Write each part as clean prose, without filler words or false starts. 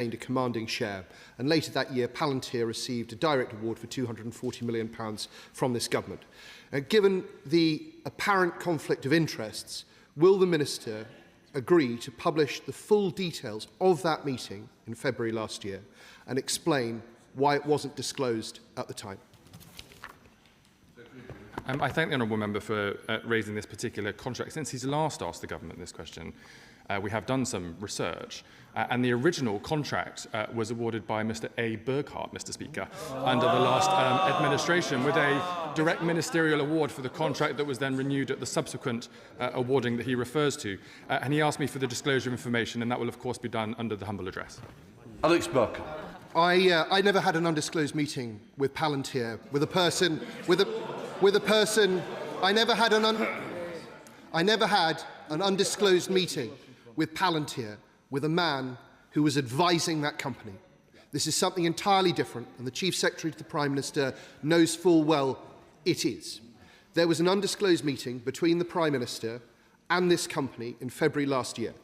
a commanding share, and later that year Palantir received a direct award for £240 million from this government. Given the apparent conflict of interests, will the Minister agree to publish the full details of that meeting in February last year and explain why it wasn't disclosed at the time? I thank the honourable member for raising this particular contract. Since he's last asked the government this question, we have done some research, and the original contract was awarded by Mr. A. Burkhardt, Mr. Speaker, under the last administration, with a direct ministerial award for the contract that was then renewed at the subsequent awarding that he refers to. And he asked me for the disclosure of information, and that will, of course, be done under the humble address. Alex Burke. I never had an undisclosed meeting with Palantir with a person I never had an undisclosed meeting with Palantir with a man who was advising that company. This is something entirely different, and the Chief Secretary to the Prime Minister knows full well it is. There was an undisclosed meeting between the Prime Minister and this company in February last year.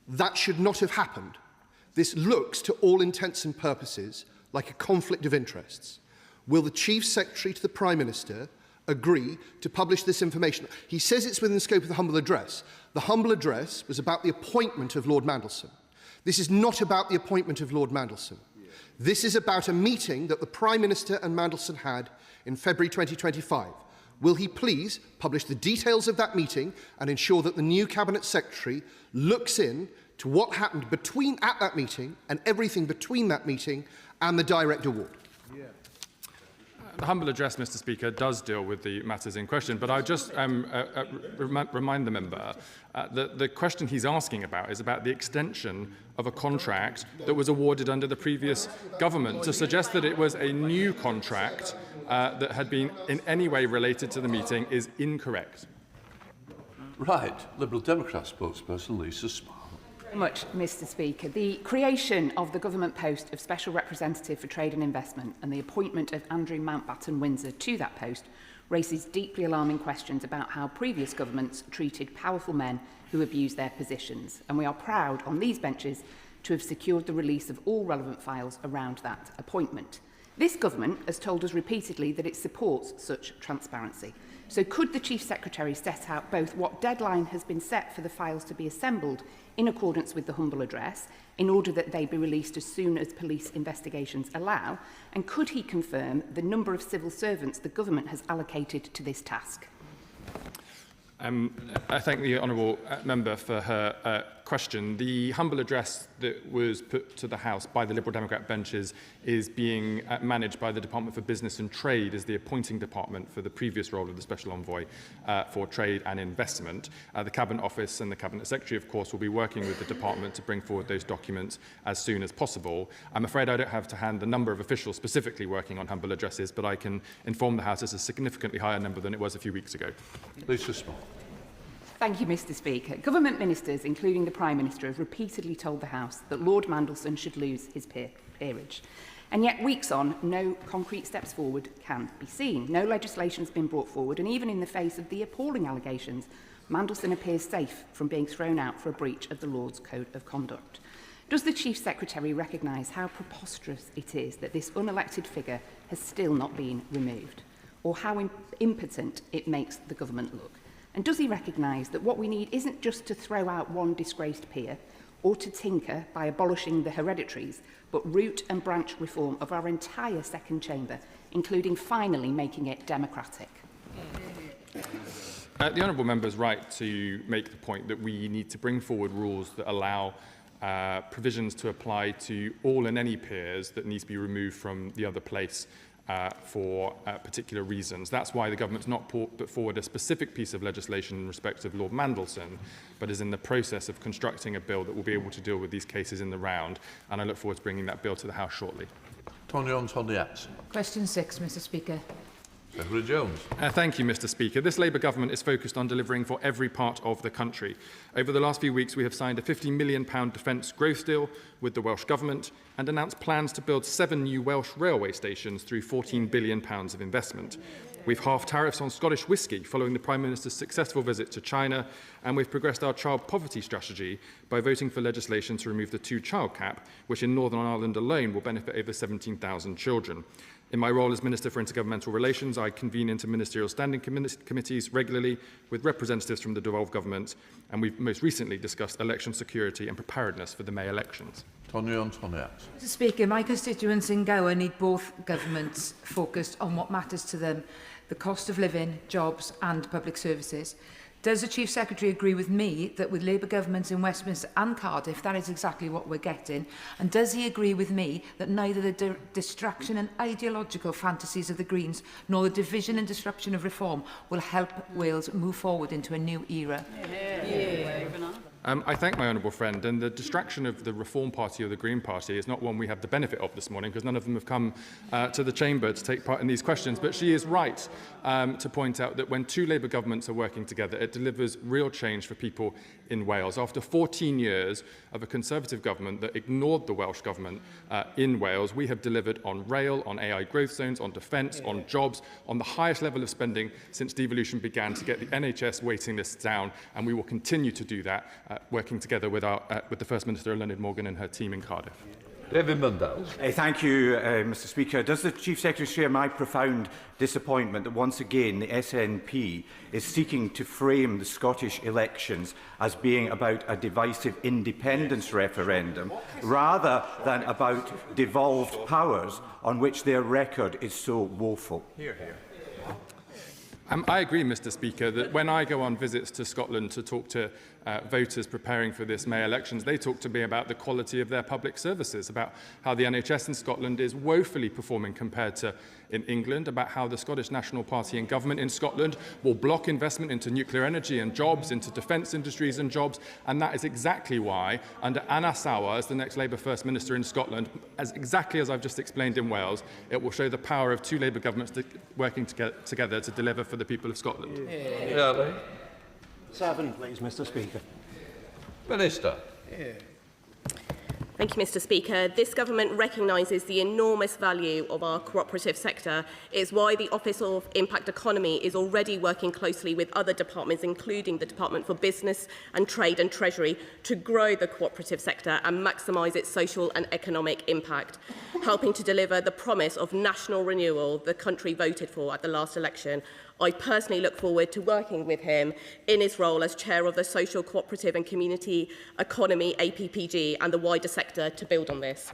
That should not have happened. This looks, to all intents and purposes, like a conflict of interests. Will the Chief Secretary to the Prime Minister agree to publish this information? He says it's within the scope of the humble address. The humble address was about the appointment of Lord Mandelson. This is not about the appointment of Lord Mandelson. This is about a meeting that the Prime Minister and Mandelson had in February 2025. Will he please publish the details of that meeting and ensure that the new Cabinet Secretary looks in to what happened at that meeting and everything between that meeting and the direct award? The humble address, Mr. Speaker, does deal with the matters in question, but I just remind the member that the question he's asking about is about the extension of a contract that was awarded under the previous government. To suggest that it was a new contract that had been in any way related to the meeting is incorrect. Right. Liberal Democrat spokesperson Lisa Smart. Much, Mr. Speaker. The creation of the government post of Special Representative for Trade and Investment and the appointment of Andrew Mountbatten Windsor to that post raises deeply alarming questions about how previous governments treated powerful men who abused their positions, and we are proud on these benches to have secured the release of all relevant files around that appointment. This government has told us repeatedly that it supports such transparency. So could the Chief Secretary set out both what deadline has been set for the files to be assembled in accordance with the humble address in order that they be released as soon as police investigations allow, and could he confirm the number of civil servants the government has allocated to this task? I thank the honourable member for her question. The humble address that was put to the House by the Liberal Democrat benches is being managed by the Department for Business and Trade as the appointing department for the previous role of the Special Envoy for Trade and Investment. The Cabinet Office and the Cabinet Secretary, of course, will be working with the department to bring forward those documents as soon as possible. I'm afraid I don't have to hand the number of officials specifically working on humble addresses, but I can inform the House it's a significantly higher number than it was a few weeks ago. Lisa Smart. Thank you, Mr. Speaker. Government ministers, including the Prime Minister, have repeatedly told the House that Lord Mandelson should lose his peerage. And yet, weeks on, no concrete steps forward can be seen. No legislation has been brought forward, and even in the face of the appalling allegations, Mandelson appears safe from being thrown out for a breach of the Lord's Code of Conduct. Does the Chief Secretary recognise how preposterous it is that this unelected figure has still not been removed, or how impotent it makes the government look? And does he recognise that what we need isn't just to throw out one disgraced peer or to tinker by abolishing the hereditaries, but root and branch reform of our entire second chamber, including finally making it democratic? The honourable member is right to make the point that we need to bring forward rules that allow provisions to apply to all and any peers that needs to be removed from the other place for particular reasons. That's why the government's not put forward a specific piece of legislation in respect of Lord Mandelson, but is in the process of constructing a bill that will be able to deal with these cases in the round, and I look forward to bringing that bill to the House shortly. Tony on the Question 6, Mr. Speaker. Jones. Thank you, Mr. Speaker. This Labour government is focused on delivering for every part of the country. Over the last few weeks, we have signed a £50 million defence growth deal with the Welsh Government and announced plans to build 7 new Welsh railway stations through £14 billion of investment. We've halved tariffs on Scottish whisky following the Prime Minister's successful visit to China, and we've progressed our child poverty strategy by voting for legislation to remove the 2-child cap, which in Northern Ireland alone will benefit over 17,000 children. In my role as Minister for Intergovernmental Relations, I convene interministerial standing committees regularly with representatives from the devolved government, and we've most recently discussed election security and preparedness for the May elections. Mr. Speaker, my constituents in Gower need both governments focused on what matters to them, the cost of living, jobs and public services. Does the Chief Secretary agree with me that with Labour governments in Westminster and Cardiff, that is exactly what we're getting? And does he agree with me that neither the distraction and ideological fantasies of the Greens nor the division and disruption of reform will help Wales move forward into a new era? I thank my honourable friend, and the distraction of the Reform Party or the Green Party is not one we have the benefit of this morning, because none of them have come to the chamber to take part in these questions. But she is right to point out that when two Labour governments are working together, it delivers real change for people in Wales. After 14 years of a Conservative government that ignored the Welsh government in Wales, we have delivered on rail, on AI growth zones, on defence, on jobs, on the highest level of spending since devolution began to get the NHS waiting lists down, and we will continue to do that, working together with the First Minister, Leonard Morgan, and her team in Cardiff. David Mundell. Thank you, Mr. Speaker. Does the Chief Secretary share my profound disappointment that once again the SNP is seeking to frame the Scottish elections as being about a divisive independence referendum rather than about devolved powers on which their record is so woeful? I agree, Mr. Speaker, that when I go on visits to Scotland to talk to voters preparing for this May elections, they talk to me about the quality of their public services, about how the NHS in Scotland is woefully performing compared to in England, about how the Scottish National Party and government in Scotland will block investment into nuclear energy and jobs, into defence industries and jobs, and that is exactly why, under Anna Sauer as the next Labour First Minister in Scotland, exactly as I've just explained in Wales, it will show the power of two Labour governments working together to deliver for the people of Scotland. Yeah. 7, please, Mr. Speaker. Minister. Thank you, Mr. Speaker. This government recognises the enormous value of our cooperative sector. It's why the Office of Impact Economy is already working closely with other departments, including the Department for Business and Trade and Treasury, to grow the cooperative sector and maximise its social and economic impact, helping to deliver the promise of national renewal the country voted for at the last election. I personally look forward to working with him in his role as Chair of the Social, Cooperative and Community Economy APPG and the wider sector to build on this.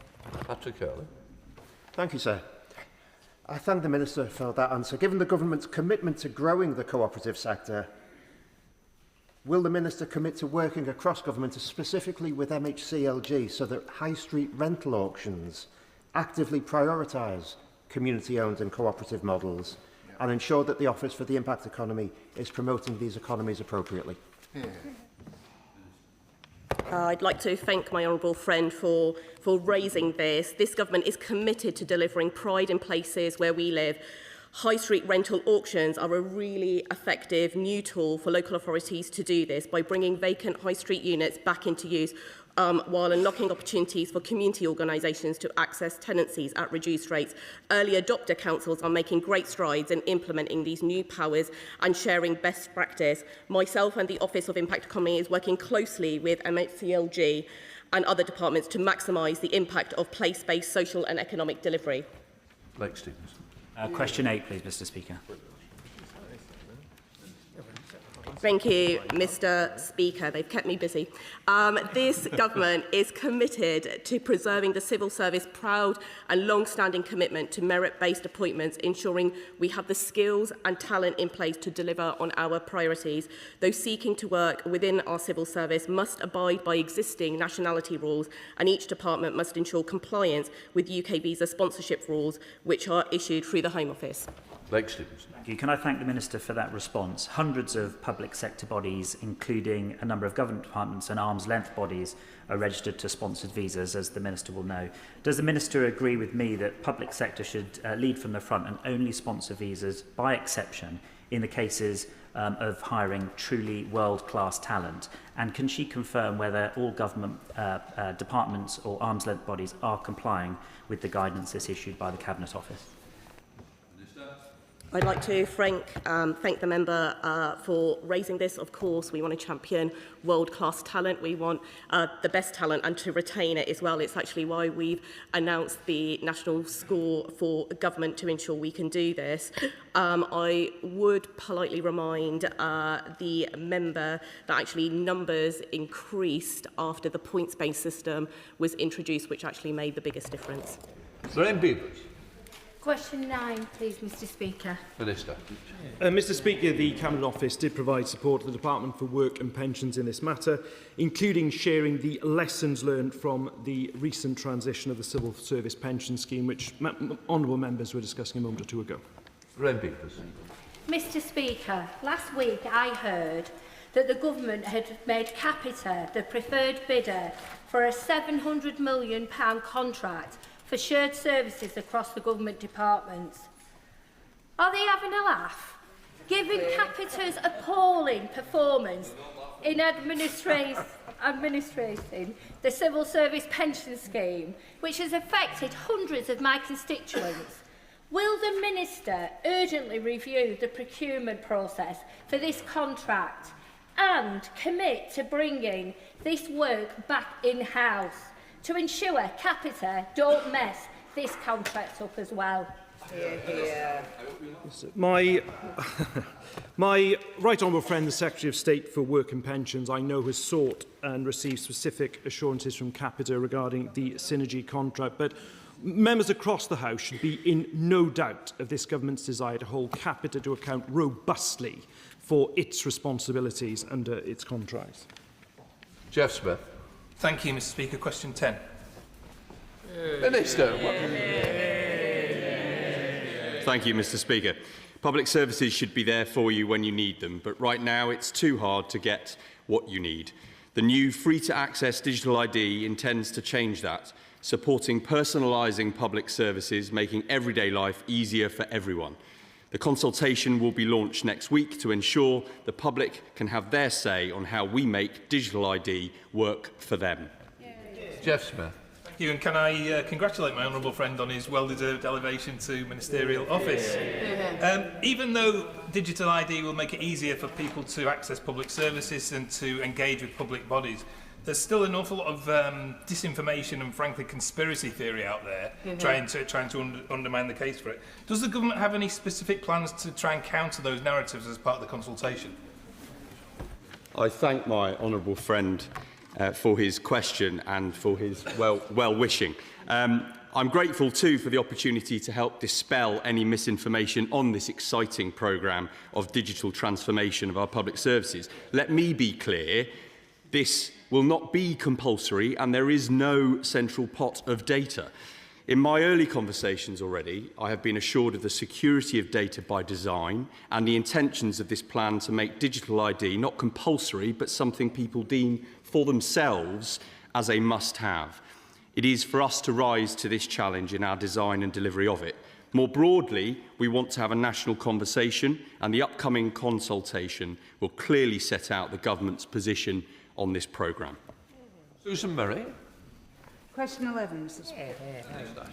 Patrick Hurley. Thank you, sir. I thank the Minister for that answer. Given the Government's commitment to growing the cooperative sector, will the Minister commit to working across government, specifically with MHCLG, so that high street rental auctions actively prioritise community-owned and cooperative models and ensure that the Office for the Impact Economy is promoting these economies appropriately? I'd like to thank my honourable friend for raising this. This government is committed to delivering pride in places where we live. High street rental auctions are a really effective new tool for local authorities to do this by bringing vacant high street units back into use, while unlocking opportunities for community organisations to access tenancies at reduced rates. Early adopter councils are making great strides in implementing these new powers and sharing best practice. Myself and the Office of Impact Economy is working closely with MHCLG and other departments to maximise the impact of place-based social and economic delivery. Blake Stevens. Question 8, please, Mr. Speaker. Thank you, Mr. Speaker. They've kept me busy. This government is committed to preserving the civil service proud and long-standing commitment to merit-based appointments, ensuring we have the skills and talent in place to deliver on our priorities. Those seeking to work within our civil service must abide by existing nationality rules, and each department must ensure compliance with UK visa sponsorship rules, which are issued through the Home Office. Blake Stevenson. Thank you. Can I thank the Minister for that response? Hundreds of public sector bodies, including a number of government departments and arm's length bodies, are registered to sponsored visas, as the Minister will know. Does the Minister agree with me that public sector should lead from the front and only sponsor visas by exception in the cases of hiring truly world-class talent? And can she confirm whether all government departments or arm's length bodies are complying with the guidance that's issued by the Cabinet Office? I'd like to thank the member for raising this. Of course, we want to champion world-class talent. We want the best talent and to retain it as well. It's actually why we've announced the national score for government to ensure we can do this. I would politely remind the member that actually numbers increased after the points-based system was introduced, which actually made the biggest difference. Lorraine Beavers. Question 9, please, Mr Speaker. Minister. Mr Speaker, the Cabinet Office did provide support to the Department for Work and Pensions in this matter, including sharing the lessons learned from the recent transition of the Civil Service Pension Scheme, which honourable members were discussing a moment or two ago. Lorraine Beavers. Mr Speaker, last week I heard that the government had made Capita the preferred bidder for a £700 million contract for shared services across the government departments. Are they having a laugh? Given Capita's appalling performance in administrating the Civil Service Pension Scheme, which has affected hundreds of my constituents, will the Minister urgently review the procurement process for this contract and commit to bringing this work back in-house to ensure Capita don't mess this contract up as well? My right honourable friend, the Secretary of State for Work and Pensions, I know has sought and received specific assurances from Capita regarding the Synergy contract, but members across the House should be in no doubt of this government's desire to hold Capita to account robustly for its responsibilities under its contracts. Jeff Smith. Thank you, Mr Speaker. Question 10. Minister. Thank you, Mr Speaker. Public services should be there for you when you need them, but right now it's too hard to get what you need. The new free-to-access digital ID intends to change that, supporting personalising public services, making everyday life easier for everyone. The consultation will be launched next week to ensure the public can have their say on how we make digital ID work for them. Jeff Smith. Thank you, and can I congratulate my honourable friend on his well-deserved elevation to Ministerial office. Even though digital ID will make it easier for people to access public services and to engage with public bodies, there's still an awful lot of disinformation and, frankly, conspiracy theory out there trying to undermine the case for it. Does the government have any specific plans to try and counter those narratives as part of the consultation? I thank my honourable friend for his question and for his well-wishing. I'm grateful too for the opportunity to help dispel any misinformation on this exciting programme of digital transformation of our public services. Let me be clear, this will not be compulsory and there is no central pot of data. In my early conversations already, I have been assured of the security of data by design and the intentions of this plan to make digital ID not compulsory but something people deem for themselves as a must-have. It is for us to rise to this challenge in our design and delivery of it. More broadly, we want to have a national conversation and the upcoming consultation will clearly set out the government's position on this programme. Susan Murray. Question 11, Mr Speaker.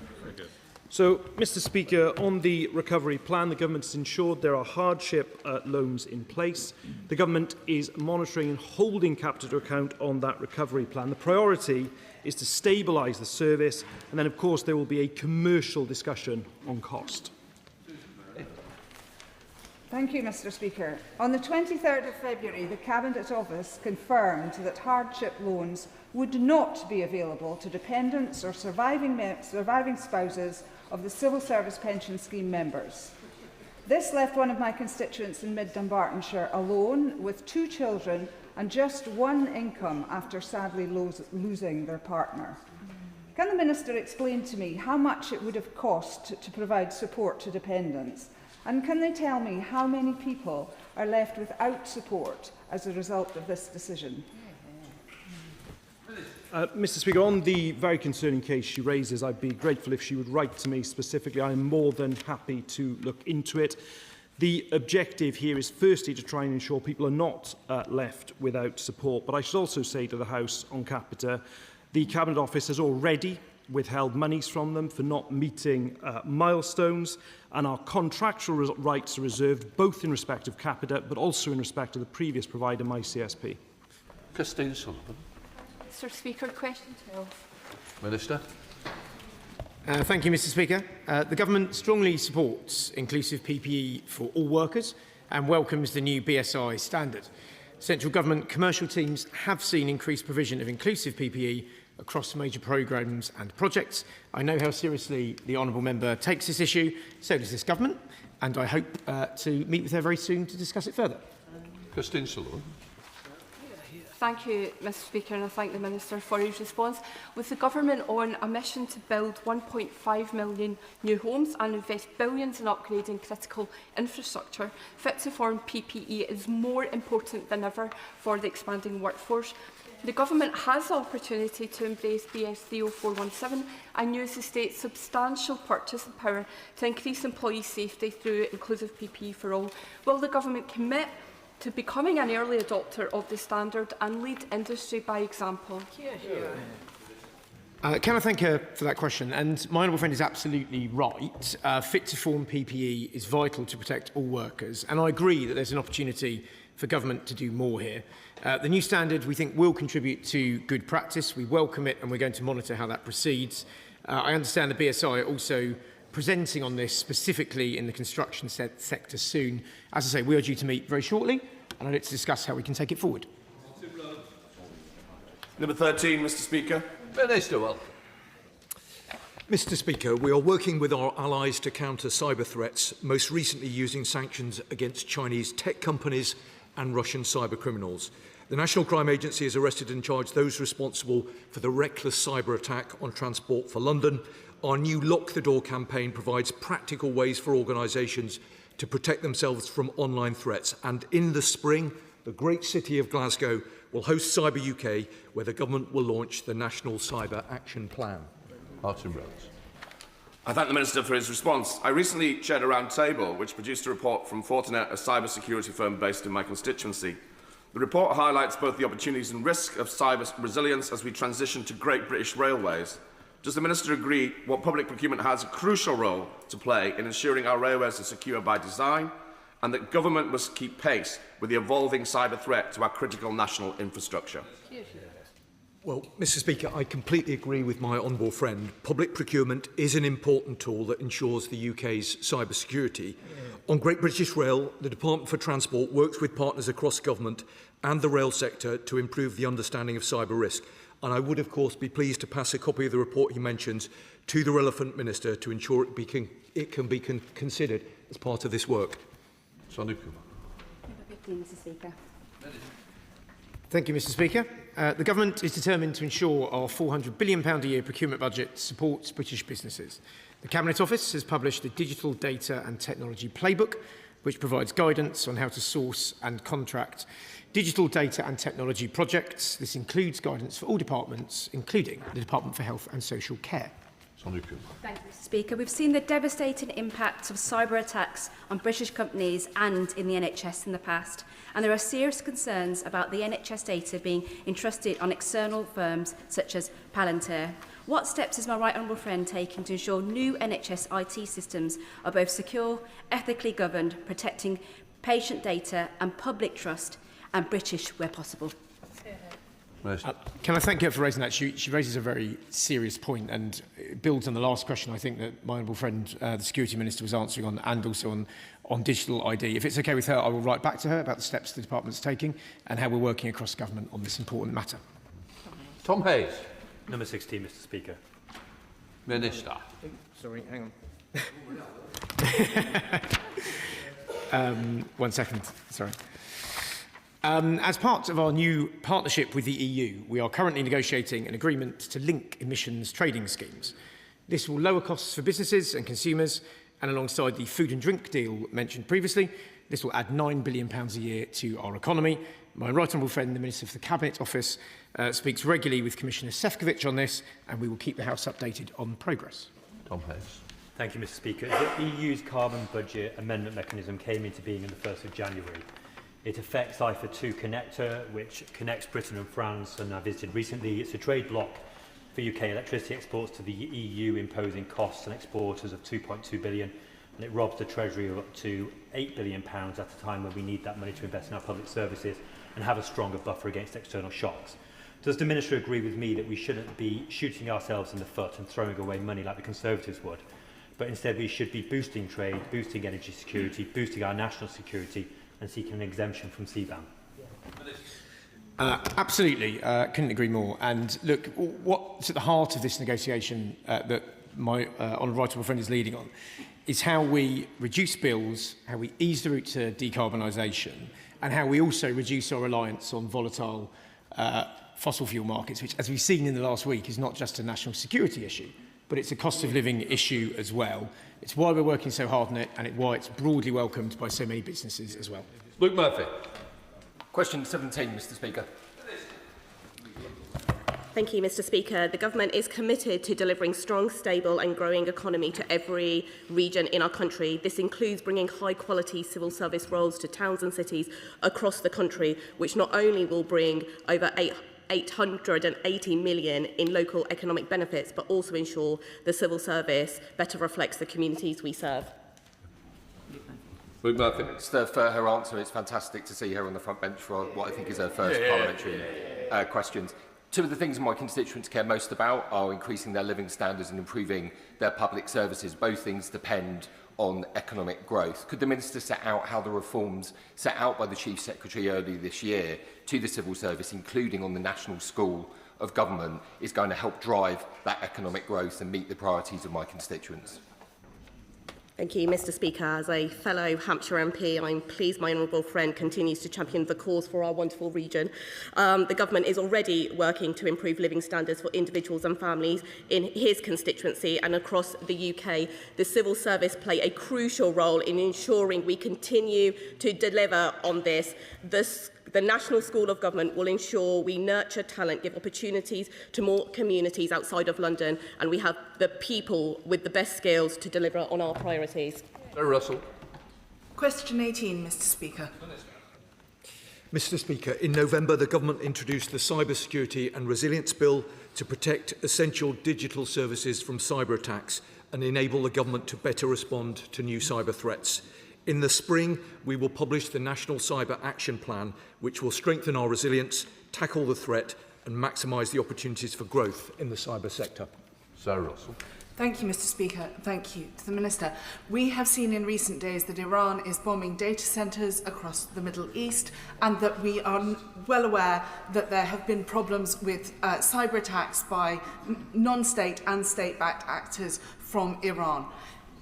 So, Mr Speaker, on the recovery plan, the government has ensured there are hardship loans in place. The government is monitoring and holding Capita to account on that recovery plan. The priority is to stabilise the service, and then, of course, there will be a commercial discussion on cost. Thank you, Mr Speaker. On the 23rd of February, the Cabinet Office confirmed that hardship loans would not be available to dependents or surviving spouses of the Civil Service Pension Scheme members. This left one of my constituents in Mid-Dumbartonshire alone with 2 children and just 1 income after sadly losing their partner. Can the Minister explain to me how much it would have cost to provide support to dependents And can they tell me how many people are left without support as a result of this decision? Mr. Speaker, on the very concerning case she raises, I'd be grateful if she would write to me specifically. I'm more than happy to look into it. The objective here is firstly to try and ensure people are not left without support. But I should also say to the House on Capita, the Cabinet Office has already withheld monies from them for not meeting milestones, and our contractual rights are reserved both in respect of Capita but also in respect of the previous provider, MyCSP. Christine Sullivan. Mr. Speaker, question 12. Minister. Thank you, Mr. Speaker. The Government strongly supports inclusive PPE for all workers and welcomes the new BSI standard. Central Government commercial teams have seen increased provision of inclusive PPE across major programmes and projects. I know how seriously the Honourable Member takes this issue, so does this Government, and I hope to meet with her very soon to discuss it further. Christine Sullivan. Thank you, Mr. Speaker, and I thank the Minister for his response. With the Government on a mission to build 1.5 million new homes and invest billions in upgrading critical infrastructure, fit to form PPE is more important than ever for the expanding workforce. The Government has the opportunity to embrace BS 30417 and use the State's substantial purchasing power to increase employee safety through inclusive PPE for all. Will the Government commit to becoming an early adopter of the standard and lead industry by example? Can I thank her for that question? And my honourable friend is absolutely right. Fit to form PPE is vital to protect all workers, and I agree that there's an opportunity for government to do more here. The new standard, we think, will contribute to good practice. We welcome it, and we're going to monitor how that proceeds. I understand the BSI are also presenting on this specifically in the construction sector soon. As I say, we are due to meet very shortly, and I'd like to discuss how we can take it forward. Number 13, Mr. Speaker. Minister, welcome. Mr. Speaker, we are working with our allies to counter cyber threats, most recently using sanctions against Chinese tech companies and Russian cyber criminals. The National Crime Agency has arrested and charged those responsible for the reckless cyber attack on Transport for London. Our new Lock the Door campaign provides practical ways for organisations to protect themselves from online threats. And in the spring, the great city of Glasgow will host Cyber UK, where the government will launch the National Cyber Action Plan. Martin Rhodes. I thank the Minister for his response. I recently chaired a round table which produced a report from Fortinet, a cyber security firm based in my constituency. The report highlights both the opportunities and risks of cyber resilience as we transition to Great British Railways. Does the Minister agree what public procurement has a crucial role to play in ensuring our railways are secure by design, and that government must keep pace with the evolving cyber threat to our critical national infrastructure? Well, Mr. Speaker, I completely agree with my honourable friend. Public procurement is an important tool that ensures the UK's cyber security. On Great British Rail, the Department for Transport works with partners across government and the rail sector to improve the understanding of cyber risk. And I would, of course, be pleased to pass a copy of the report he mentions to the relevant minister to ensure it can be considered as part of this work. Sonny Kumar. Mr. Speaker. Thank you, Mr. Speaker. The Government is determined to ensure our £400 billion a year procurement budget supports British businesses. The Cabinet Office has published the Digital Data and Technology Playbook, which provides guidance on how to source and contract digital data and technology projects. This includes guidance for all departments, including the Department for Health and Social Care. Thank you, Mr. Speaker. We've seen the devastating impacts of cyber attacks on British companies and in the NHS in the past, and there are serious concerns about the NHS data being entrusted on external firms such as Palantir. What steps is my right honourable friend taking to ensure new NHS IT systems are both secure, ethically governed, protecting patient data and public trust, and British where possible? Can I thank her for raising that? She raises a very serious point and it builds on the last question I think that my honourable friend, the Security Minister, was answering on, and also on digital ID. If it's okay with her, I will write back to her about the steps the Department's taking and how we're working across government on this important matter. Tom Hayes. Number 16, Mr. Speaker. Minister. Sorry, hang on. 1 second, sorry. As part of our new partnership with the EU, we are currently negotiating an agreement to link emissions trading schemes. This will lower costs for businesses and consumers And alongside the food and drink deal mentioned previously, this will add £9 billion a year to our economy. My right honourable friend, the Minister for the Cabinet Office, speaks regularly with Commissioner Sefcovic on this, and we will keep the House updated on progress. Tom Hayes. Thank you, Mr. Speaker. The EU's carbon budget amendment mechanism came into being on the 1st of January. It affects IFA 2 connector, which connects Britain and France, and I visited recently. It's a trade block for UK electricity exports to the EU, imposing costs on exporters of £2.2 billion, and it robs the Treasury of up to £8 billion at a time when we need that money to invest in our public services and have a stronger buffer against external shocks. Does the Minister agree with me that we shouldn't be shooting ourselves in the foot and throwing away money like the Conservatives would, but instead we should be boosting trade, boosting energy security, boosting our national security and seeking an exemption from CBAM? Absolutely, couldn't agree more. And look, what's at the heart of this negotiation that my honourable right honourable friend is leading on is how we reduce bills, how we ease the route to decarbonisation, and how we also reduce our reliance on volatile fossil fuel markets, which, as we've seen in the last week, is not just a national security issue, but it's a cost of living issue as well. It's why we're working so hard on it, and why it's broadly welcomed by so many businesses as well. Luke Murphy. Question 17, Mr. Speaker. Thank you, Mr. Speaker. The government is committed to delivering strong, stable and growing economy to every region in our country. This includes bringing high-quality civil service roles to towns and cities across the country, which not only will bring over 880 million in local economic benefits, but also ensure the civil service better reflects the communities we serve. Luke Murphy. For her answer, it's fantastic to see her on the front bench for what I think is her first parliamentary questions. Two of the things my constituents care most about are increasing their living standards and improving their public services. Both things depend on economic growth. Could the Minister set out how the reforms set out by the Chief Secretary earlier this year to the civil service, including on the National School of Government, is going to help drive that economic growth and meet the priorities of my constituents? Thank you, Mr. Speaker. As a fellow Hampshire MP, I'm pleased my honourable friend continues to champion the cause for our wonderful region. The government is already working to improve living standards for individuals and families in his constituency and across the UK. The civil service play a crucial role in ensuring we continue to deliver on this. The National School of Government will ensure we nurture talent, give opportunities to more communities outside of London, and we have the people with the best skills to deliver on our priorities. Sir Russell. Question 18, Mr. Speaker. Mr. Speaker, in November, the Government introduced the Cyber Security and Resilience Bill to protect essential digital services from cyber attacks and enable the Government to better respond to new cyber threats. In the spring, we will publish the National Cyber Action Plan, which will strengthen our resilience, tackle the threat and maximise the opportunities for growth in the cyber sector. Sarah Russell. Thank you, Mr. Speaker. Thank you to the Minister. We have seen in recent days that Iran is bombing data centres across the Middle East, and that we are well aware that there have been problems with cyber attacks by non-state and state-backed actors from Iran.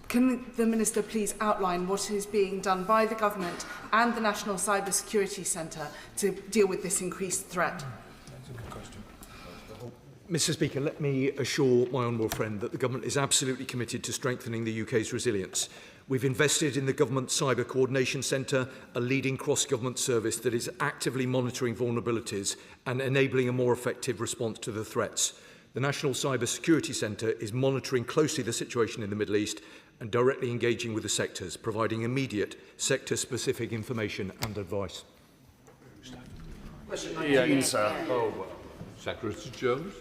Can the Minister please outline what is being done by the Government and the National Cyber Security Centre to deal with this increased threat? That's a good question. Mr. Speaker, let me assure my honourable friend that the Government is absolutely committed to strengthening the UK's resilience. We've invested in the Government Cyber Coordination Centre, a leading cross-government service that is actively monitoring vulnerabilities and enabling a more effective response to the threats. The National Cyber Security Centre is monitoring closely the situation in the Middle East and directly engaging with the sectors, providing immediate sector-specific information and advice. Question 19, sir. Secretary Jones.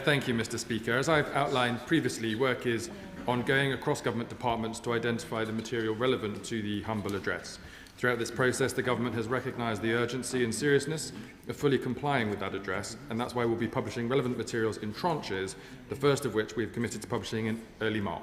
Thank you, Mr. Speaker. As I've outlined previously, work is ongoing across government departments to identify the material relevant to the humble address. Throughout this process, the government has recognised the urgency and seriousness of fully complying with that address, and that's why we'll be publishing relevant materials in tranches, the first of which we have committed to publishing in early March.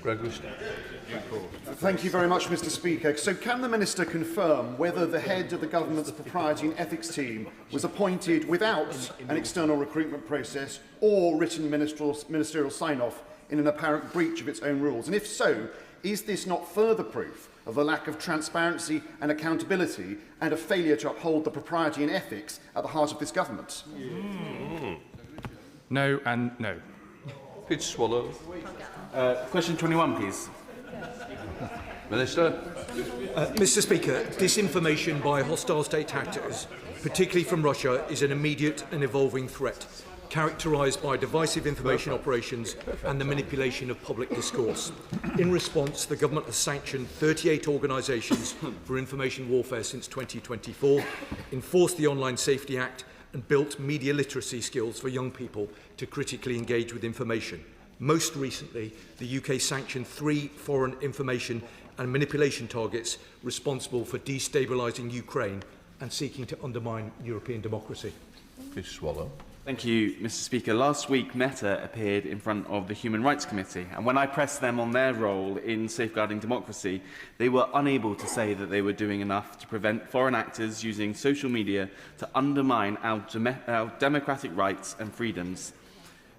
Thank you very much, Mr. Speaker. So can the Minister confirm whether the head of the government's propriety and ethics team was appointed without an external recruitment process or written ministerial sign-off in an apparent breach of its own rules? And if so, is this not further proof of a lack of transparency and accountability and a failure to uphold the propriety and ethics at the heart of this government? No and no. Peter Swallow. Question 21, please. Minister. Mr. Speaker, disinformation by hostile state actors, particularly from Russia, is an immediate and evolving threat, characterised by divisive information operations and the manipulation of public discourse. In response, the government has sanctioned 38 organisations for information warfare since 2024, enforced the Online Safety Act and built media literacy skills for young people to critically engage with information. Most recently, the UK sanctioned 3 foreign information and manipulation targets responsible for destabilising Ukraine and seeking to undermine European democracy. Please swallow. Thank you, Mr. Speaker. Last week, Meta appeared in front of the Human Rights Committee, and when I pressed them on their role in safeguarding democracy, they were unable to say that they were doing enough to prevent foreign actors using social media to undermine our democratic rights and freedoms.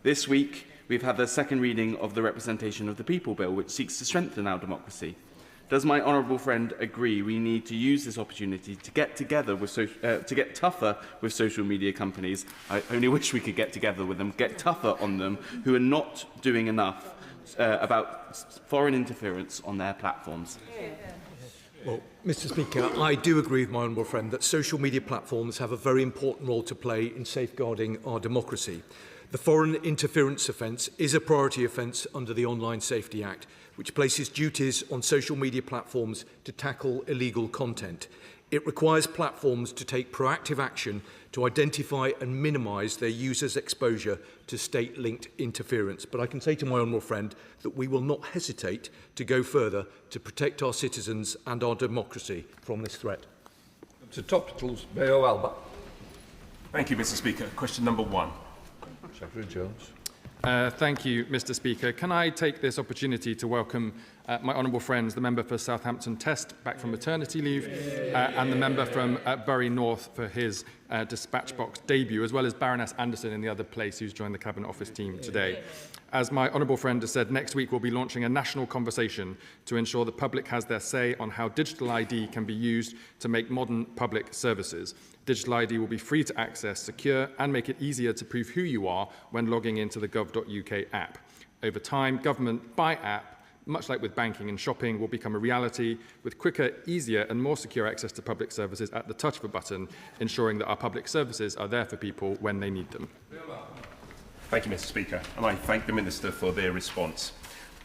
This week, we've had the second reading of the Representation of the People Bill, which seeks to strengthen our democracy. Does my honourable friend agree we need to use this opportunity to get together with to get tougher with social media companies? I only wish we could get together with them, get tougher on them, who are not doing enough about foreign interference on their platforms. Well, Mr. Speaker, I do agree with my honourable friend that social media platforms have a very important role to play in safeguarding our democracy. The foreign interference offence is a priority offence under the Online Safety Act, which places duties on social media platforms to tackle illegal content. It requires platforms to take proactive action to identify and minimise their users' exposure to state-linked interference. But I can say to my honourable friend that we will not hesitate to go further to protect our citizens and our democracy from this threat. To Topicals, Mayo Alba. Thank you, Mr. Speaker. Question number 1. Secretary Jones. Thank you, Mr. Speaker. Can I take this opportunity to welcome my honourable friends, the member for Southampton Test back from maternity leave, and the member from Bury North for his dispatch box debut, as well as Baroness Anderson in the other place, who's joined the Cabinet Office team today. As my honourable friend has said, next week we'll be launching a national conversation to ensure the public has their say on how digital ID can be used to make modern public services. Digital ID will be free to access, secure, and make it easier to prove who you are when logging into the gov.uk app. Over time, government by app, much like with banking and shopping, will become a reality with quicker, easier, and more secure access to public services at the touch of a button, ensuring that our public services are there for people when they need them. Thank you, Mr. Speaker, and I thank the Minister for their response.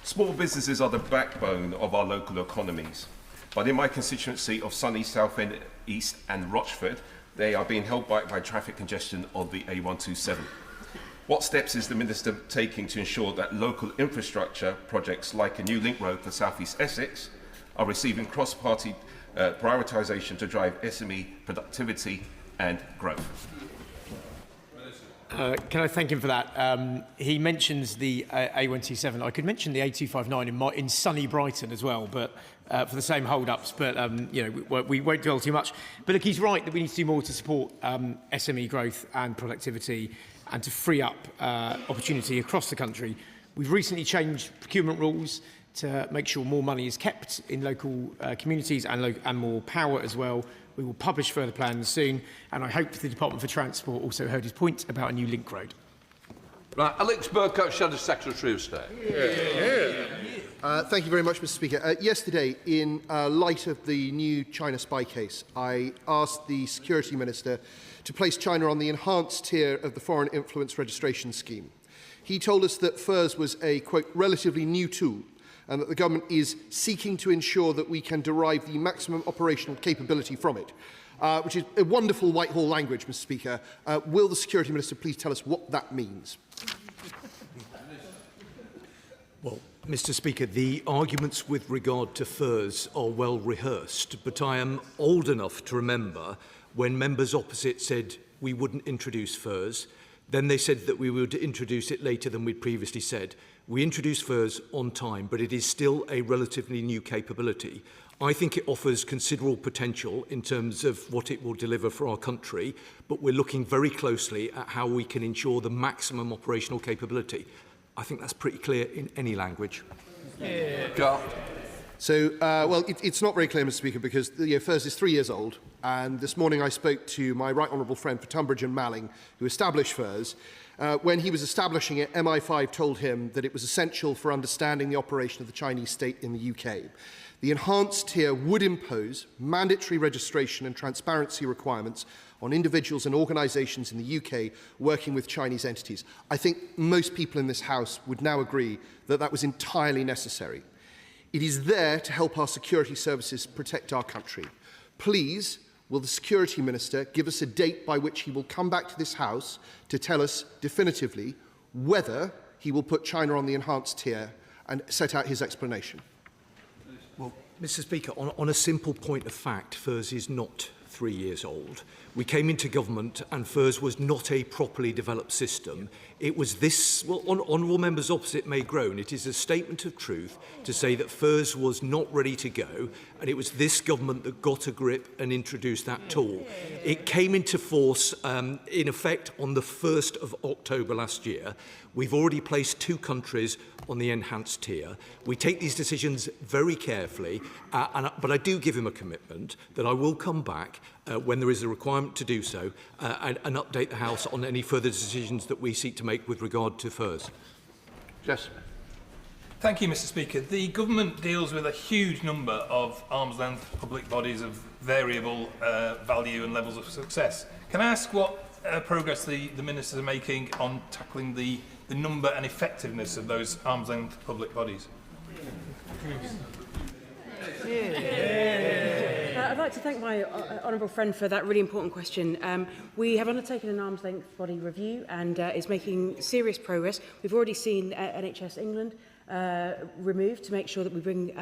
Small businesses are the backbone of our local economies, but in my constituency of sunny Southend East and Rochford, they are being held back by traffic congestion on the A127. What steps is the Minister taking to ensure that local infrastructure projects like a new link road for South East Essex are receiving cross-party prioritisation to drive SME productivity and growth? Can I thank him for that? He mentions the A127. I could mention the A259 in sunny Brighton as well, but for the same hold-ups. But you know, we won't dwell too much. But look, he's right that we need to do more to support SME growth and productivity, and to free up opportunity across the country. We've recently changed procurement rules to make sure more money is kept in local communities and more power as well. We will publish further plans soon, and I hope the Department for Transport also heard his point about a new link road. Right, Alex Burkott, Shadow Secretary of State. Thank you very much, Mr. Speaker. Yesterday, in light of the new China spy case, I asked the Security Minister to place China on the enhanced tier of the Foreign Influence Registration Scheme. He told us that FIRS was a, quote, relatively new tool, and that the government is seeking to ensure that we can derive the maximum operational capability from it, which is a wonderful Whitehall language, Mr. Speaker. Will the Security Minister please tell us what that means? Well, Mr. Speaker, the arguments with regard to FIRS are well rehearsed, but I am old enough to remember when members opposite said we wouldn't introduce FIRS. Then they said that we would introduce it later than we'd previously said. We introduced FIRS on time, but it is still a relatively new capability. I think it offers considerable potential in terms of what it will deliver for our country, but we're looking very closely at how we can ensure the maximum operational capability. I think that's pretty clear in any language. Well, it's not very clear, Mr. Speaker, because FIRS is 3 years old, and this morning I spoke to my right honourable friend for Tunbridge and Malling, who established FIRS, When he was establishing it, MI5 told him that it was essential for understanding the operation of the Chinese state in the UK. The enhanced tier would impose mandatory registration and transparency requirements on individuals and organisations in the UK working with Chinese entities. I think most people in this House would now agree that that was entirely necessary. It is there to help our security services protect our country. Please, will the Security Minister give us a date by which he will come back to this House to tell us definitively whether he will put China on the enhanced tier and set out his explanation? Well, Mr. Speaker, on a simple point of fact, FIRS is not 3 years old. We came into government and FIRS was not a properly developed system. It was this, well, honourable members opposite may groan, it is a statement of truth to say that FIRS was not ready to go, and it was this government that got a grip and introduced that tool. It came into force, in effect, on the 1st of October last year. We've already placed 2 countries on the enhanced tier. We take these decisions very carefully, but I do give him a commitment that I will come back when there is a requirement to do so and update the House on any further decisions that we seek to make with regard to FIRS. Yes. Thank you, Mr. Speaker. The government deals with a huge number of arm's-length public bodies of variable value and levels of success. Can I ask what progress the ministers are making on tackling the number and effectiveness of those arm's-length public bodies? I'd like to thank my honourable friend for that really important question. We have undertaken an arm's length body review and is making serious progress. We've already seen NHS England removed to make sure that we bring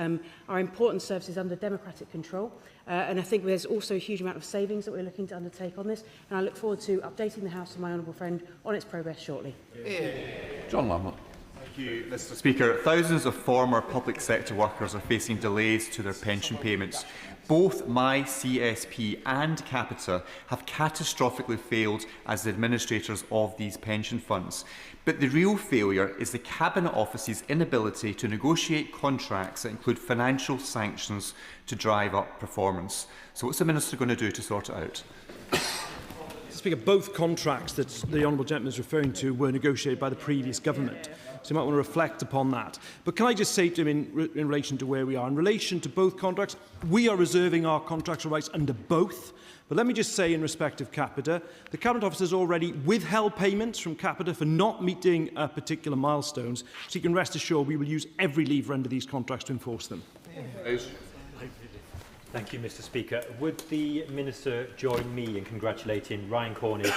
our important services under democratic control. And I think there's also a huge amount of savings that we're looking to undertake on this. And I look forward to updating the House and my honourable friend on its progress shortly. John Lamont. Thank you, Mr. Speaker. Thousands of former public sector workers are facing delays to their pension payments. Both my CSP and Capita have catastrophically failed as the administrators of these pension funds. But the real failure is the Cabinet Office's inability to negotiate contracts that include financial sanctions to drive up performance. So what's the Minister going to do to sort it out? Mr. Speaker, both contracts that the Honourable Gentleman is referring to were negotiated by the previous government. So you might want to reflect upon that. But can I just say to him in relation to where we are? In relation to both contracts, we are reserving our contractual rights under both. But let me just say in respect of Capita, the Cabinet Office has already withheld payments from Capita for not meeting particular milestones. So you can rest assured we will use every lever under these contracts to enforce them. Thank you, Mr. Speaker. Would the Minister join me in congratulating Ryan Cornish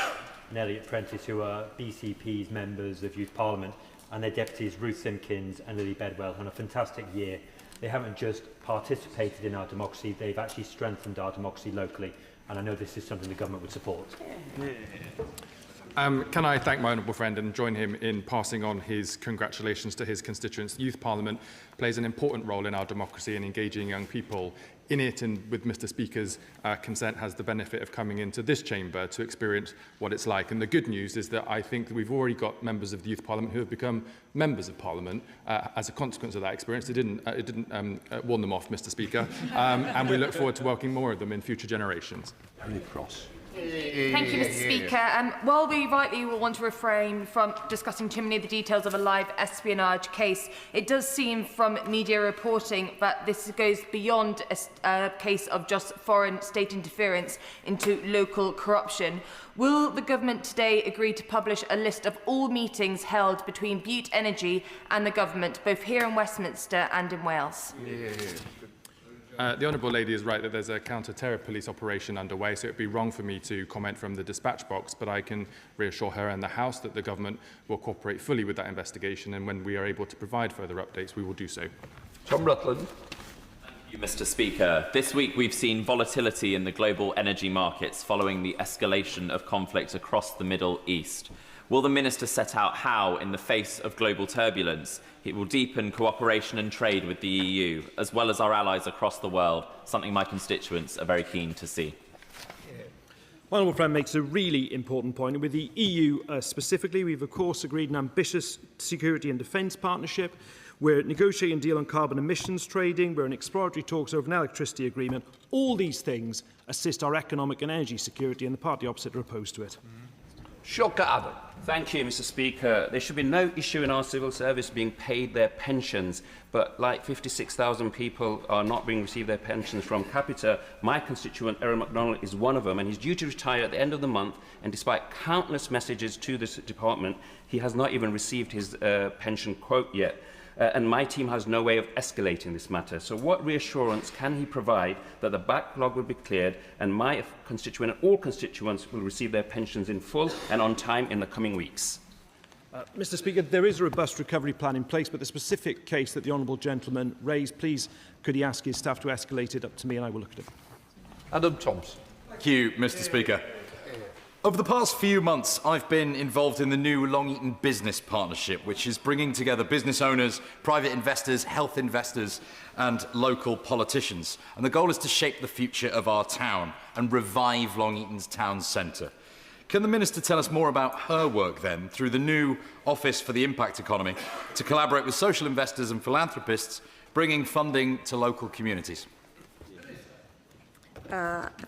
and Elliot Prentice, who are BCP's members of Youth Parliament, and their deputies Ruth Simpkins and Lily Bedwell on a fantastic year. They haven't just participated in our democracy, they've actually strengthened our democracy locally, and I know this is something the government would support. Can I thank my honourable friend and join him in passing on his congratulations to his constituents. Youth Parliament plays an important role in our democracy in engaging young people in it, and with Mr. Speaker's consent has the benefit of coming into this chamber to experience what it's like. And the good news is that I think that we've already got members of the Youth Parliament who have become members of Parliament as a consequence of that experience. It didn't warn them off, Mr. Speaker, and we look forward to welcoming more of them in future generations. Cross. Thank you, Mr. Speaker. While we rightly will want to refrain from discussing too many of the details of a live espionage case, it does seem from media reporting that this goes beyond a case of just foreign state interference into local corruption. Will the government today agree to publish a list of all meetings held between Bute Energy and the government, both here in Westminster and in Wales? The Honourable Lady is right that there's a counter-terror police operation underway, so it would be wrong for me to comment from the dispatch box, but I can reassure her and the House that the government will cooperate fully with that investigation, and when we are able to provide further updates, we will do so. Tom Rutland. Thank you, Mr. Speaker. This week we've seen volatility in the global energy markets following the escalation of conflict across the Middle East. Will the Minister set out how, in the face of global turbulence, it will deepen cooperation and trade with the EU, as well as our allies across the world, something my constituents are very keen to see? My honourable friend makes a really important point. With the EU specifically, we've of course agreed an ambitious security and defence partnership. We're negotiating a deal on carbon emissions trading. We're in exploratory talks over an electricity agreement. All these things assist our economic and energy security, and the party opposite are opposed to it. Shocker Adam. Thank you, Mr. Speaker. There should be no issue in our civil service being paid their pensions, but like 56,000 people are not being received their pensions from Capita. My constituent, Aaron MacDonald, is one of them, and he's due to retire at the end of the month, and despite countless messages to this department, he has not even received his pension quote yet. And my team has no way of escalating this matter. So what reassurance can he provide that the backlog will be cleared and my constituent and all constituents will receive their pensions in full and on time in the coming weeks? Mr. Speaker, there is a robust recovery plan in place, but the specific case that the honourable gentleman raised, please could he ask his staff to escalate it up to me and I will look at it. Adam Thompson. Thank you, Mr. Speaker. Over the past few months, I've been involved in the new Long Eaton Business Partnership, which is bringing together business owners, private investors, health investors and local politicians. And the goal is to shape the future of our town and revive Long Eaton's town centre. Can the Minister tell us more about her work then, through the new Office for the Impact Economy, to collaborate with social investors and philanthropists, bringing funding to local communities?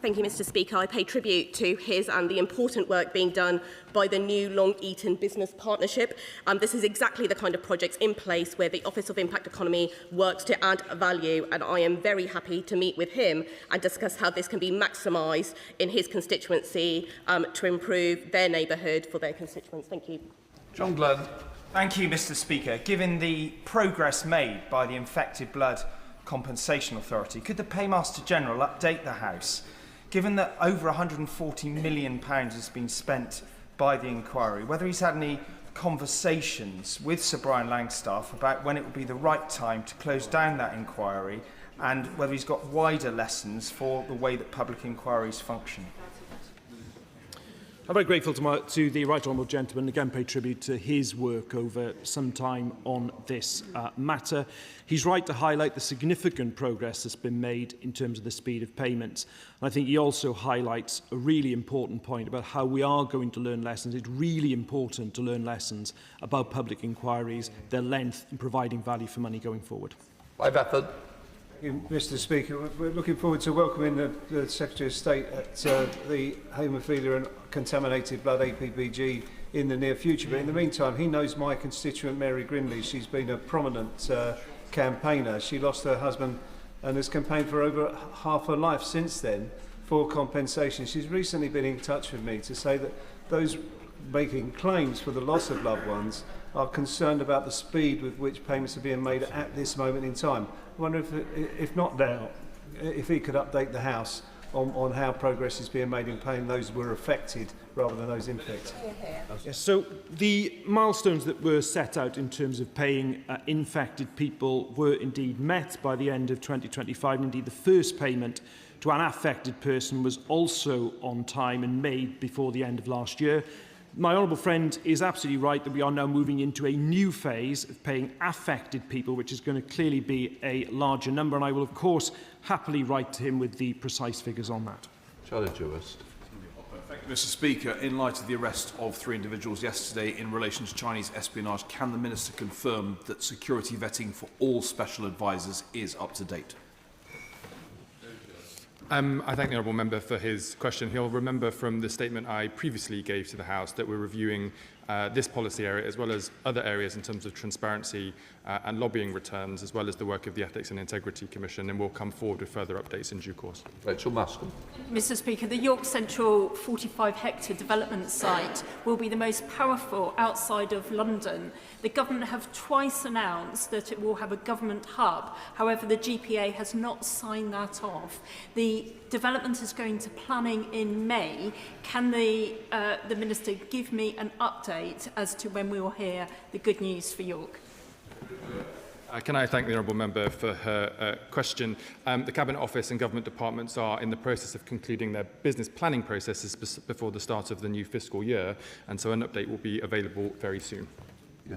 Thank you, Mr. Speaker. I pay tribute to his and the important work being done by the new Long Eaton Business Partnership. This is exactly the kind of projects in place where the Office of Impact Economy works to add value, and I am very happy to meet with him and discuss how this can be maximised in his constituency to improve their neighbourhood for their constituents. Thank you. John Glenn. Thank you, Mr. Speaker. Given the progress made by the Infected Blood Compensation Authority, could the Paymaster General update the House, given that over £140 million has been spent by the inquiry, whether he's had any conversations with Sir Brian Langstaff about when it would be the right time to close down that inquiry, and whether he's got wider lessons for the way that public inquiries function? I'm very grateful to the Right Honourable Gentleman, again pay tribute to his work over some time on this matter. He's right to highlight the significant progress that's been made in terms of the speed of payments. And I think he also highlights a really important point about how we are going to learn lessons. It's really important to learn lessons about public inquiries, their length and providing value for money going forward. Mr. Speaker, we're looking forward to welcoming the Secretary of State at the Haemophilia and Contaminated Blood APBG in the near future. But in the meantime, he knows my constituent Mary Grimley. She's been a prominent campaigner. She lost her husband and has campaigned for over half her life since then for compensation. She's recently been in touch with me to say that those making claims for the loss of loved ones are concerned about the speed with which payments are being made at this moment in time. I wonder if not now, if he could update the House on how progress is being made in paying those who were affected rather than those infected. Yes, so the milestones that were set out in terms of paying infected people were indeed met by the end of 2025. Indeed, the first payment to an affected person was also on time and made before the end of last year. My honourable friend is absolutely right that we are now moving into a new phase of paying affected people, which is going to clearly be a larger number, and I will, of course, happily write to him with the precise figures on that. Charlie Jewist. Thank you, Mr. Speaker. In light of the arrest of 3 individuals yesterday in relation to Chinese espionage, can the Minister confirm that security vetting for all special advisers is up to date? I thank the honourable member for his question. He'll remember from the statement I previously gave to the House that we're reviewing this policy area as well as other areas in terms of transparency and lobbying returns, as well as the work of the Ethics and Integrity Commission, and we'll come forward with further updates in due course. Rachel Mascom. Mr. Speaker, the York Central 45-hectare development site will be the most powerful outside of London. The government have twice announced that it will have a government hub. However, the GPA has not signed that off. The development is going to planning in May. Can the Minister give me an update as to when we will hear the good news for York? Can I thank the honourable member for her question? The Cabinet Office and government departments are in the process of concluding their business planning processes before the start of the new fiscal year, and so an update will be available very soon. Yeah.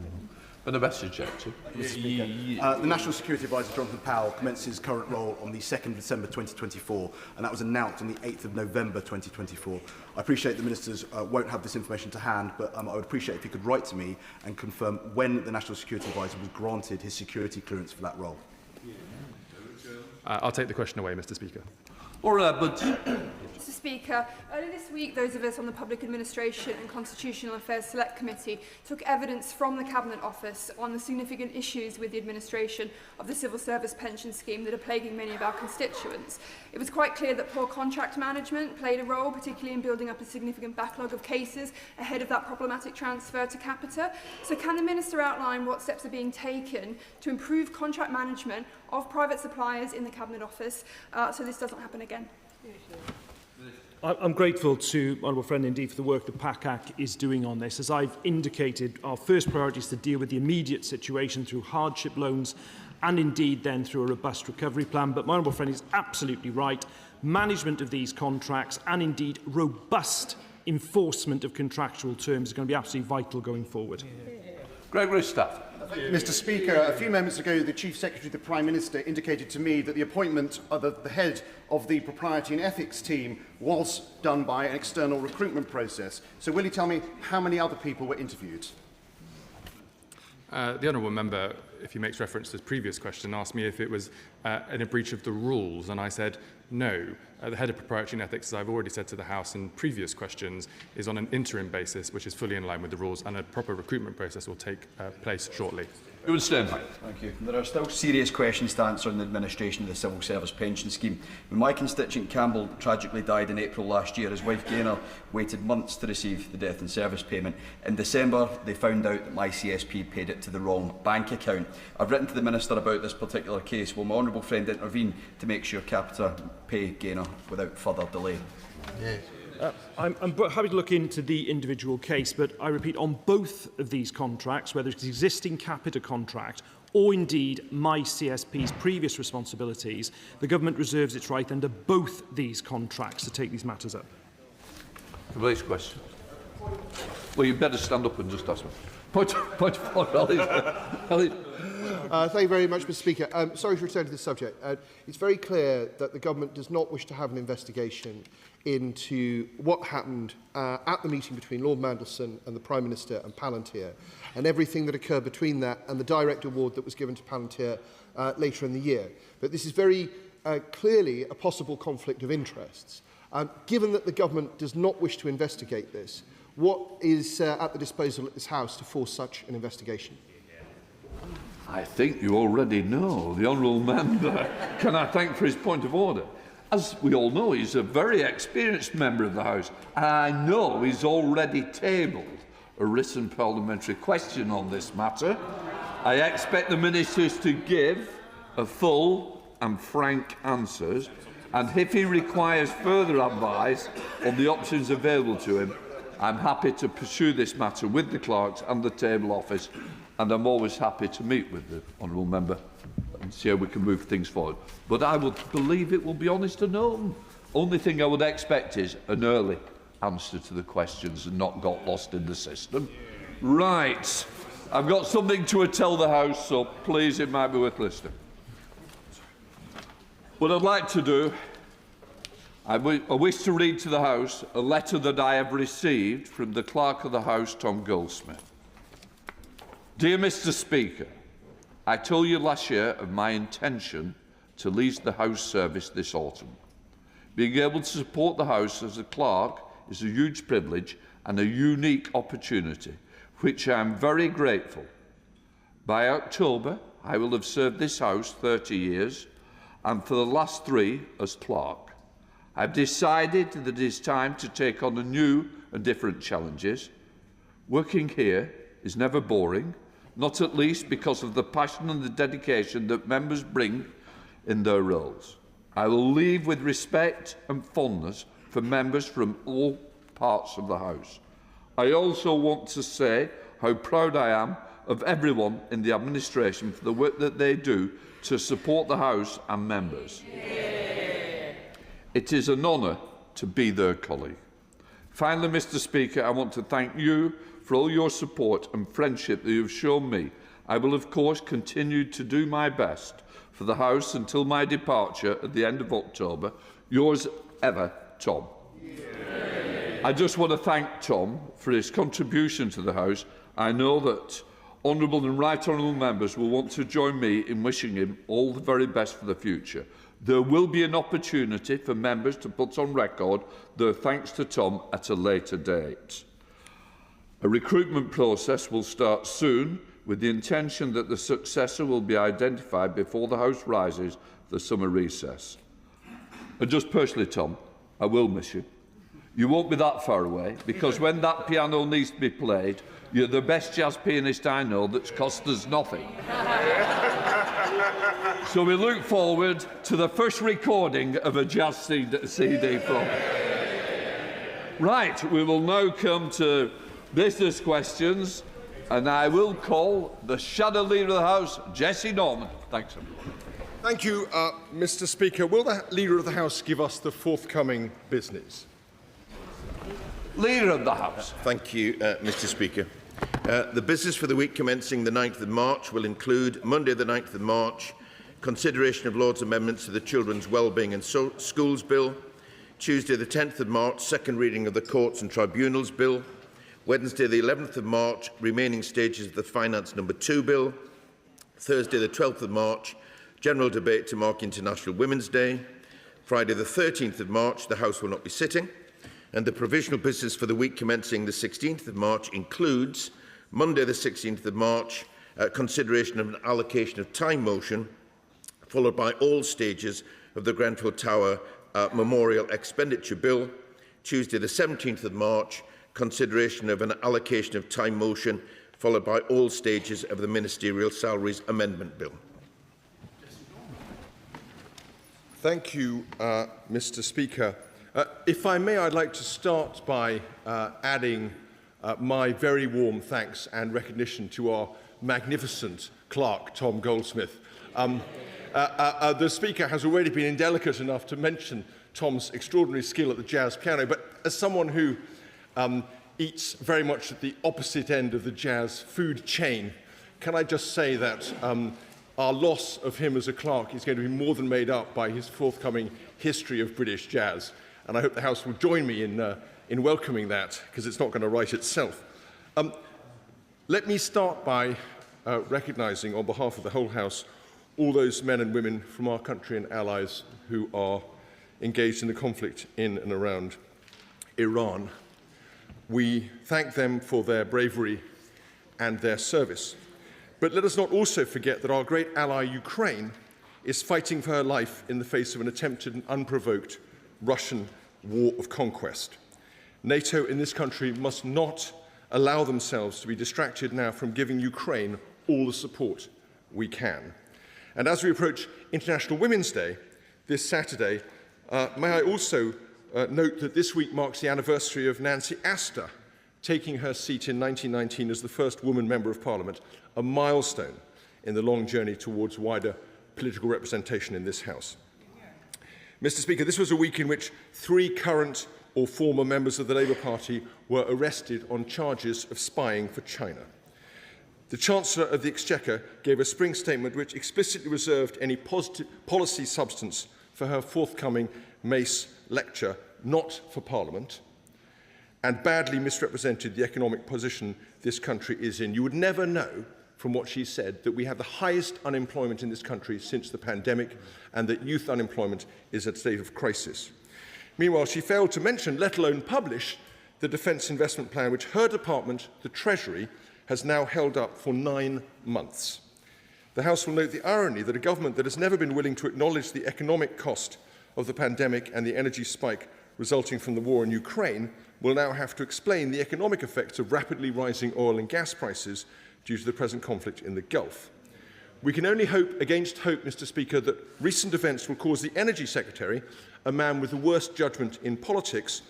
And a message, actually. The National Security Advisor, Jonathan Powell, commenced his current role on the 2nd of December 2024, and that was announced on the 8th of November 2024. I appreciate the Ministers won't have this information to hand, but I would appreciate if he could write to me and confirm when the National Security Advisor was granted his security clearance for that role. I'll take the question away, Mr. Speaker. All right, but Mr Speaker, earlier this week, those of us on the Public Administration and Constitutional Affairs Select Committee took evidence from the Cabinet Office on the significant issues with the administration of the Civil Service Pension Scheme that are plaguing many of our constituents. It was quite clear that poor contract management played a role, particularly in building up a significant backlog of cases ahead of that problematic transfer to Capita. So can the Minister outline what steps are being taken to improve contract management of private suppliers in the Cabinet Office so this doesn't happen again? I'm grateful to Honourable Friend indeed for the work that PACAC is doing on this. As I've indicated, our first priority is to deal with the immediate situation through hardship loans and indeed then through a robust recovery plan. But my Honourable Friend is absolutely right. Management of these contracts and indeed robust enforcement of contractual terms is going to be absolutely vital going forward. Gregory Staff. Mr Speaker, a few moments ago the Chief Secretary of the Prime Minister indicated to me that the appointment of the head of the Propriety and Ethics team was done by an external recruitment process. So will you tell me how many other people were interviewed? The honourable member, if he makes reference to his previous question, asked me if it was in a breach of the rules, and I said no. The head of proprietary and ethics, as I've already said to the House in previous questions, is on an interim basis, which is fully in line with the rules, and a proper recruitment process will take place shortly. Thank you. There are still serious questions to answer on the administration of the Civil Service Pension Scheme. When my constituent Campbell tragically died in April last year, his wife Gaynor waited months to receive the death and service payment. In December, they found out that my CSP paid it to the wrong bank account. I've written to the Minister about this particular case. Will my honourable friend intervene to make sure Capita pay Gaynor without further delay? Yes. I'm happy to look into the individual case, but I repeat, on both of these contracts, whether it's the existing Capita contract or indeed my CSP's previous responsibilities, the Government reserves its right under both these contracts to take these matters up. Please question. Well, you better stand up and just ask me. Point of order, thank you very much, Mr Speaker. Sorry to return to this subject. It's very clear that the Government does not wish to have an investigation into what happened at the meeting between Lord Mandelson and the Prime Minister and Palantir, and everything that occurred between that and the direct award that was given to Palantir later in the year. But this is very clearly a possible conflict of interests. Given that the Government does not wish to investigate this, what is at the disposal of this House to force such an investigation? I think you already know. The honourable member, can I thank for his point of order? As we all know, he's a very experienced member of the House, and I know he's already tabled a written parliamentary question on this matter. I expect the ministers to give a full and frank answers, and if he requires further advice on the options available to him, I'm happy to pursue this matter with the clerks and the table office, and I'm always happy to meet with the honourable member and see how we can move things forward. But I would believe it will be honest and open. Only thing I would expect is an early answer to the questions and not got lost in the system. Right. I've got something to tell the House, so please, it might be worth listening. What I'd like to do, I wish to read to the House a letter that I have received from the Clerk of the House, Tom Goldsmith. Dear Mr Speaker, I told you last year of my intention to leave the House service this autumn. Being able to support the House as a clerk is a huge privilege and a unique opportunity, which I am very grateful. By October, I will have served this House 30 years, and for the last 3 as clerk. I've decided that it is time to take on new and different challenges. Working here is never boring, not at least because of the passion and the dedication that members bring in their roles. I will leave with respect and fondness for members from all parts of the House. I also want to say how proud I am of everyone in the administration for the work that they do to support the House and members. It is an honour to be their colleague. Finally, Mr Speaker, I want to thank you for all your support and friendship that you have shown me. I will, of course, continue to do my best for the House until my departure at the end of October. Yours ever, Tom. I just want to thank Tom for his contribution to the House. I know that honourable and right honourable members will want to join me in wishing him all the very best for the future. There will be an opportunity for members to put on record their thanks to Tom at a later date. A recruitment process will start soon, with the intention that the successor will be identified before the House rises for summer recess. And just personally, Tom, I will miss you. You won't be that far away, because when that piano needs to be played, you're the best jazz pianist I know that's cost us nothing. So we look forward to the first recording of a jazz CD from. Right, we will now come to business questions, and I will call the Shadow Leader of the House, Jessie Norman. Thanks, everyone. Thank you, Mr. Speaker. Will the Leader of the House give us the forthcoming business? Leader of the House. Thank you, Mr. Speaker. The business for the week commencing the 9th of March will include Monday the 9th of March, consideration of Lord's amendments to the Children's Wellbeing and Schools Bill, Tuesday the 10th of March, second reading of the Courts and Tribunals Bill, Wednesday the 11th of March, remaining stages of the Finance No. 2 Bill, Thursday the 12th of March, general debate to mark International Women's Day, Friday the 13th of March, the House will not be sitting, and the provisional business for the week commencing the 16th of March includes Monday the 16th of March, consideration of an allocation of time motion, followed by all stages of the Grenfell Tower Memorial Expenditure Bill, Tuesday the 17th of March, consideration of an allocation of time motion, followed by all stages of the Ministerial Salaries Amendment Bill. Thank you, Mr. Speaker. If I may, I'd like to start by adding my very warm thanks and recognition to our magnificent clerk, Tom Goldsmith. The Speaker has already been indelicate enough to mention Tom's extraordinary skill at the jazz piano, but as someone who eats very much at the opposite end of the jazz food chain, can I just say that our loss of him as a clerk is going to be more than made up by his forthcoming history of British jazz. And I hope the House will join me in welcoming that, because it's not going to write itself. Let me start by recognising, on behalf of the whole House, all those men and women from our country and allies who are engaged in the conflict in and around Iran. We thank them for their bravery and their service. But let us not also forget that our great ally, Ukraine, is fighting for her life in the face of an attempted and unprovoked Russian war of conquest. NATO in this country must not allow themselves to be distracted now from giving Ukraine all the support we can. And as we approach International Women's Day this Saturday, may I also note that this week marks the anniversary of Nancy Astor taking her seat in 1919 as the first woman Member of Parliament, a milestone in the long journey towards wider political representation in this House. Mr. Speaker, this was a week in which 3 current or former members of the Labour Party were arrested on charges of spying for China. The Chancellor of the Exchequer gave a spring statement which explicitly reserved any policy substance for her forthcoming Mace lecture, not for Parliament, and badly misrepresented the economic position this country is in. You would never know from what she said that we have the highest unemployment in this country since the pandemic, and that youth unemployment is at a state of crisis. Meanwhile, she failed to mention, let alone publish, the Defence Investment Plan, which her department, the Treasury, has now held up for 9 months. The House will note the irony that a government that has never been willing to acknowledge the economic cost of the pandemic and the energy spike resulting from the war in Ukraine will now have to explain the economic effects of rapidly rising oil and gas prices due to the present conflict in the Gulf. We can only hope against hope, Mr. Speaker, that recent events will cause the Energy Secretary, a man with the worst judgment in politics,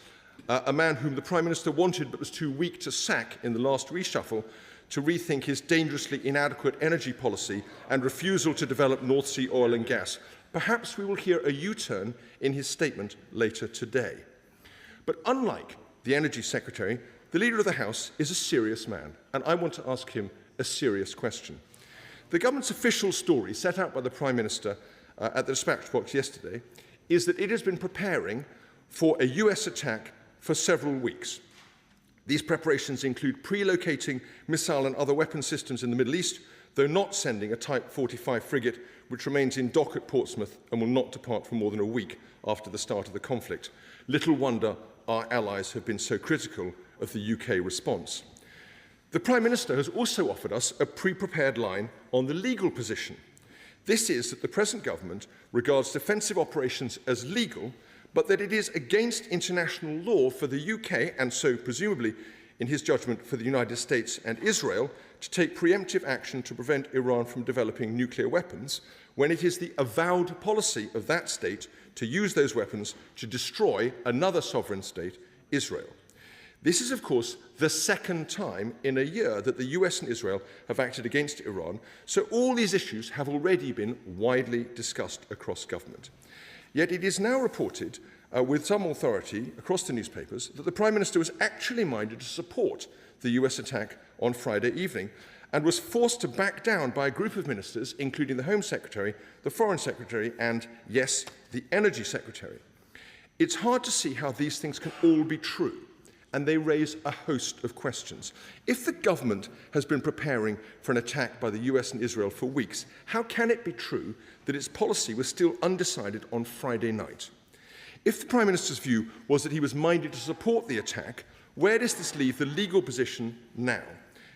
a man whom the Prime Minister wanted but was too weak to sack in the last reshuffle, to rethink his dangerously inadequate energy policy and refusal to develop North Sea oil and gas. Perhaps we will hear a U-turn in his statement later today. But unlike the Energy Secretary, the Leader of the House is a serious man, and I want to ask him a serious question. The government's official story, set out by the Prime Minister at the dispatch box yesterday, is that it has been preparing for a US attack for several weeks. These preparations include pre-locating missile and other weapon systems in the Middle East, though not sending a Type 45 frigate, which remains in dock at Portsmouth and will not depart for more than a week after the start of the conflict. Little wonder our allies have been so critical of the UK response. The Prime Minister has also offered us a pre-prepared line on the legal position. This is that the present government regards defensive operations as legal, but that it is against international law for the UK, and so presumably, in his judgment, for the United States and Israel, to take preemptive action to prevent Iran from developing nuclear weapons, when it is the avowed policy of that state to use those weapons to destroy another sovereign state, Israel. This is, of course, the second time in a year that the US and Israel have acted against Iran, so all these issues have already been widely discussed across government. Yet it is now reported, with some authority across the newspapers, that the Prime Minister was actually minded to support the US attack on Friday evening and was forced to back down by a group of ministers, including the Home Secretary, the Foreign Secretary and, yes, the Energy Secretary. It's hard to see how these things can all be true, and they raise a host of questions. If the government has been preparing for an attack by the US and Israel for weeks, how can it be true that its policy was still undecided on Friday night? If the Prime Minister's view was that he was minded to support the attack, where does this leave the legal position now?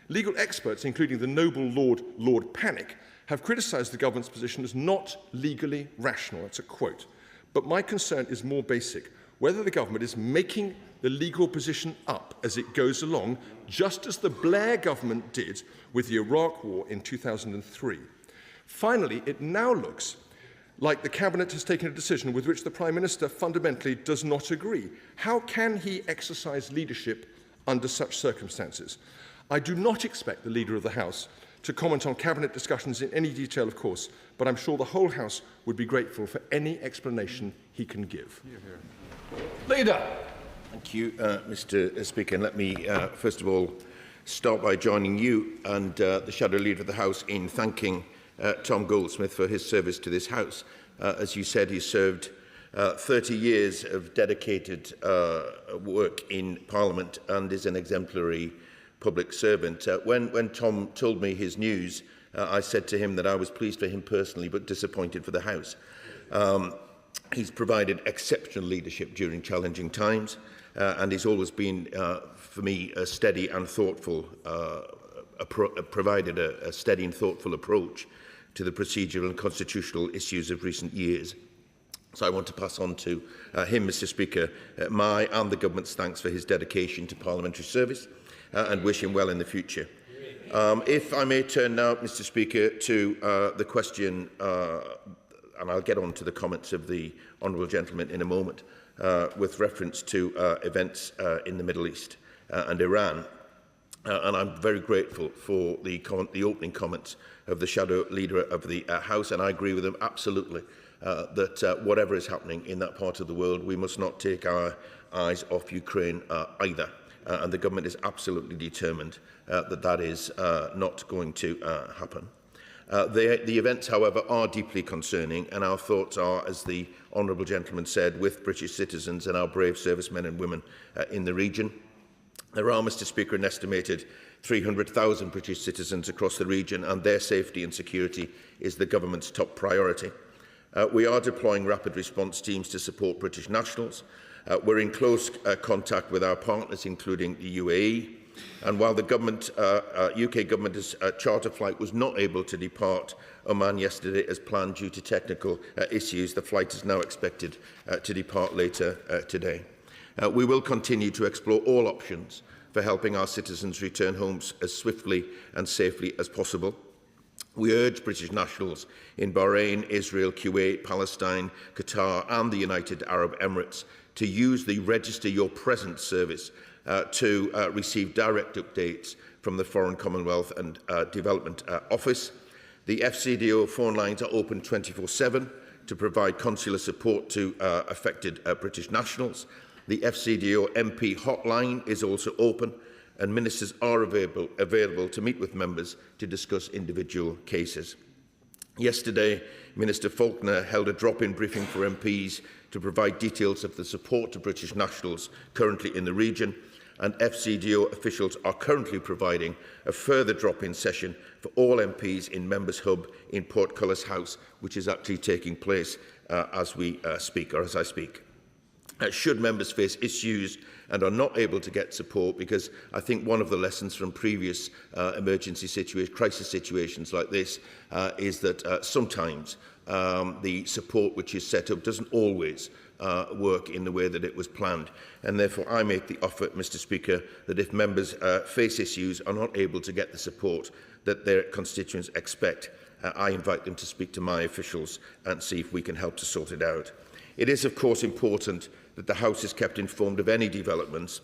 Legal experts, including the noble Lord Panic, have criticised the government's position as not legally rational. That's a quote. But my concern is more basic, whether the government is making the legal position up as it goes along, just as the Blair government did with the Iraq War in 2003. Finally, it now looks like the Cabinet has taken a decision with which the Prime Minister fundamentally does not agree. How can he exercise leadership under such circumstances? I do not expect the Leader of the House to comment on Cabinet discussions in any detail, of course, but I'm sure the whole House would be grateful for any explanation he can give. Leader. Thank you, Mr. Speaker. And let me, first of all, start by joining you and the Shadow Leader of the House in thanking Tom Goldsmith for his service to this House. As you said, he served 30 years of dedicated work in Parliament and is an exemplary public servant. When Tom told me his news, I said to him that I was pleased for him personally, but disappointed for the House. He's provided exceptional leadership during challenging times, and he's always been, for me, a steady and thoughtful, provided a steady and thoughtful approach to the procedural and constitutional issues of recent years. So I want to pass on to him, Mr. Speaker, my and the government's thanks for his dedication to parliamentary service and wish him well in the future. If I may turn now, Mr. Speaker, to the question, and I'll get on to the comments of the honourable gentleman in a moment, with reference to events in the Middle East and Iran. And I'm very grateful for the opening comments of the Shadow Leader of the House, and I agree with him absolutely that whatever is happening in that part of the world, we must not take our eyes off Ukraine either. And the government is absolutely determined that that is not going to happen. The events, however, are deeply concerning, and our thoughts are, as the honourable gentleman said, with British citizens and our brave servicemen and women in the region. There are, Mr. Speaker, an estimated 300,000 British citizens across the region, and their safety and security is the government's top priority. We are deploying rapid response teams to support British nationals. We're in close contact with our partners, including the UAE. And while the UK government's charter flight was not able to depart Oman yesterday as planned due to technical issues, the flight is now expected to depart later today. We will continue to explore all options for helping our citizens return homes as swiftly and safely as possible. We urge British nationals in Bahrain, Israel, Kuwait, Palestine, Qatar and the United Arab Emirates to use the Register Your Presence service to receive direct updates from the Foreign Commonwealth and Development Office. The FCDO phone lines are open 24/7 to provide consular support to affected British nationals. The FCDO MP hotline is also open, and ministers are available to meet with members to discuss individual cases. Yesterday, Minister Falconer held a drop-in briefing for MPs to provide details of the support to British nationals currently in the region, and FCDO officials are currently providing a further drop-in session for all MPs in Members' Hub in Portcullis House, which is actually taking place as we speak, or as I speak. Should members face issues and are not able to get support, because I think one of the lessons from previous emergency situations, crisis situations like this, is that sometimes the support which is set up doesn't always work in the way that it was planned. And therefore I make the offer, Mr Speaker, that if members face issues, are not able to get the support that their constituents expect, I invite them to speak to my officials and see if we can help to sort it out. It is, of course, important that the House is kept informed of any developments,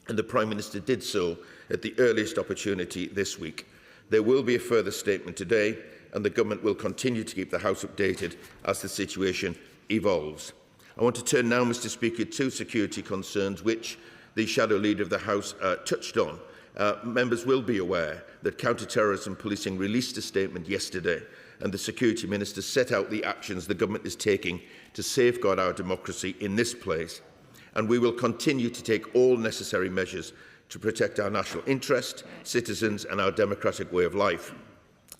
and the Prime Minister did so at the earliest opportunity this week. There will be a further statement today, and the Government will continue to keep the House updated as the situation evolves. I want to turn now, Mr Speaker, to security concerns which the Shadow Leader of the House touched on. Members will be aware that counter-terrorism policing released a statement yesterday, and the Security Minister set out the actions the Government is taking to safeguard our democracy in this place, and we will continue to take all necessary measures to protect our national interest, citizens and our democratic way of life.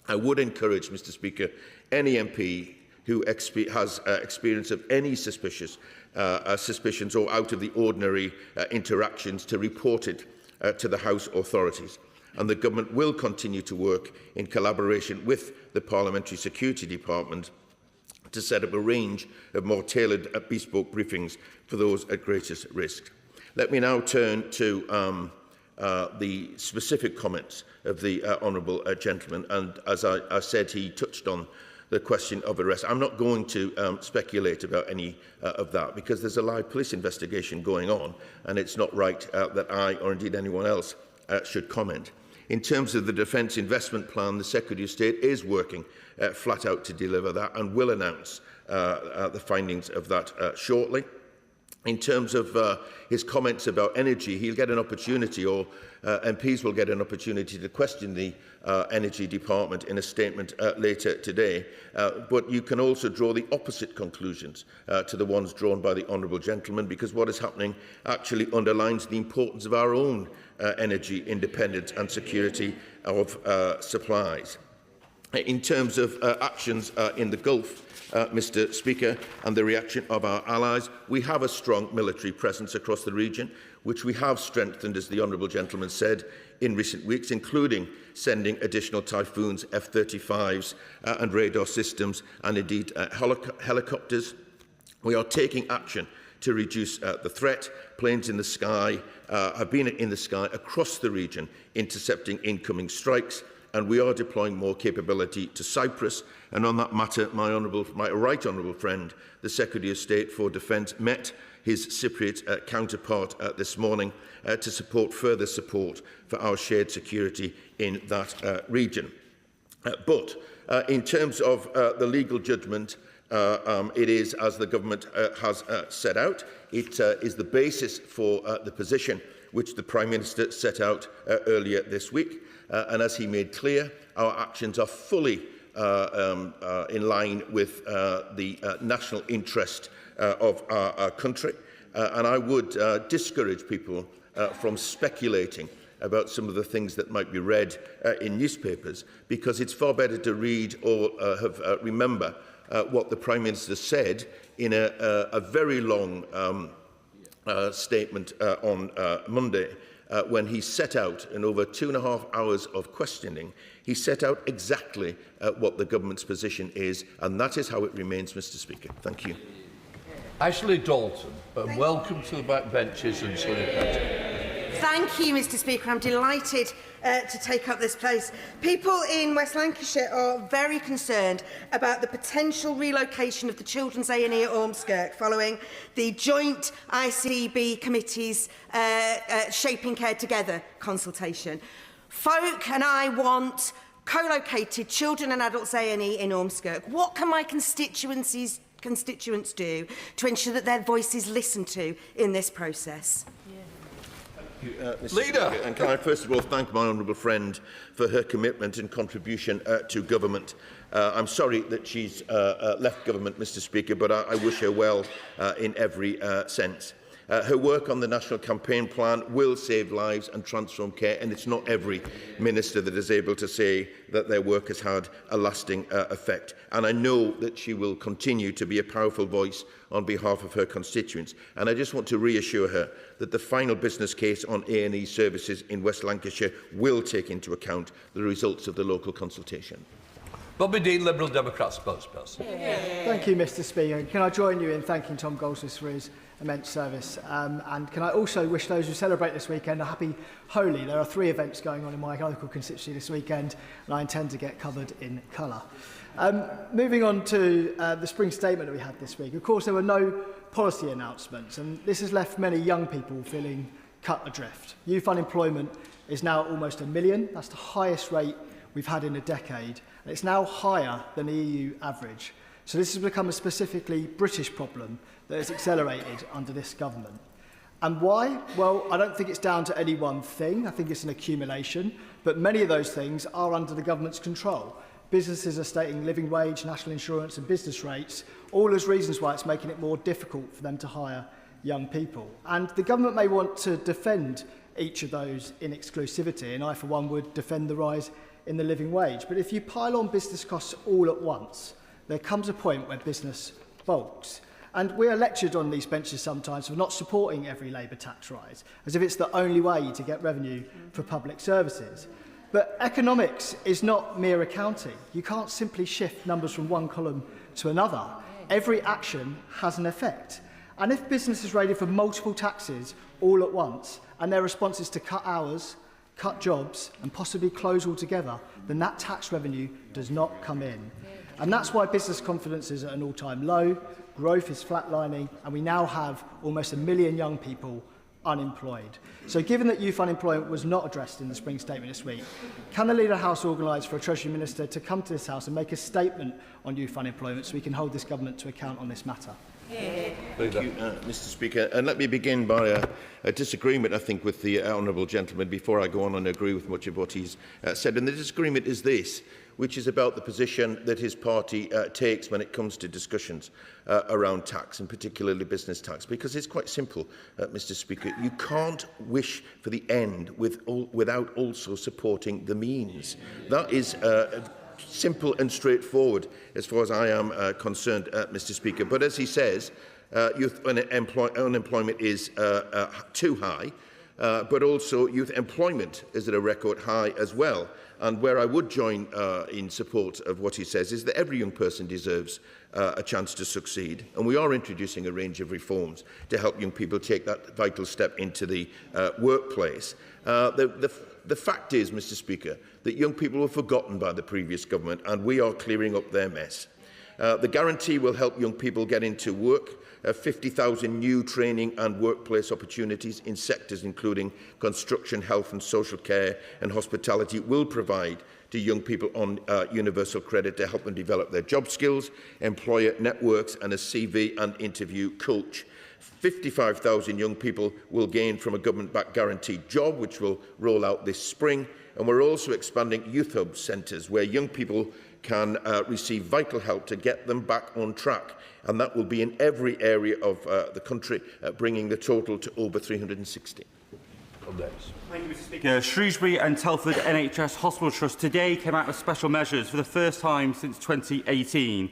I would encourage, Mr Speaker, any MP who has experience of any suspicions or out of the ordinary interactions to report it to the House authorities. And the Government will continue to work in collaboration with the Parliamentary Security Department to set up a range of more tailored bespoke briefings for those at greatest risk. Let me now turn to the specific comments of the Honourable Gentleman, and as I said, he touched on the question of arrest. I'm not going to speculate about any of that, because there's a live police investigation going on, and it's not right that I, or indeed anyone else, should comment. In terms of the Defence Investment Plan, the Secretary of State is working flat out to deliver that, and will announce the findings of that shortly. In terms of his comments about energy, he'll get an opportunity, or MPs will get an opportunity to question the Energy Department in a statement later today. But you can also draw the opposite conclusions to the ones drawn by the Honourable Gentleman, because what is happening actually underlines the importance of our own energy independence and security of supplies. In terms of actions in the Gulf, Mr Speaker, and the reaction of our allies, we have a strong military presence across the region, which we have strengthened, as the Honourable Gentleman said, in recent weeks, including sending additional Typhoons, F-35s and radar systems, and indeed helicopters. We are taking action to reduce the threat. Planes in the sky have been in the sky across the region, intercepting incoming strikes, and we are deploying more capability to Cyprus. And on that matter, my right honourable friend, the Secretary of State for Defence, met his Cypriot counterpart this morning to support further support for our shared security in that region. But in terms of the legal judgment, it is, as the Government has set out, it is the basis for the position which the Prime Minister set out earlier this week. And as he made clear, our actions are fully in line with the national interest of our country. And I would discourage people from speculating about some of the things that might be read in newspapers, because it's far better to read or remember what the Prime Minister said in a very long statement on Monday, when he set out, in over 2.5 hours of questioning, he set out exactly what the Government's position is, and that is how it remains, Mr Speaker. Thank you. Ashley Dalton, welcome to the back benches and Thank you, Mr Speaker. I'm delighted to take up this place. People in West Lancashire are very concerned about the potential relocation of the Children's A&E at Ormskirk following the joint ICB committee's Shaping Care Together consultation. Folk and I want co-located children and adults A&E in Ormskirk. What can my constituents do to ensure that their voice is listened to in this process? Leader. And can I first of all thank my honourable friend for her commitment and contribution to government. I'm sorry that she's left government, Mr Speaker, but I wish her well in every sense. Her work on the National Campaign Plan will save lives and transform care, and it's not every minister that is able to say that their work has had a lasting effect. And I know that she will continue to be a powerful voice on behalf of her constituents. And I just want to reassure her that the final business case on A&E services in West Lancashire will take into account the results of the local consultation. Bobby Dean, Liberal Democrat spokesperson. Thank you, Mr. Speaker. Can I join you in thanking Tom Goldsmith for his immense service? And can I also wish those who celebrate this weekend a happy Holi? There are 3 events going on in my local constituency this weekend, and I intend to get covered in colour. Moving on to the spring statement that we had this week. Of course, there were no policy announcements, and this has left many young people feeling cut adrift. Youth unemployment is now almost 1 million. That's the highest rate we've had in a decade, and it's now higher than the EU average. So this has become a specifically British problem that has accelerated under this government. And why? Well, I don't think it's down to any one thing. I think it's an accumulation, but many of those things are under the government's control. Businesses are stating living wage, national insurance and business rates, all as reasons why it's making it more difficult for them to hire young people. And the government may want to defend each of those in exclusivity, and I, for one, would defend the rise in the living wage. But if you pile on business costs all at once, there comes a point where business balks. And we are lectured on these benches sometimes for not supporting every Labour tax rise, as if it's the only way to get revenue for public services. But economics is not mere accounting. You can't simply shift numbers from one column to another. Every action has an effect. And if businesses rated for multiple taxes all at once, and their response is to cut hours, cut jobs and possibly close altogether, then that tax revenue does not come in. And that's why business confidence is at an all-time low, growth is flatlining, and we now have almost 1 million young people unemployed. So given that youth unemployment was not addressed in the spring statement this week, can the Leader of the House organise for a Treasury Minister to come to this House and make a statement on youth unemployment so we can hold this government to account on this matter? Thank you, Mr. Speaker. And let me begin by a disagreement, I think, with the honourable gentleman before I go on and agree with much of what he's said. And the disagreement is this, which is about the position that his party takes when it comes to discussions around tax, and particularly business tax. Because it's quite simple, Mr. Speaker. You can't wish for the end without also supporting the means. That is simple and straightforward as far as I am concerned, Mr. Speaker. But as he says, youth unemployment is too high, but also youth employment is at a record high as well. And where I would join in support of what he says is that every young person deserves a chance to succeed. And we are introducing a range of reforms to help young people take that vital step into the workplace. The fact is, Mr. Speaker, that young people were forgotten by the previous government, and we are clearing up their mess. The guarantee will help young people get into work. 50,000 new training and workplace opportunities in sectors including construction, health and social care and hospitality will provide to young people on universal credit to help them develop their job skills, employer networks and a CV and interview coach. 55,000 young people will gain from a government-backed guaranteed job, which will roll out this spring. And we're also expanding youth hub centres where young people can receive vital help to get them back on track. And that will be in every area of the country, bringing the total to over 360. Thank you, Mr. Speaker. Shrewsbury and Telford NHS Hospital Trust today came out with special measures for the first time since 2018.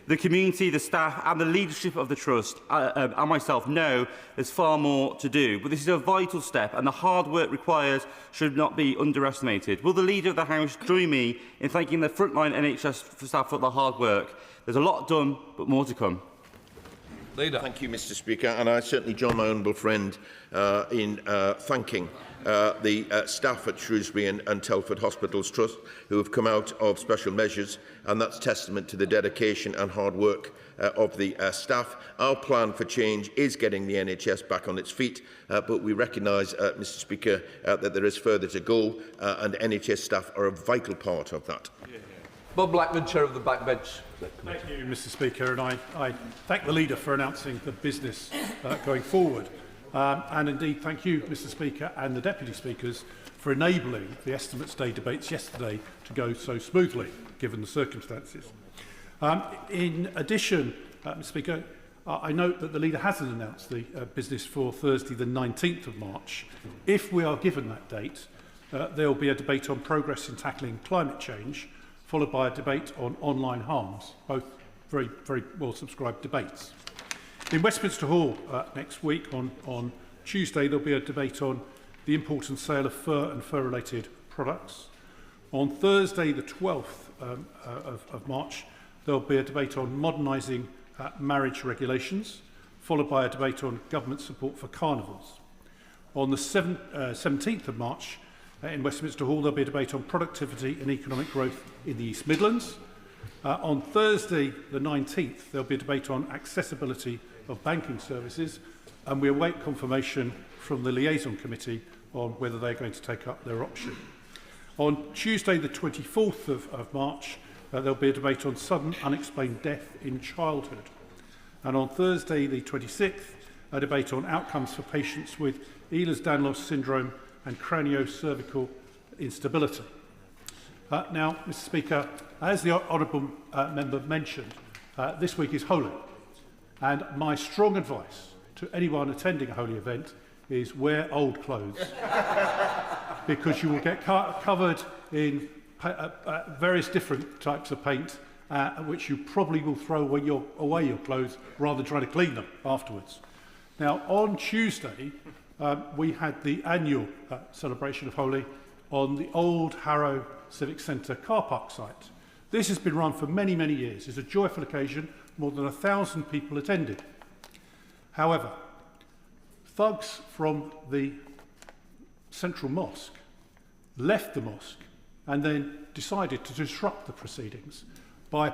The community, the staff and the leadership of the Trust and myself know there's far more to do, but this is a vital step and the hard work required should not be underestimated. Will the Leader of the House join me in thanking the frontline NHS staff for the hard work? There's a lot done, but more to come. Leader. Thank you, Mr. Speaker, and I certainly join my honourable friend in thanking the staff at Shrewsbury and Telford Hospitals Trust who have come out of special measures, and that's testament to the dedication and hard work of the staff. Our plan for change is getting the NHS back on its feet, but we recognise, Mr. Speaker, that there is further to go, and NHS staff are a vital part of that. Bob Blackman, Chair of the Backbench. Thank you, Mr. Speaker, and I thank the Leader for announcing the business going forward. And indeed, thank you, Mr. Speaker, and the Deputy Speakers for enabling the Estimates Day debates yesterday to go so smoothly, given the circumstances. In addition, Mr. Speaker, I note that the leader hasn't announced the business for Thursday, the 19th of March. If we are given that date, there will be a debate on progress in tackling climate change, followed by a debate on online harms, both very, very well subscribed debates. In Westminster Hall next week, on Tuesday, there'll be a debate on the import and sale of fur and fur-related products. On Thursday, the 12th of March, there'll be a debate on modernising marriage regulations, followed by a debate on government support for carnivals. On the 17th of March, in Westminster Hall, there'll be a debate on productivity and economic growth in the East Midlands. On Thursday, the 19th, there'll be a debate on accessibility of banking services, and we await confirmation from the Liaison Committee on whether they're going to take up their option. On Tuesday, the 24th of March, there'll be a debate on sudden unexplained death in childhood. And on Thursday, the 26th, a debate on outcomes for patients with Ehlers-Danlos syndrome and craniocervical instability. Now, Mr. Speaker, as the Honourable Member mentioned, this week is Holy. And my strong advice to anyone attending a holy event is wear old clothes, because you will get covered in various different types of paint, which you probably will throw away your clothes rather than trying to clean them afterwards. Now, on Tuesday, we had the annual celebration of Holy on the old Harrow Civic Centre car park site. This has been run for many, many years. It's a joyful occasion. More than 1,000 people attended. However, thugs from the Central Mosque left the mosque and then decided to disrupt the proceedings by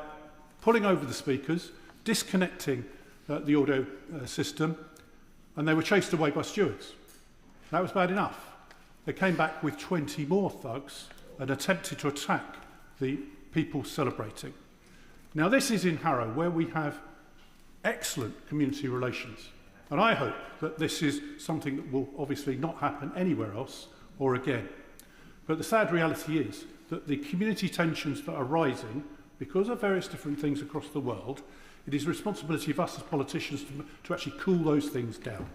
pulling over the speakers, disconnecting the audio system, and they were chased away by stewards. That was bad enough. They came back with 20 more thugs and attempted to attack the people celebrating. Now, this is in Harrow, where we have excellent community relations. And I hope that this is something that will obviously not happen anywhere else or again. But the sad reality is that the community tensions that are rising because of various different things across the world, it is the responsibility of us as politicians to actually cool those things down.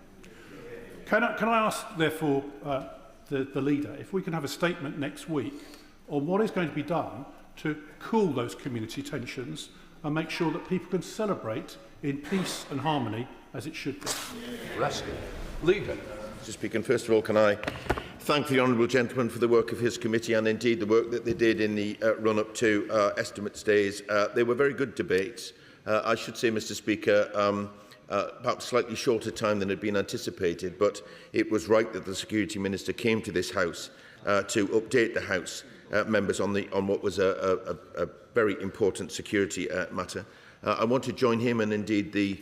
Can I ask, therefore, the leader, if we can have a statement next week on what is going to be done to cool those community tensions and make sure that people can celebrate in peace and harmony as it should be. Leader. Mr. Speaker, first of all, can I thank the honourable gentleman for the work of his committee and indeed the work that they did in the run-up to estimates days. They were very good debates. I should say, Mr. Speaker, perhaps slightly shorter time than had been anticipated, but it was right that the Security Minister came to this House to update the House members on what was a very important security matter. I want to join him and indeed the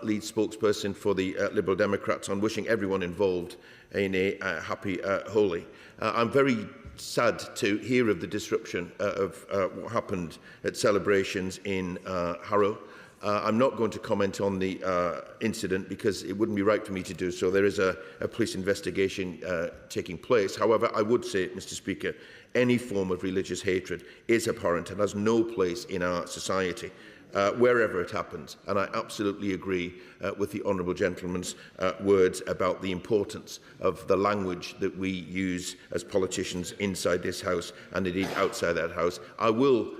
lead spokesperson for the Liberal Democrats on wishing everyone involved in a happy Holy. I'm very sad to hear of the disruption of what happened at celebrations in Harrow. I'm not going to comment on the incident because it wouldn't be right for me to do so. There is a police investigation taking place. However, I would say, Mr. Speaker, any form of religious hatred is abhorrent and has no place in our society, wherever it happens. And I absolutely agree with the honourable gentleman's words about the importance of the language that we use as politicians inside this House and indeed outside that House. I will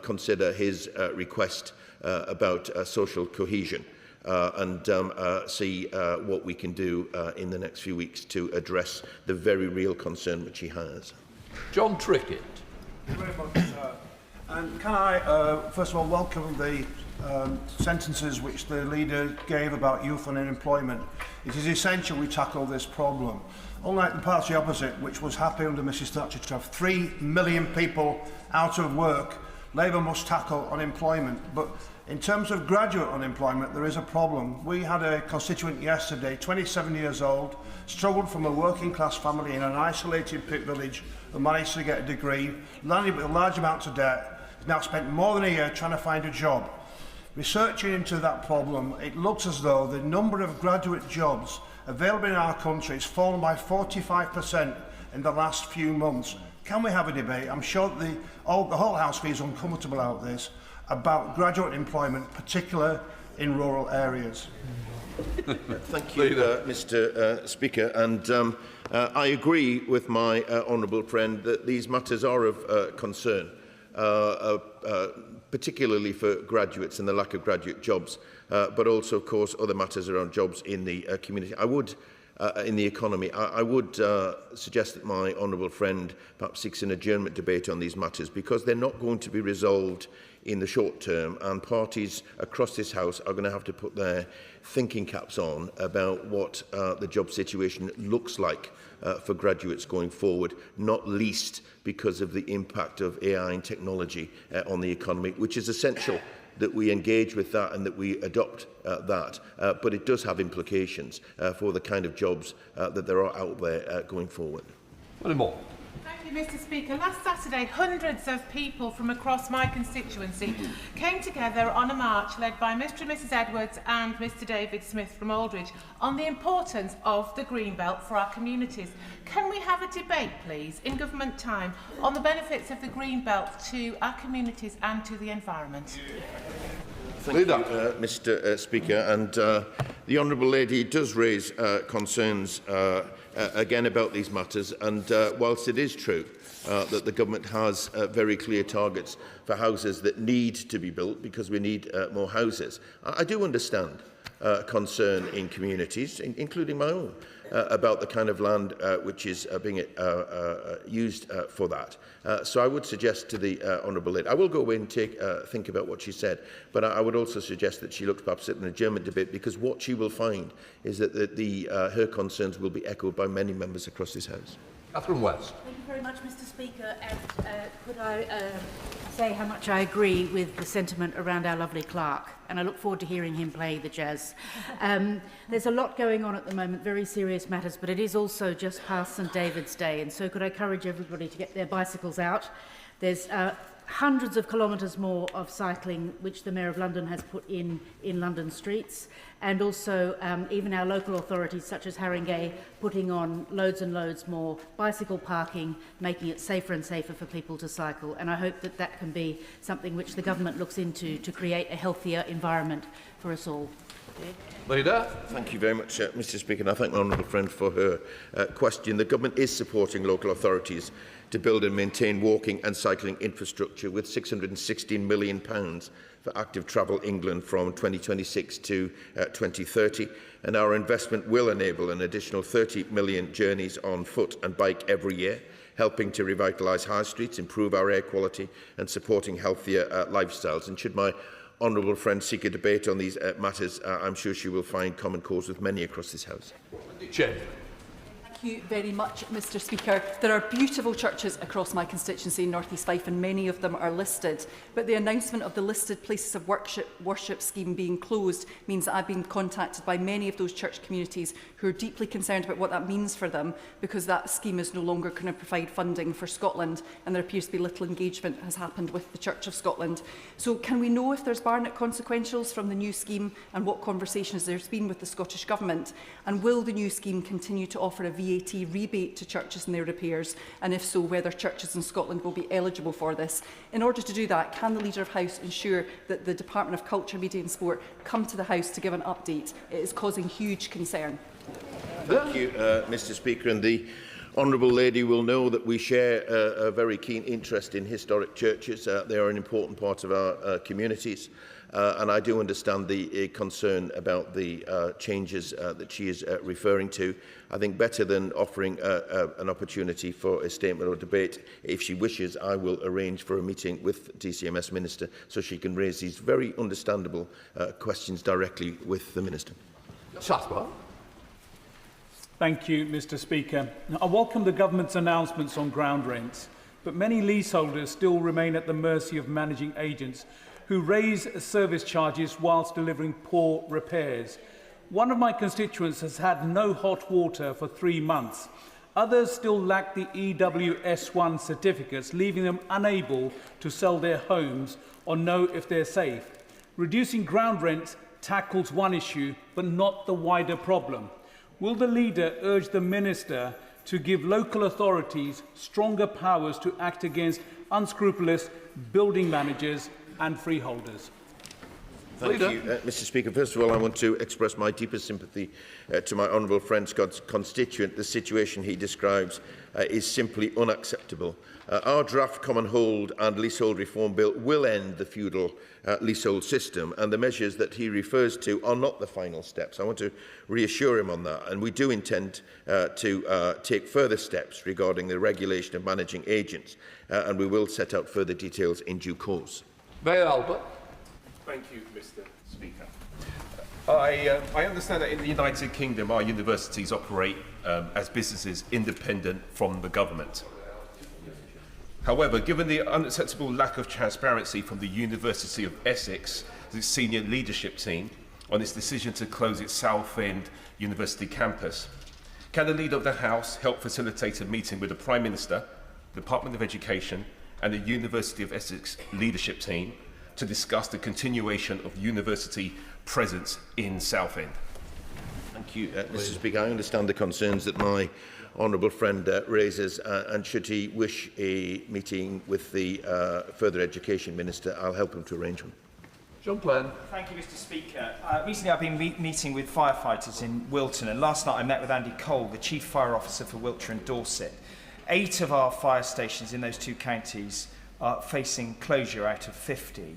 consider his request about social cohesion and see what we can do in the next few weeks to address the very real concern which he has. John Trickett. Thank you very much, and can I, first of all, welcome the sentences which the leader gave about youth unemployment. It is essential we tackle this problem. Unlike the party opposite, which was happy under Mrs Thatcher to have 3 million people out of work, Labour must tackle unemployment. But in terms of graduate unemployment, there is a problem. We had a constituent yesterday, 27 years old, struggled from a working-class family in an isolated pit village, who managed to get a degree, landed with a large amount of debt, has now spent more than a year trying to find a job. Researching into that problem, it looks as though the number of graduate jobs available in our country has fallen by 45% in the last few months. Can we have a debate? I'm sure that the whole House feels uncomfortable about this, about graduate employment, particularly in rural areas. Thank you, Mr Speaker. And I agree with my honourable friend that these matters are of concern, particularly for graduates and the lack of graduate jobs, but also, of course, other matters around jobs in the community. I would, in the economy, I would suggest that my honourable friend perhaps seeks an adjournment debate on these matters, because they're not going to be resolved in the short term, and parties across this House are going to have to put their thinking caps on about what the job situation looks like for graduates going forward, not least because of the impact of AI and technology on the economy, which is essential that we engage with that and that we adopt that. But it does have implications for the kind of jobs that there are out there going forward. Any more? Thank you, Mr Speaker. Last Saturday, hundreds of people from across my constituency came together on a march led by Mr and Mrs Edwards and Mr David Smith from Aldridge on the importance of the Greenbelt for our communities. Can we have a debate, please, in government time on the benefits of the Greenbelt to our communities and to the environment? Thank you, Mr Speaker. And the Honourable Lady does raise concerns again about these matters, and whilst it is true that the government has very clear targets for houses that need to be built because we need more houses, I do understand concern in communities, including my own, about the kind of land which is being used for that. So I would suggest to the Honourable Lady, I will go away and think about what she said, but I would also suggest that she looks perhaps at an adjournment debate, because what she will find is that her concerns will be echoed by many members across this House. Catherine West. Thank you very much, Mr Speaker. And could I say how much I agree with the sentiment around our lovely clerk, and I look forward to hearing him play the jazz. There's a lot going on at the moment, very serious matters, but it is also just past St David's Day, and so could I encourage everybody to get their bicycles out. There's hundreds of kilometres more of cycling which the Mayor of London has put in London streets, and also even our local authorities such as Haringey putting on loads and loads more bicycle parking, making it safer and safer for people to cycle. And I hope that that can be something which the government looks into to create a healthier environment for us all. Leader. Thank you very much, Mr Speaker, and I thank my honourable friend for her question. The government is supporting local authorities to build and maintain walking and cycling infrastructure with £616 million for Active Travel England from 2026 to 2030, and our investment will enable an additional 30 million journeys on foot and bike every year, helping to revitalise high streets, improve our air quality and supporting healthier lifestyles. And should my honourable friend seek a debate on these matters, I'm sure she will find common cause with many across this House. Thank you very much, Mr Speaker. There are beautiful churches across my constituency in North East Fife, and many of them are listed. But the announcement of the listed places of worship scheme being closed means that I've been contacted by many of those church communities who are deeply concerned about what that means for them, because that scheme is no longer going to provide funding for Scotland, and there appears to be little engagement has happened with the Church of Scotland. So can we know if there's Barnett consequentials from the new scheme, and what conversations there's been with the Scottish Government? And will the new scheme continue to offer a VAT rebate to churches and their repairs, and if so, whether churches in Scotland will be eligible for this? In order to do that, can the Leader of House ensure that the Department of Culture, Media and Sport come to the House to give an update? It is causing huge concern. Thank you, Mr Speaker, and the Honourable Lady will know that we share a very keen interest in historic churches. They are an important part of our communities. And I do understand the concern about the changes that she is referring to. I think better than offering an opportunity for a statement or debate, if she wishes, I will arrange for a meeting with DCMS Minister so she can raise these very understandable questions directly with the Minister. Thank you, Mr Speaker. I welcome the government's announcements on ground rents, but many leaseholders still remain at the mercy of managing agents who raise service charges whilst delivering poor repairs. One of my constituents has had no hot water for 3 months. Others still lack the EWS1 certificates, leaving them unable to sell their homes or know if they're safe. Reducing ground rent tackles one issue, but not the wider problem. Will the Leader urge the Minister to give local authorities stronger powers to act against unscrupulous building managers and freeholders? Thank you, Mr Speaker. First of all, I want to express my deepest sympathy to my honourable friend Scott's constituent. The situation he describes is simply unacceptable. Our draft Common Hold and Leasehold Reform Bill will end the feudal leasehold system, and the measures that he refers to are not the final steps. I want to reassure him on that, and we do intend to take further steps regarding the regulation of managing agents, and we will set out further details in due course. Mayor Albert. Thank you, Mr Speaker. I understand that in the United Kingdom, our universities operate as businesses independent from the government. However, given the unacceptable lack of transparency from the University of Essex, its senior leadership team, on its decision to close its Southend University campus, can the Leader of the House help facilitate a meeting with the Prime Minister, the Department of Education and the University of Essex leadership team to discuss the continuation of university presence in Southend? Thank you, Mr Speaker. I understand the concerns that my honourable friend raises, and should he wish a meeting with the Further Education Minister, I'll help him to arrange one. John Glenn. Thank you, Mr Speaker. Recently I've been meeting with firefighters in Wilton, and last night I met with Andy Cole, the Chief Fire Officer for Wiltshire and Dorset. 8 of our fire stations in those 2 counties are facing closure out of 50,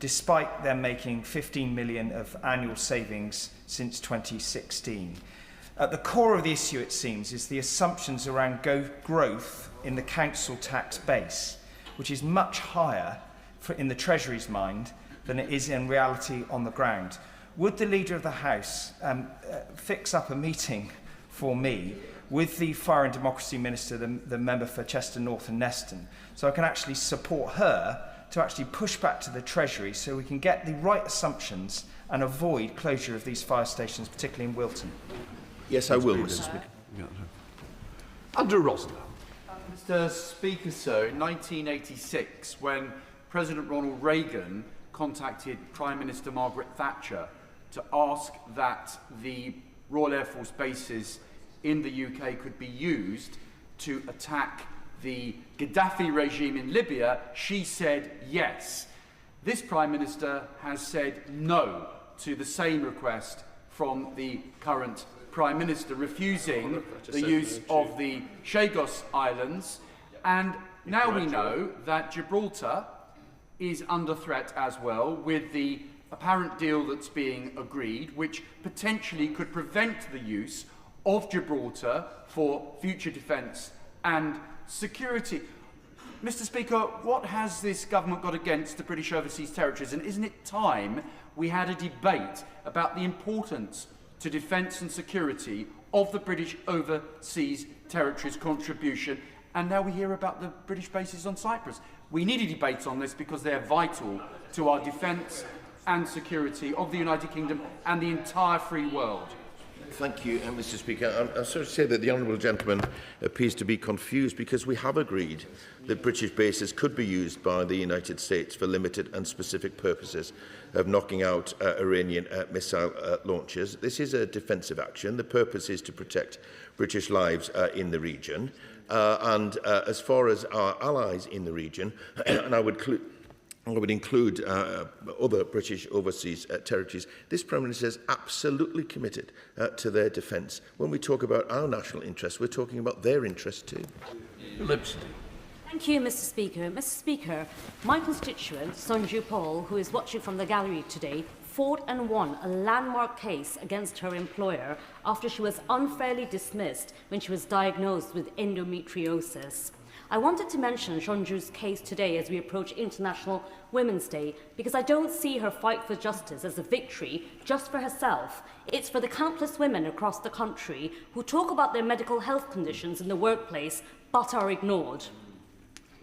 despite them making 15 million of annual savings since 2016. At the core of the issue, it seems, is the assumptions around growth in the council tax base, which is much higher in the Treasury's mind than it is in reality on the ground. Would the Leader of the House fix up a meeting for me with the Fire and Democracy Minister, the member for Chester North and Neston, so I can actually support her to actually push back to the Treasury so we can get the right assumptions and avoid closure of these fire stations, particularly in Wilton? Yes, I will, Mr Speaker. Andrew Rosner. Mr Speaker, sir, in 1986, when President Ronald Reagan contacted Prime Minister Margaret Thatcher to ask that the Royal Air Force bases in the UK could be used to attack the Gaddafi regime in Libya, she said yes. This Prime Minister has said no to the same request from the current Prime Minister, refusing the use of the Chagos Islands, and now we know that Gibraltar is under threat as well, with the apparent deal that's being agreed, which potentially could prevent the use of Gibraltar for future defence and security. Mr Speaker, what has this government got against the British Overseas Territories, and isn't it time we had a debate about the importance to defence and security of the British Overseas Territories contribution, and now we hear about the British bases on Cyprus? We need a debate on this because they are vital to our defence and security of the United Kingdom and the entire free world. Thank you, Mr Speaker. I'm sorry to say that the honourable gentleman appears to be confused, because we have agreed that British bases could be used by the United States for limited and specific purposes of knocking out Iranian missile launches. This is a defensive action. The purpose is to protect British lives in the region. And as far as our allies in the region, and I would include other British overseas territories, this Prime Minister is absolutely committed to their defence. When we talk about our national interests, we're talking about their interests too. Thank you, Mr Speaker. Mr Speaker, my constituent, Sonju Paul, who is watching from the gallery today, fought and won a landmark case against her employer after she was unfairly dismissed when she was diagnosed with endometriosis. I wanted to mention Sonju's case today as we approach International Women's Day, because I don't see her fight for justice as a victory just for herself. It's for the countless women across the country who talk about their medical health conditions in the workplace but are ignored.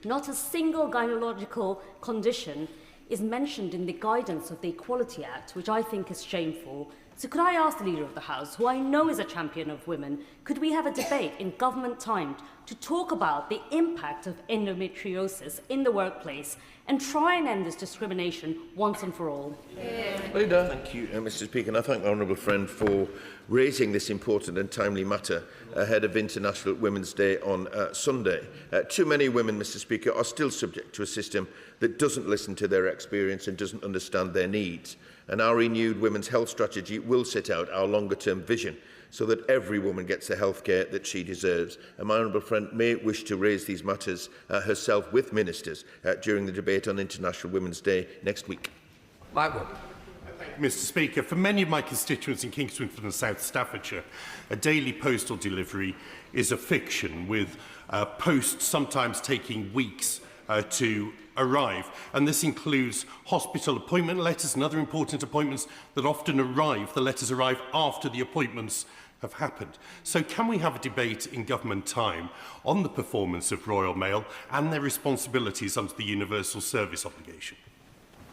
Not a single gynecological condition is mentioned in the guidance of the Equality Act, which I think is shameful. So could I ask the Leader of the House, who I know is a champion of women, could we have a debate in government time to talk about the impact of endometriosis in the workplace and try and end this discrimination once and for all? Leader. Thank you, Mr Speaker, and I thank my honourable friend for raising this important and timely matter ahead of International Women's Day on Sunday. Too many women, Mr Speaker, are still subject to a system that doesn't listen to their experience and doesn't understand their needs. and our renewed women's health strategy will set out our longer-term vision so that every woman gets the health care that she deserves. And my honourable friend may wish to raise these matters herself with ministers during the debate on International Women's Day next week. Michael. Mr. Speaker, for many of my constituents in Kingswinford and South Staffordshire, a daily postal delivery is a fiction, with post sometimes taking weeks to arrive. And this includes hospital appointment letters and other important appointments that often arrive. The letters arrive after the appointments have happened. So can we have a debate in government time on the performance of Royal Mail and their responsibilities under the Universal Service Obligation?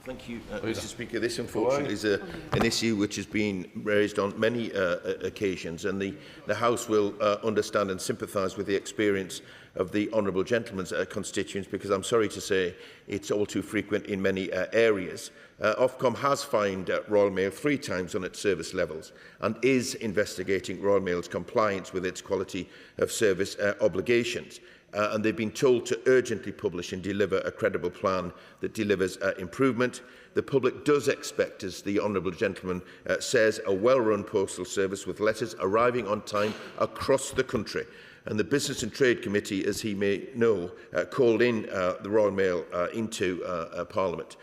Thank you, Mr. Speaker. This, unfortunately, is an issue which has been raised on many occasions, and the House will understand and sympathise with the experience of the honourable gentleman's constituents, because I'm sorry to say it's all too frequent in many areas. Ofcom has fined Royal Mail 3 times on its service levels and is investigating Royal Mail's compliance with its quality of service obligations. And they've been told to urgently publish and deliver a credible plan that delivers improvement. The public does expect, as the honourable gentleman says, a well-run postal service with letters arriving on time across the country. And the Business and Trade Committee, as he may know, called in the Royal Mail into Parliament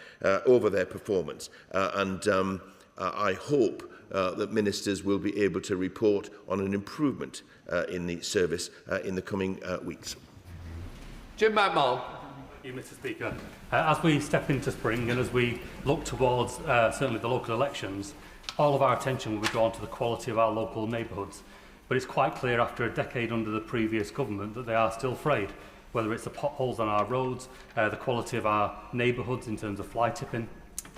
over their performance. I hope that ministers will be able to report on an improvement in the service in the coming weeks. Jim McMahon. Thank you, Mr. Speaker. As we step into spring and as we look towards certainly the local elections, all of our attention will be drawn to the quality of our local neighbourhoods. But it's quite clear after a decade under the previous government that they are still frayed, whether it's the potholes on our roads, the quality of our neighbourhoods in terms of fly tipping,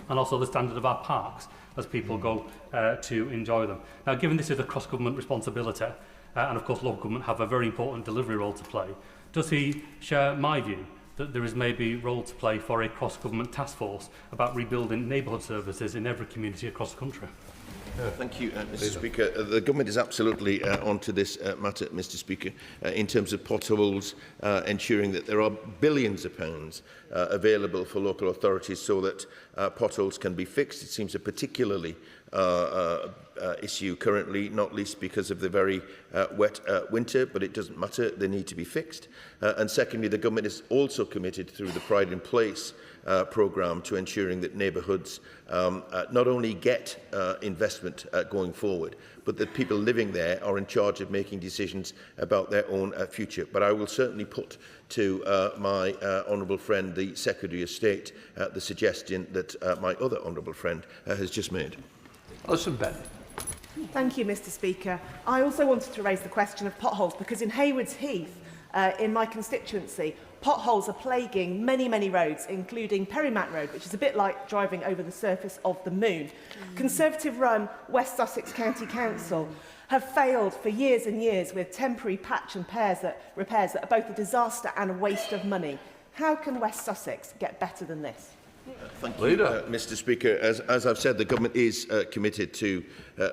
and also the standard of our parks as people go to enjoy them. Now, given this is a cross-government responsibility, and of course local government have a very important delivery role to play, does he share my view that there is maybe a role to play for a cross-government task force about rebuilding neighbourhood services in every community across the country? Thank you, Mr. Speaker. The government is absolutely onto this matter, Mr. Speaker, in terms of potholes, ensuring that there are billions of pounds available for local authorities so that potholes can be fixed. It seems a particularly issue currently, not least because of the very wet winter, but it doesn't matter, they need to be fixed. And secondly, the government is also committed through the Pride in Place programme to ensuring that neighbourhoods not only get investment going forward, but that people living there are in charge of making decisions about their own future. But I will certainly put to my honourable friend, the Secretary of State, the suggestion that my other honourable friend has just made. Alison Bennett. Thank you, Mr. Speaker. I also wanted to raise the question of potholes because in Haywards Heath, in my constituency, potholes are plaguing many, many roads, including Perrymat Road, which is a bit like driving over the surface of the moon. Conservative-run West Sussex County Council have failed for years and years with temporary patch and repairs that are both a disaster and a waste of money. How can West Sussex get better than this? Thank you, Mr. Speaker. As I've said, the government is committed to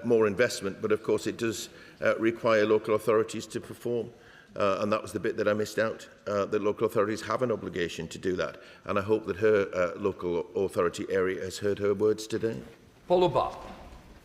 more investment, but of course it does require local authorities to perform. And that was the bit that I missed out, that local authorities have an obligation to do that. And I hope that her local authority area has heard her words today. Paula Barr.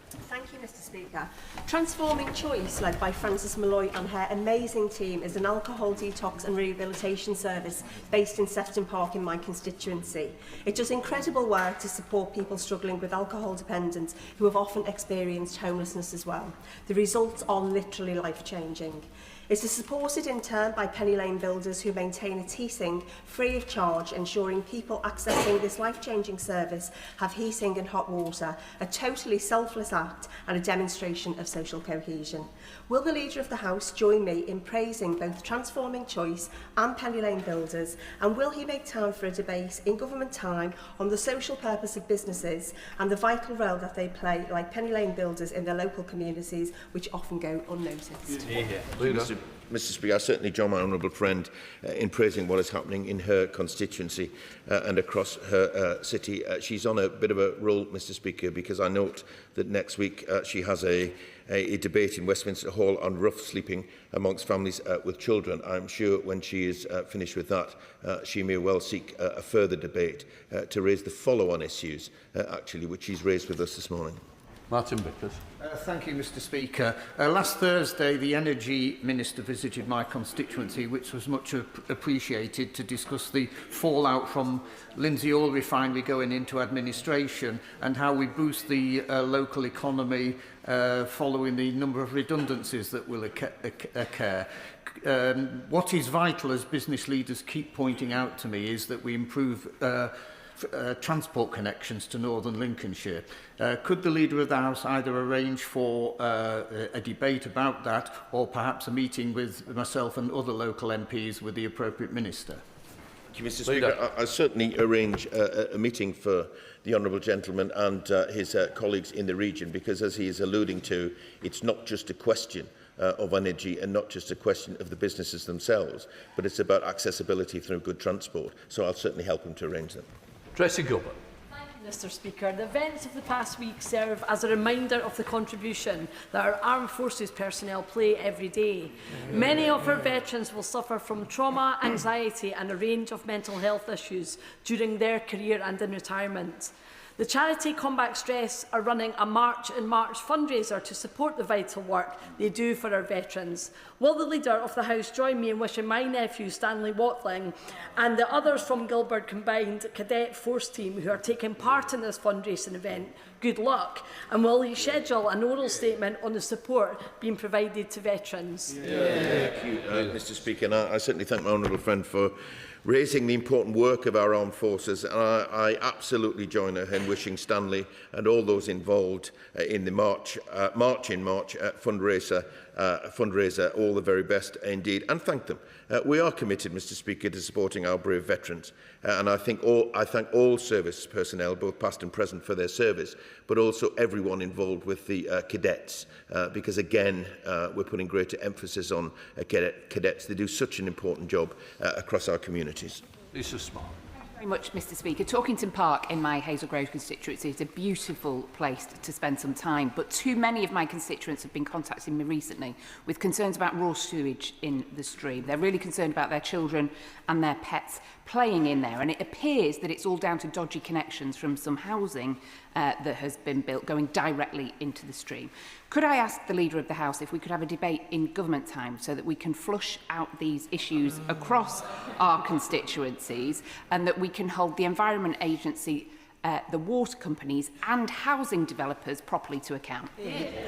Thank you, Mr. Speaker. Transforming Choice, led by Frances Malloy and her amazing team, is an alcohol detox and rehabilitation service based in Sefton Park in my constituency. It does incredible work to support people struggling with alcohol dependence who have often experienced homelessness as well. The results are literally life-changing. It is supported in turn by Penny Lane builders who maintain its heating free of charge, ensuring people accessing this life-changing service have heating and hot water, a totally selfless act and a demonstration of social cohesion. Will the Leader of the House join me in praising both Transforming Choice and Penny Lane builders, and will he make time for a debate in government time on the social purpose of businesses and the vital role that they play, like Penny Lane builders, in their local communities, which often go unnoticed? Mr. Mr. Speaker, I certainly join my honourable friend in praising what is happening in her constituency and across her city. She's on a bit of a roll, Mr. Speaker, because I note that next week she has a debate in Westminster Hall on rough sleeping amongst families with children. I'm sure when she is finished with that, she may well seek a further debate to raise the follow-on issues, actually, which she's raised with us this morning. Martin Vickers. Thank you, Mr. Speaker. Last Thursday, the Energy Minister visited my constituency, which was much appreciated, to discuss the fallout from Lindsay Oil Refinery going into administration and how we boost the local economy following the number of redundancies that will occur. What is vital, as business leaders keep pointing out to me, is that we improve transport connections to northern Lincolnshire. Could the Leader of the House either arrange for a debate about that, or perhaps a meeting with myself and other local MPs with the appropriate minister? Thank you, Mr. Speaker. I'll certainly arrange a meeting for the honourable gentleman and his colleagues in the region, because, as he is alluding to, it's not just a question of energy and not just a question of the businesses themselves, but it's about accessibility through good transport. So I'll certainly help him to arrange them. Tracy Gilbert. Mr. Speaker, the events of the past week serve as a reminder of the contribution that our armed forces personnel play every day. Many of our veterans will suffer from trauma, anxiety and a range of mental health issues during their career and in retirement. The charity Combat Stress are running a March in March fundraiser to support the vital work they do for our veterans. Will the Leader of the House join me in wishing my nephew Stanley Watling and the others from Gilbert Combined Cadet Force Team who are taking part in this fundraising event good luck? And will he schedule an oral statement on the support being provided to veterans? Thank you, Mr. Speaker. And I certainly thank my honourable friend for raising the important work of our armed forces, and I absolutely join her in wishing Stanley and all those involved in the March fundraiser all the very best indeed, and thank them. We are committed, Mr. Speaker, to supporting our brave veterans, and I thank all service personnel, both past and present, for their service, but also everyone involved with the cadets, because again, we're putting greater emphasis on cadets. They do such an important job across our communities. Lisa Smart. Very much, Mr. Speaker. Torkington Park in my Hazel Grove constituency is a beautiful place to spend some time, but too many of my constituents have been contacting me recently with concerns about raw sewage in the stream. They're really concerned about their children and their pets playing in there, and it appears that it's all down to dodgy connections from some housing that has been built going directly into the stream. Could I ask the Leader of the House if we could have a debate in government time so that we can flush out these issues across our constituencies, and that we can hold the Environment Agency, the water companies and housing developers properly to account?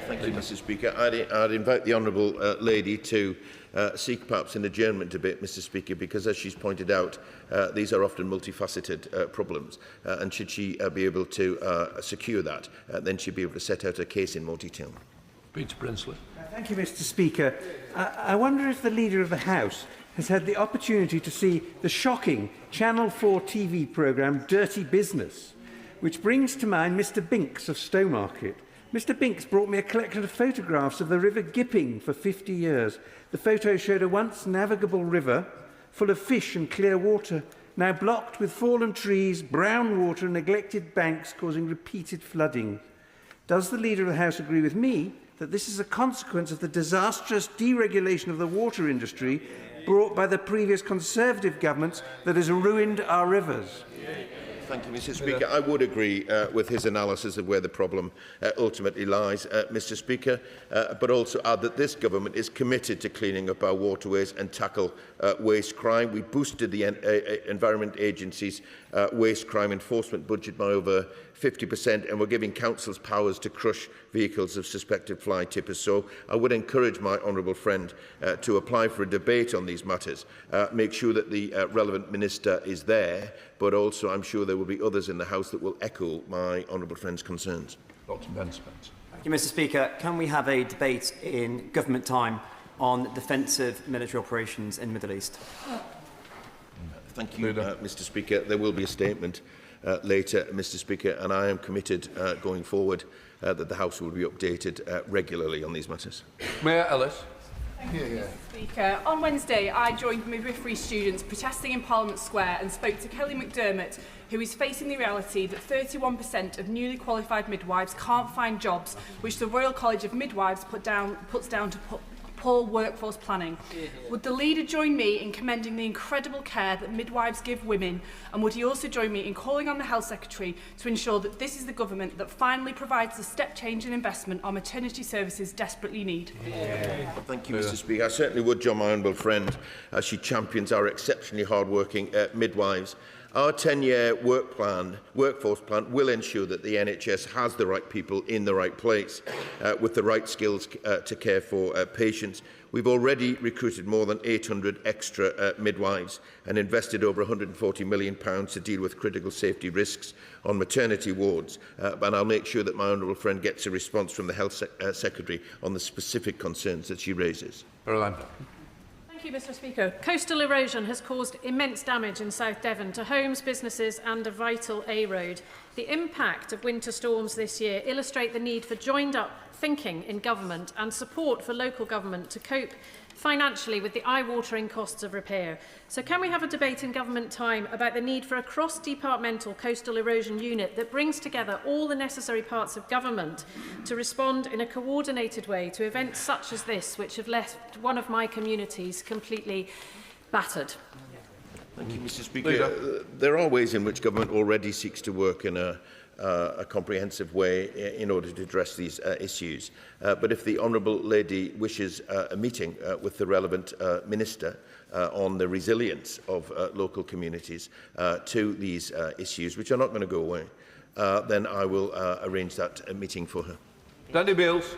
Thank you, Mr. Speaker. I'd invite the honourable lady to seek perhaps an adjournment debate, Mr. Speaker, because, as she's pointed out, these are often multifaceted problems, and should she be able to secure that, then she'd be able to set out a case in more detail. Peter Prinsley. Thank you, Mr. Speaker. I wonder if the Leader of the House has had the opportunity to see the shocking Channel 4 TV programme Dirty Business, which brings to mind Mr. Binks of Stowmarket. Mr. Binks brought me a collection of photographs of the River Gipping for 50 years. The photos showed a once navigable river full of fish and clear water, now blocked with fallen trees, brown water and neglected banks causing repeated flooding. Does the Leader of the House agree with me that this is a consequence of the disastrous deregulation of the water industry brought by the previous Conservative governments that has ruined our rivers? Thank you, Mr. Speaker. I would agree with his analysis of where the problem ultimately lies, Mr. Speaker, but also add that this government is committed to cleaning up our waterways and tackle waste crime. We boosted the Environment Agency's waste crime enforcement budget by over 50%, and we're giving councils powers to crush vehicles of suspected fly tippers. So I would encourage my honourable friend to apply for a debate on these matters, make sure that the relevant minister is there, but also I'm sure there will be others in the House that will echo my honourable friend's concerns. Dr. Ben Spence. Thank you, Mr. Speaker. Can we have a debate in government time on defensive military operations in the Middle East? Thank you, Mr. Speaker. There will be a statement later, Mr. Speaker, and I am committed going forward that the House will be updated regularly on these matters. Mayor Ellis. Thank you, Mr. Speaker. On Wednesday, I joined midwifery students protesting in Parliament Square and spoke to Kelly McDermott, who is facing the reality that 31% of newly qualified midwives can't find jobs, which the Royal College of Midwives puts down to poor workforce planning. Would the leader join me in commending the incredible care that midwives give women, and would he also join me in calling on the Health Secretary to ensure that this is the government that finally provides the step change in investment our maternity services desperately need? Thank you, Mr. Speaker. I certainly would join my honourable friend as she champions our exceptionally hard-working midwives. Our 10-year workforce plan will ensure that the NHS has the right people in the right place with the right skills to care for patients. We've already recruited more than 800 extra midwives and invested over £140 million to deal with critical safety risks on maternity wards. And I'll make sure that my honourable friend gets a response from the Health Secretary on the specific concerns that she raises. Thank you, Mr. Speaker. Coastal erosion has caused immense damage in South Devon to homes, businesses and a vital A road. The impact of winter storms this year illustrate the need for joined-up thinking in government and support for local government to cope financially with the eye-watering costs of repair. So can we have a debate in government time about the need for a cross-departmental coastal erosion unit that brings together all the necessary parts of government to respond in a coordinated way to events such as this, which have left one of my communities completely battered? Thank you, Mr. Speaker. There are ways in which government already seeks to work in a comprehensive way in order to address these issues. But if the Honourable Lady wishes a meeting with the relevant Minister on the resilience of local communities to these issues, which are not going to go away, then I will arrange that meeting for her. Danny Beales.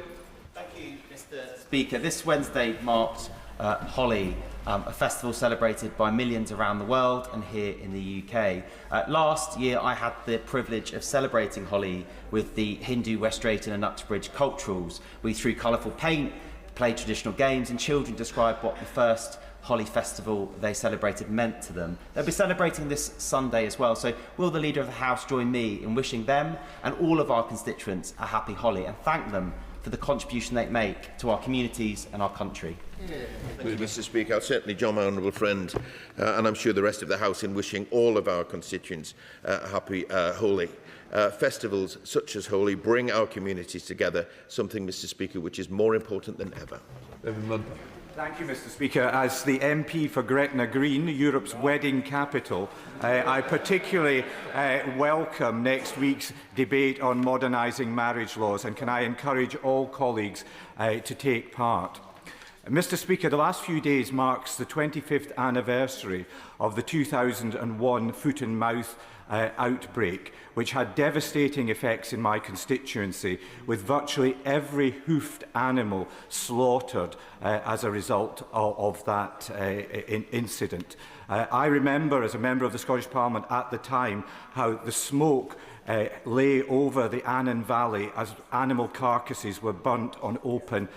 Thank you, Mr. Speaker. This Wednesday marked Holi, a festival celebrated by millions around the world and here in the UK. Last year I had the privilege of celebrating Holi with the Hindu West Drayton and Uxbridge culturals. We threw colourful paint, played traditional games, and children described what the first Holi festival they celebrated meant to them. They'll be celebrating this Sunday as well, so will the Leader of the House join me in wishing them and all of our constituents a happy Holi and thank them for the contribution they make to our communities and our country? Thank you, Mr. Speaker. I'll certainly join my honourable friend and I'm sure the rest of the House in wishing all of our constituents a happy Holi. Festivals such as Holi bring our communities together, something, Mr. Speaker, which is more important than ever. Thank you, Mr. Speaker. As the MP for Gretna Green, Europe's wedding capital, I particularly welcome next week's debate on modernising marriage laws, and can I encourage all colleagues to take part. Mr. Speaker, the last few days marks the 25th anniversary of the 2001 foot and mouth outbreak, which had devastating effects in my constituency, with virtually every hoofed animal slaughtered as a result of that incident. I remember, as a member of the Scottish Parliament at the time, how the smoke lay over the Annan Valley as animal carcasses were burnt on open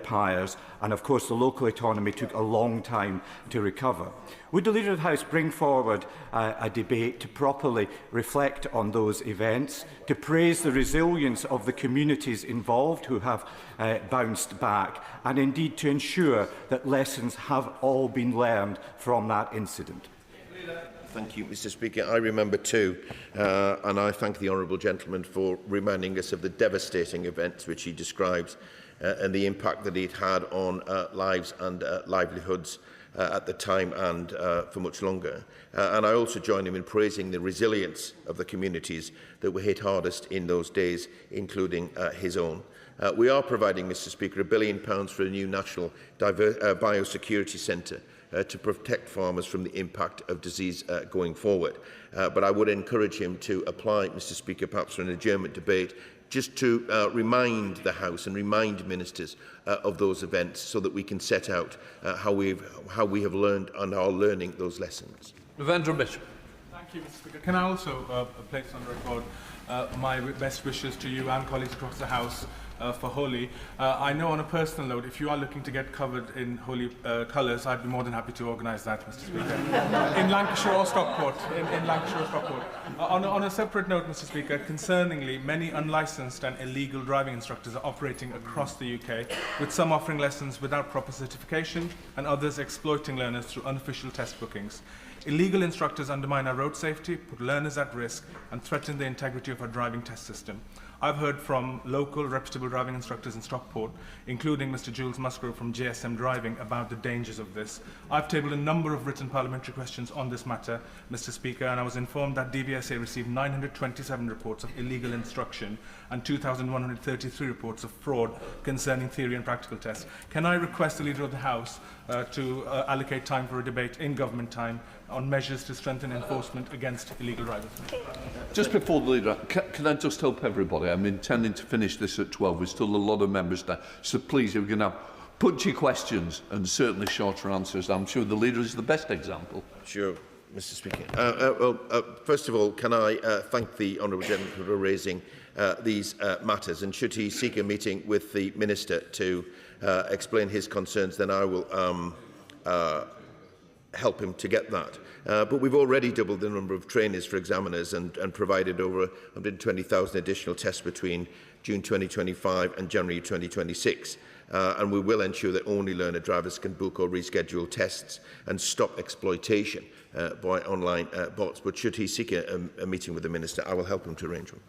pyres, and of course the local autonomy took a long time to recover. Would the Leader of the House bring forward a debate to properly reflect on those events, to praise the resilience of the communities involved who have bounced back, and indeed to ensure that lessons have all been learned from that incident? Thank you, Mr. Speaker. I remember too, and I thank the honourable gentleman for reminding us of the devastating events which he describes and the impact that it had on lives and livelihoods at the time and for much longer. And I also join him in praising the resilience of the communities that were hit hardest in those days, including his own. We are providing, Mr. Speaker, £1 billion for a new national biosecurity centre to protect farmers from the impact of disease going forward. But I would encourage him to apply, Mr. Speaker, perhaps for an adjournment debate, just to remind the House and remind ministers of those events so that we can set out how we have learned and are learning those lessons. Narendra Mishra. Thank you, Mr. Speaker. Can I also place on record my best wishes to you and colleagues across the House for Holi. I know on a personal note, if you are looking to get covered in Holi colours, I'd be more than happy to organise that, Mr. Speaker. In Lancashire or Stockport. In Lancashire or Stockport. On a separate note, Mr. Speaker, concerningly, many unlicensed and illegal driving instructors are operating across the UK, with some offering lessons without proper certification and others exploiting learners through unofficial test bookings. Illegal instructors undermine our road safety, put learners at risk, and threaten the integrity of our driving test system. I've heard from local reputable driving instructors in Stockport, including Mr. Jules Musgrove from JSM Driving, about the dangers of this. I've tabled a number of written parliamentary questions on this matter, Mr. Speaker, and I was informed that DVSA received 927 reports of illegal instruction and 2,133 reports of fraud concerning theory and practical tests. Can I request the Leader of the House to allocate time for a debate in government time on measures to strengthen enforcement against illegal drivers? Just before the Leader, can I just help everybody? I'm intending to finish this at 12. There's still a lot of members there. So please, if we can have punchy questions and certainly shorter answers. I'm sure the Leader is the best example. Sure, Mr. Speaker. First of all, can I thank the Honourable Gentleman for raising these matters, and should he seek a meeting with the Minister to explain his concerns, then I will help him to get that. But we've already doubled the number of trainees for examiners and provided over 120,000 additional tests between June 2025 and January 2026. And we will ensure that only learner drivers can book or reschedule tests and stop exploitation by online bots. But should he seek a meeting with the Minister, I will help him to arrange one.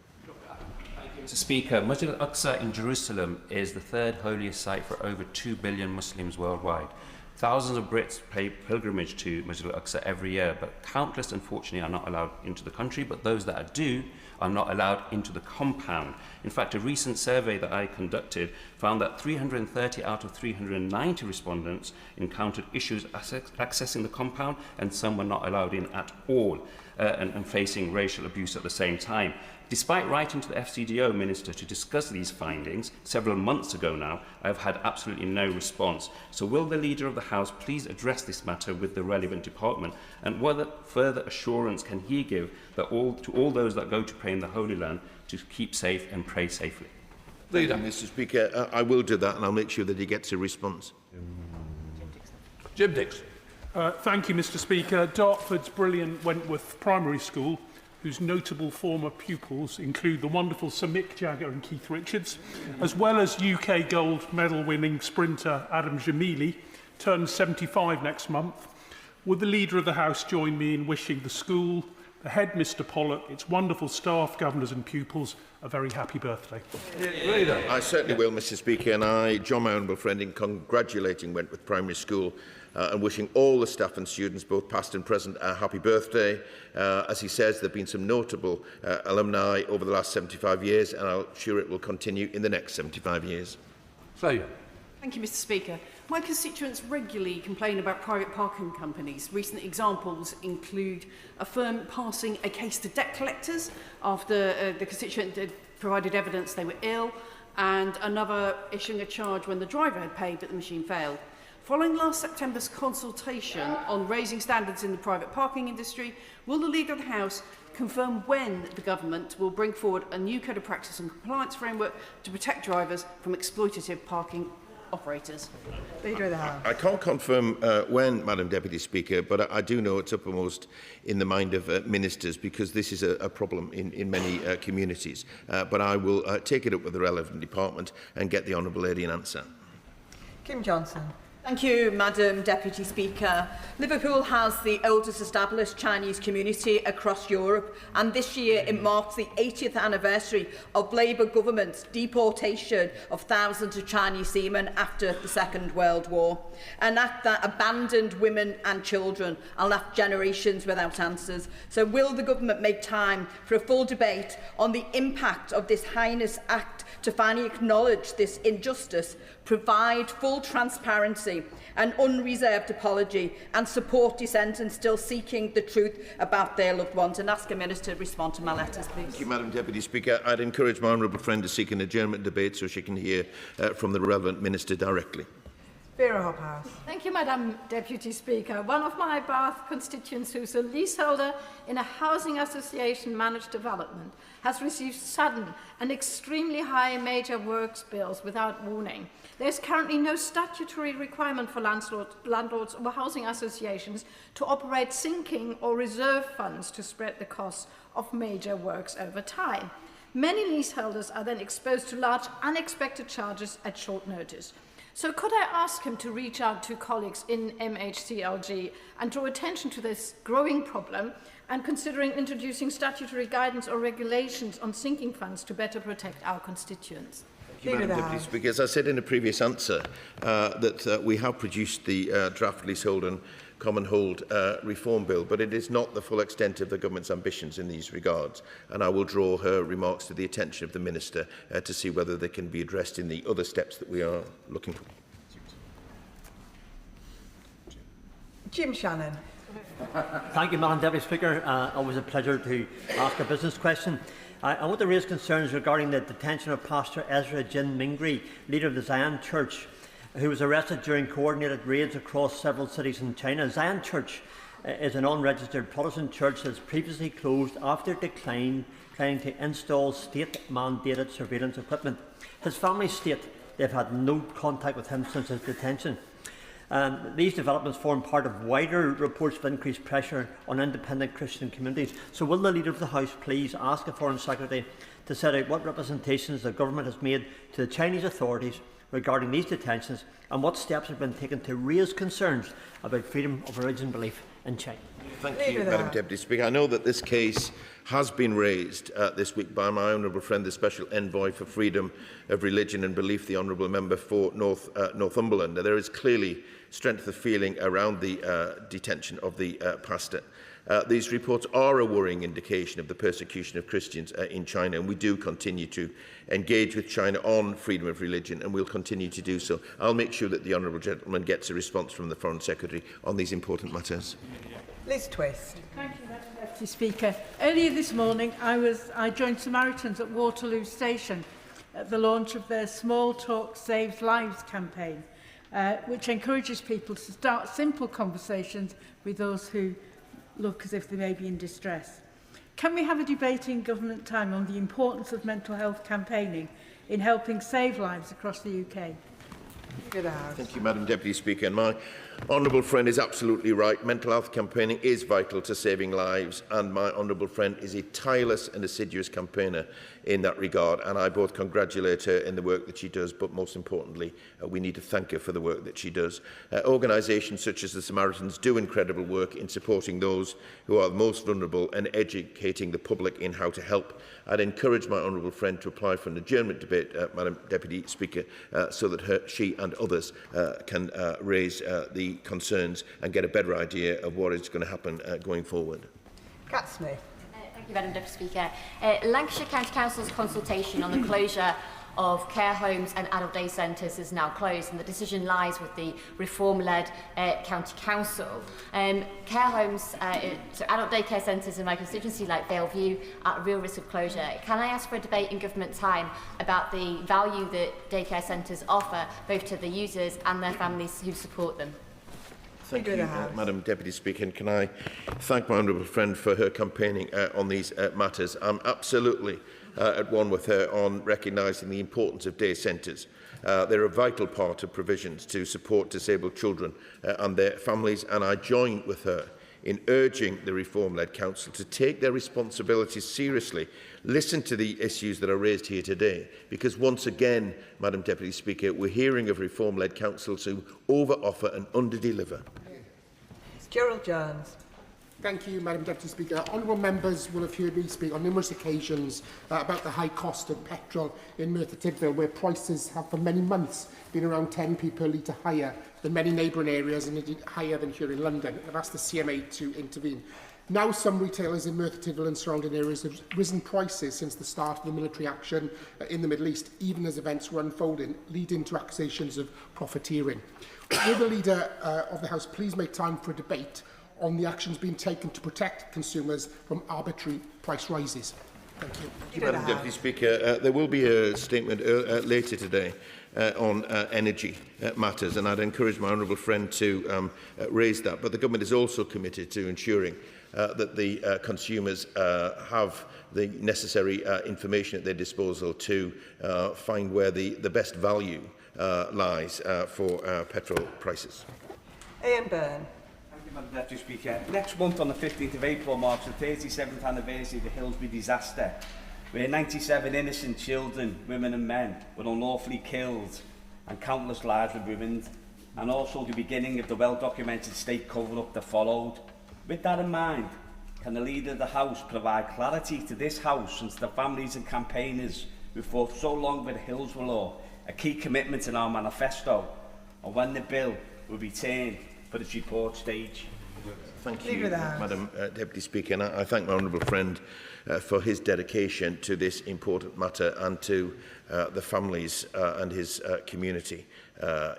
Mr. Speaker, Masjid al-Aqsa in Jerusalem is the third holiest site for over 2 billion Muslims worldwide. Thousands of Brits pay pilgrimage to Masjid al-Aqsa every year, but countless, unfortunately, are not allowed into the country, but those that do are not allowed into the compound. In fact, a recent survey that I conducted found that 330 out of 390 respondents encountered issues accessing the compound, and some were not allowed in at all and facing racial abuse at the same time. Despite writing to the FCDO Minister to discuss these findings several months ago now, I have had absolutely no response. So will the Leader of the House please address this matter with the relevant department, and what further assurance can he give that to all those that go to pray in the Holy Land to keep safe and pray safely? Leader. Mr. Speaker, I will do that, and I'll make sure that he gets a response. Jim Dix. Thank you, Mr. Speaker. Dartford's brilliant Wentworth Primary School, whose notable former pupils include the wonderful Sir Mick Jagger and Keith Richards, as well as UK gold medal winning sprinter Adam Jamili, turns 75 next month. Would the Leader of the House join me in wishing the school, the head Mr Pollock, its wonderful staff, governors and pupils a very happy birthday? I certainly will, Mr. Speaker, and I join my honourable friend in congratulating Wentworth Primary School and wishing all the staff and students, both past and present, a happy birthday. As he says, there have been some notable alumni over the last 75 years, and I'm sure it will continue in the next 75 years. Thank you, Mr. Speaker. My constituents regularly complain about private parking companies. Recent examples include a firm passing a case to debt collectors after the constituent had provided evidence they were ill, and another issuing a charge when the driver had paid but the machine failed. Following last September's consultation on raising standards in the private parking industry, will the Leader of the House confirm when the government will bring forward a new code of practice and compliance framework to protect drivers from exploitative parking operators? Leader of the House. I can't confirm when, Madam Deputy Speaker, but I do know it's uppermost in the mind of ministers, because this is a problem in many communities. But I will take it up with the relevant department and get the Honourable Lady an answer. Kim Johnson. Thank you, Madam Deputy Speaker. Liverpool has the oldest established Chinese community across Europe, and this year it marks the 80th anniversary of Labour government's deportation of thousands of Chinese seamen after the Second World War, an act that abandoned women and children and left generations without answers. So will the government make time for a full debate on the impact of this heinous act to finally acknowledge this injustice, provide full transparency, an unreserved apology, and support dissenters still seeking the truth about their loved ones, and ask a minister to respond to my letters, please? Thank you, Madam Deputy Speaker. I'd encourage my honourable friend to seek an adjournment debate so she can hear from the relevant minister directly. Vera Hophouse. Thank you, Madam Deputy Speaker. One of my Bath constituents who's a leaseholder in a housing association managed development has received sudden and extremely high major works bills without warning. There's currently no statutory requirement for landlords or housing associations to operate sinking or reserve funds to spread the costs of major works over time. Many leaseholders are then exposed to large unexpected charges at short notice. So could I ask him to reach out to colleagues in MHCLG and draw attention to this growing problem and considering introducing statutory guidance or regulations on sinking funds to better protect our constituents? Thank you, Madam Deputy Speaker. As I said in a previous answer, that we have produced the draft leasehold and common hold reform bill, but it is not the full extent of the government's ambitions in these regards, and I will draw her remarks to the attention of the Minister to see whether they can be addressed in the other steps that we are looking for. Jim Shannon. Thank you, Madam Deputy Speaker. Always a pleasure to ask a business question. I want to raise concerns regarding the detention of Pastor Ezra Jin Mingri, leader of the Zion Church, who was arrested during coordinated raids across several cities in China. Zion Church is an unregistered Protestant church that has previously closed after declining to install state-mandated surveillance equipment. His family state they've had no contact with him since his detention. These developments form part of wider reports of increased pressure on independent Christian communities. So will the Leader of the House please ask the Foreign Secretary to set out what representations the government has made to the Chinese authorities regarding these detentions and what steps have been taken to raise concerns about freedom of religion belief in China? Thank you, Madam Deputy Speaker. I know that this case has been raised this week by my honourable friend, the Special Envoy for Freedom of Religion and Belief, the Honourable Member for Northumberland. There is clearly strength of feeling around the detention of the pastor. These reports are a worrying indication of the persecution of Christians in China, and we do continue to engage with China on freedom of religion, and we'll continue to do so. I'll make sure that the honourable gentleman gets a response from the Foreign Secretary on these important matters. Liz Twist. Thank you, Madam Deputy Speaker. Earlier this morning, I joined Samaritans at Waterloo Station at the launch of their Small Talk Saves Lives campaign, which encourages people to start simple conversations with those who look as if they may be in distress. Can we have a debate in government time on the importance of mental health campaigning in helping save lives across the UK? Thank you, Madam Deputy Speaker. And my honourable friend is absolutely right. Mental health campaigning is vital to saving lives, and my honourable friend is a tireless and assiduous campaigner in that regard, and I both congratulate her in the work that she does, but most importantly, we need to thank her for the work that she does. Organisations such as the Samaritans do incredible work in supporting those who are most vulnerable and educating the public in how to help. I'd encourage my honourable friend to apply for an adjournment debate, Madam Deputy Speaker, so that she and others can raise the concerns and get a better idea of what is going to happen going forward. Cat Smith. Thank you, Madam Deputy Speaker. Lancashire County Council's consultation on the closure of care homes and adult day centres is now closed, and the decision lies with the reform-led county council. Care homes, so adult daycare centres in my constituency like Valeview are at real risk of closure. Can I ask for a debate in government time about the value that daycare centres offer both to the users and their families who support them? Thank you, Madam Deputy Speaker. And can I thank my honourable friend for her campaigning on these matters. I'm absolutely at one with her on recognising the importance of day centres. They're a vital part of provisions to support disabled children and their families, and I join with her in urging the Reform-led Council to take their responsibilities seriously, listen to the issues that are raised here today, because once again, Madam Deputy Speaker, we're hearing of Reform-led Councils who over-offer and under-deliver. Gerald Jones. Thank you, Madam Deputy Speaker. Honourable members will have heard me speak on numerous occasions about the high cost of petrol in Merthyr Tydfil, where prices have for many months been around 10p per litre higher than many neighbouring areas and indeed higher than here in London. I've asked the CMA to intervene. Now some retailers in Merthyr Tydfil and surrounding areas have risen prices since the start of the military action in the Middle East, even as events were unfolding, leading to accusations of profiteering. Will the Leader of the House please make time for a debate on the actions being taken to protect consumers from arbitrary price rises? Thank you, Madam Deputy Speaker. There will be a statement later today on energy matters, and I'd encourage my honourable friend to raise that. But the Government is also committed to ensuring that the consumers have the necessary information at their disposal to find where the best value lies for petrol prices. Ian Byrne. Thank you, Madam Deputy Speaker. Next month, on the 15th of April, marks the 37th anniversary of the Hillsbury disaster, where 97 innocent children, women and men were unlawfully killed and countless lives were ruined, and also the beginning of the well-documented state cover-up that followed. With that in mind, can the Leader of the House provide clarity to this House and to the families and campaigners who fought so long for the Hillsborough law, a key commitment in our manifesto, and when the bill will return for its report stage? Thank you, Madam Deputy Speaker, and I thank my honourable friend for his dedication to this important matter and to the families and his community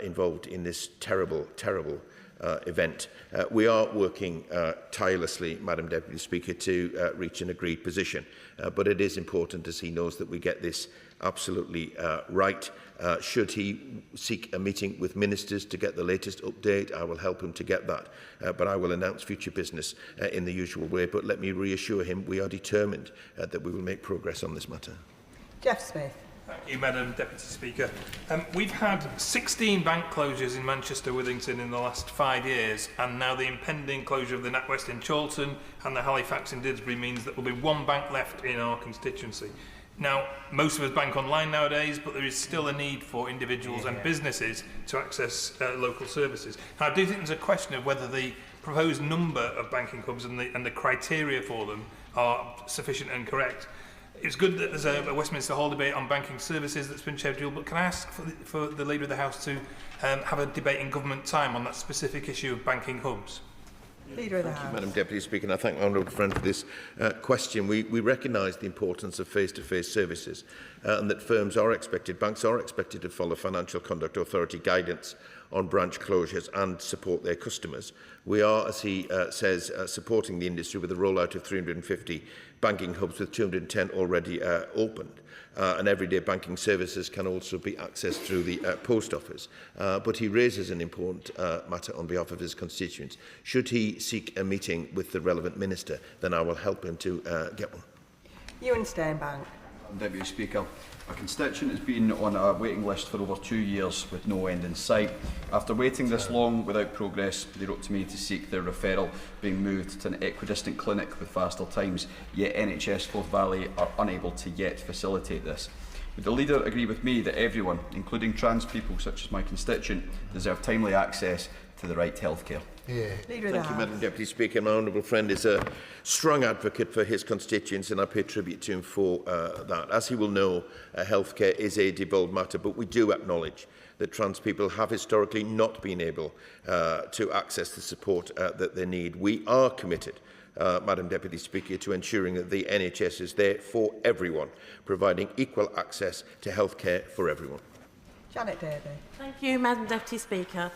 involved in this terrible event. We are working tirelessly, Madam Deputy Speaker, to reach an agreed position, but it is important, as he knows, that we get this absolutely right. Should he seek a meeting with ministers to get the latest update, I will help him to get that. But I will announce future business in the usual way. But let me reassure him we are determined that we will make progress on this matter. Jeff Smith. Thank you, Madam Deputy Speaker. We've had 16 bank closures in Manchester Withington in the last 5 years, and now the impending closure of the NatWest in Chorlton and the Halifax in Didsbury means that there will be one bank left in our constituency. Now, most of us bank online nowadays, but there is still a need for individuals and businesses to access local services. Now, I do think there's a question of whether the proposed number of banking hubs and the criteria for them are sufficient and correct. It's good that there's a Westminster Hall debate on banking services that's been scheduled, but can I ask for the Leader of the House to have a debate in government time on that specific issue of banking hubs? Leader of the House. Thank you, Madam Deputy Speaker, and I thank my honourable friend for this question. We recognise the importance of face-to-face services and that banks are expected to follow Financial Conduct Authority guidance on branch closures and support their customers. We are, as he says, supporting the industry with the rollout of 350 banking hubs, with 210 already opened. And everyday banking services can also be accessed through the post office. But he raises an important matter on behalf of his constituents. Should he seek a meeting with the relevant minister, then I will help him to get one. Ewan Steinbank. Deputy Speaker, a constituent has been on a waiting list for over 2 years with no end in sight. After waiting this long without progress, they wrote to me to seek their referral being moved to an equidistant clinic with faster times, yet NHS Forth Valley are unable to yet facilitate this. Would the Leader agree with me that everyone, including trans people such as my constituent, deserve timely access to the right healthcare? Thank you, Madam Deputy Speaker. My honourable friend is a strong advocate for his constituents, and I pay tribute to him for that. As he will know, healthcare is a devolved matter, but we do acknowledge that trans people have historically not been able to access the support that they need. We are committed, Madam Deputy Speaker, to ensuring that the NHS is there for everyone, providing equal access to healthcare for everyone. Janet Davey. Thank you, Madam Deputy Speaker.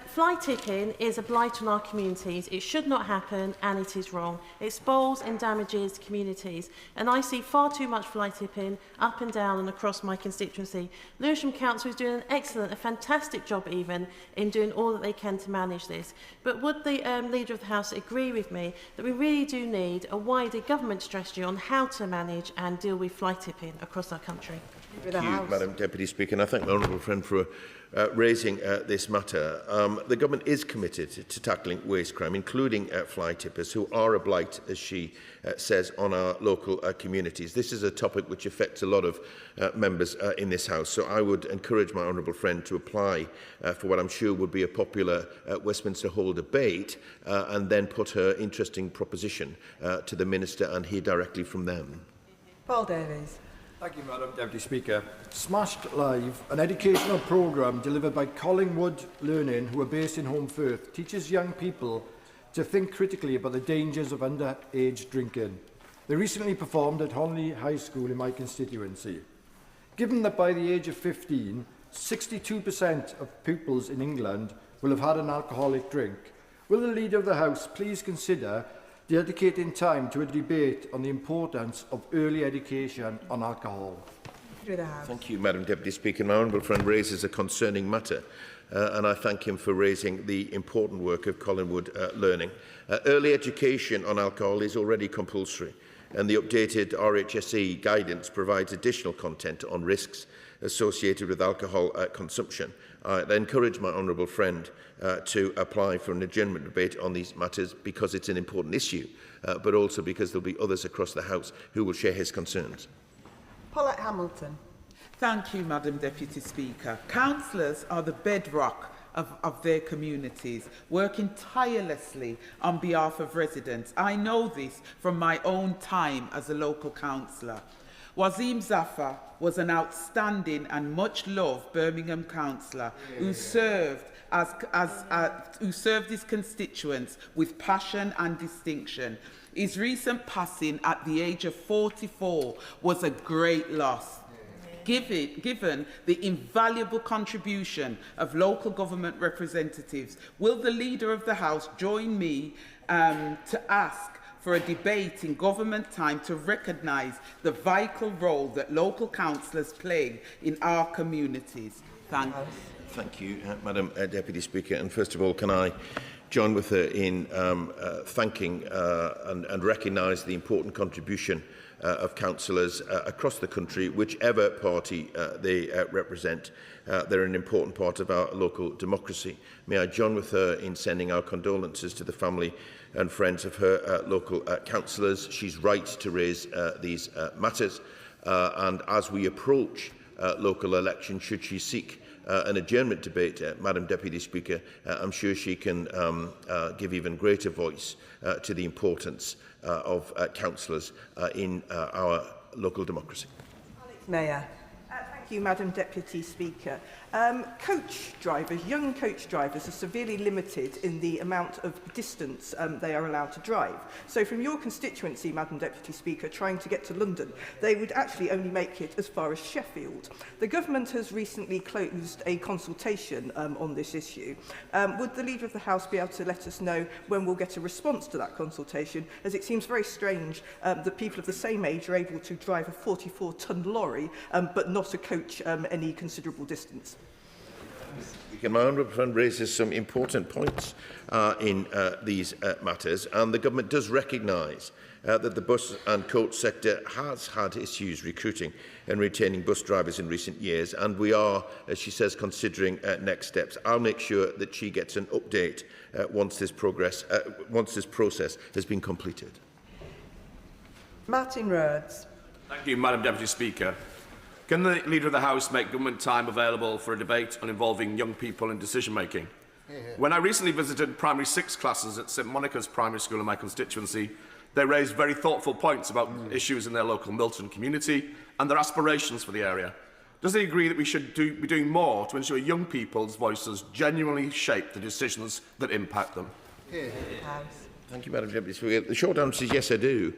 Fly tipping is a blight on our communities. It should not happen, and it is wrong. It spoils and damages communities, and I see far too much fly tipping up and down and across my constituency. Lewisham Council is doing a fantastic job even in doing all that they can to manage this. But would the Leader of the House agree with me that we really do need a wider government strategy on how to manage and deal with fly tipping across our country? Thank you, Madam Deputy Speaker, and I thank my honourable friend for raising this matter. The Government is committed to tackling waste crime, including fly tippers, who are a blight, as she says, on our local communities. This is a topic which affects a lot of members in this House, so I would encourage my honourable friend to apply for what I'm sure would be a popular Westminster Hall debate and then put her interesting proposition to the Minister and hear directly from them. Paul Davies. Thank you, Madam Deputy Speaker. Smashed Live, an educational programme delivered by Collingwood Learning, who are based in Home Firth, teaches young people to think critically about the dangers of underage drinking. They recently performed at Honley High School in my constituency. Given that by the age of 15, 62% of pupils in England will have had an alcoholic drink, will the Leader of the House please consider dedicating time to a debate on the importance of early education on alcohol. Thank you, Madam Deputy Speaker. My honourable friend raises a concerning matter, and I thank him for raising the important work of Collingwood Learning. Early education on alcohol is already compulsory, and the updated RHSE guidance provides additional content on risks associated with alcohol consumption. I encourage my honourable friend to apply for an adjournment debate on these matters because it's an important issue, but also because there will be others across the House who will share his concerns. Paulette Hamilton. Thank you, Madam Deputy Speaker. Councillors are the bedrock of their communities, working tirelessly on behalf of residents. I know this from my own time as a local councillor. Wazim Zafar was an outstanding and much-loved Birmingham councillor who served his constituents with passion and distinction. His recent passing at the age of 44 was a great loss. Given the invaluable contribution of local government representatives, will the Leader of the House join me to ask for a debate in government time to recognise the vital role that local councillors play in our communities? Thank you. Thank you, Madam Deputy Speaker. And first of all, can I join with her in thanking and recognise the important contribution of councillors across the country, whichever party they represent. They're an important part of our local democracy. May I join with her in sending our condolences to the family and friends of her local councillors. She's right to raise these matters, and as we approach local elections, should she seek an adjournment debate, Madam Deputy Speaker, I'm sure she can give even greater voice to the importance of councillors in our local democracy. Mayor. Thank you, Madam Deputy Speaker. Coach drivers, young coach drivers, are severely limited in the amount of distance they are allowed to drive. So from your constituency, Madam Deputy Speaker, trying to get to London, they would actually only make it as far as Sheffield. The government has recently closed a consultation on this issue. Would the Leader of the House be able to let us know when we'll get a response to that consultation, as it seems very strange that people of the same age are able to drive a 44-ton lorry but not a coach any considerable distance? My honourable friend raises some important points in these matters, and the government does recognise that the bus and coach sector has had issues recruiting and retaining bus drivers in recent years, and we are, as she says, considering next steps. I'll make sure that she gets an update once this process has been completed. Martin Rhodes. Thank you, Madam Deputy Speaker. Can the Leader of the House make government time available for a debate on involving young people in decision-making? When I recently visited primary 6 classes at St Monica's primary school in my constituency, they raised very thoughtful points about issues in their local Milton community and their aspirations for the area. Does he agree that we should be doing more to ensure young people's voices genuinely shape the decisions that impact them? Thank you, Madam Deputy Speaker. The short answer is yes, I do.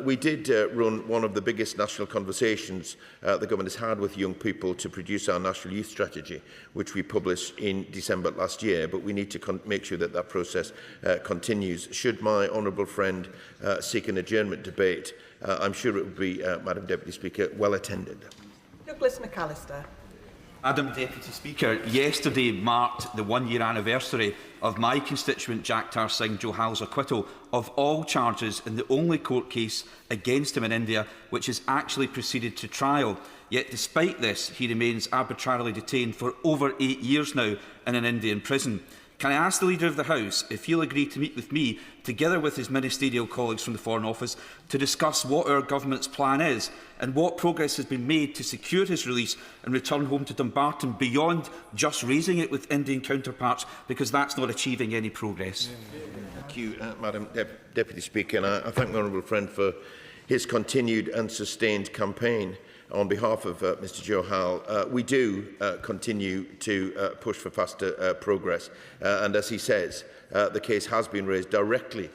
We did run one of the biggest national conversations the government has had with young people to produce our National Youth Strategy, which we published in December last year, but we need to make sure that that process continues. Should my honourable friend seek an adjournment debate, I'm sure it would be, Madam Deputy Speaker, well attended. Douglas McAllister. Madam Deputy Speaker, yesterday marked the one-year anniversary of my constituent Jacktar Singh Johal's acquittal of all charges in the only court case against him in India which has actually proceeded to trial. Yet despite this, he remains arbitrarily detained for over 8 years now in an Indian prison. Can I ask the Leader of the House if he'll agree to meet with me, together with his ministerial colleagues from the Foreign Office, to discuss what our government's plan is and what progress has been made to secure his release and return home to Dumbarton beyond just raising it with Indian counterparts, because that's not achieving any progress? Thank you, Madam Deputy Speaker, and I thank the honourable friend for his continued and sustained campaign on behalf of Mr Johal. We do continue to push for faster progress, and as he says, the case has been raised directly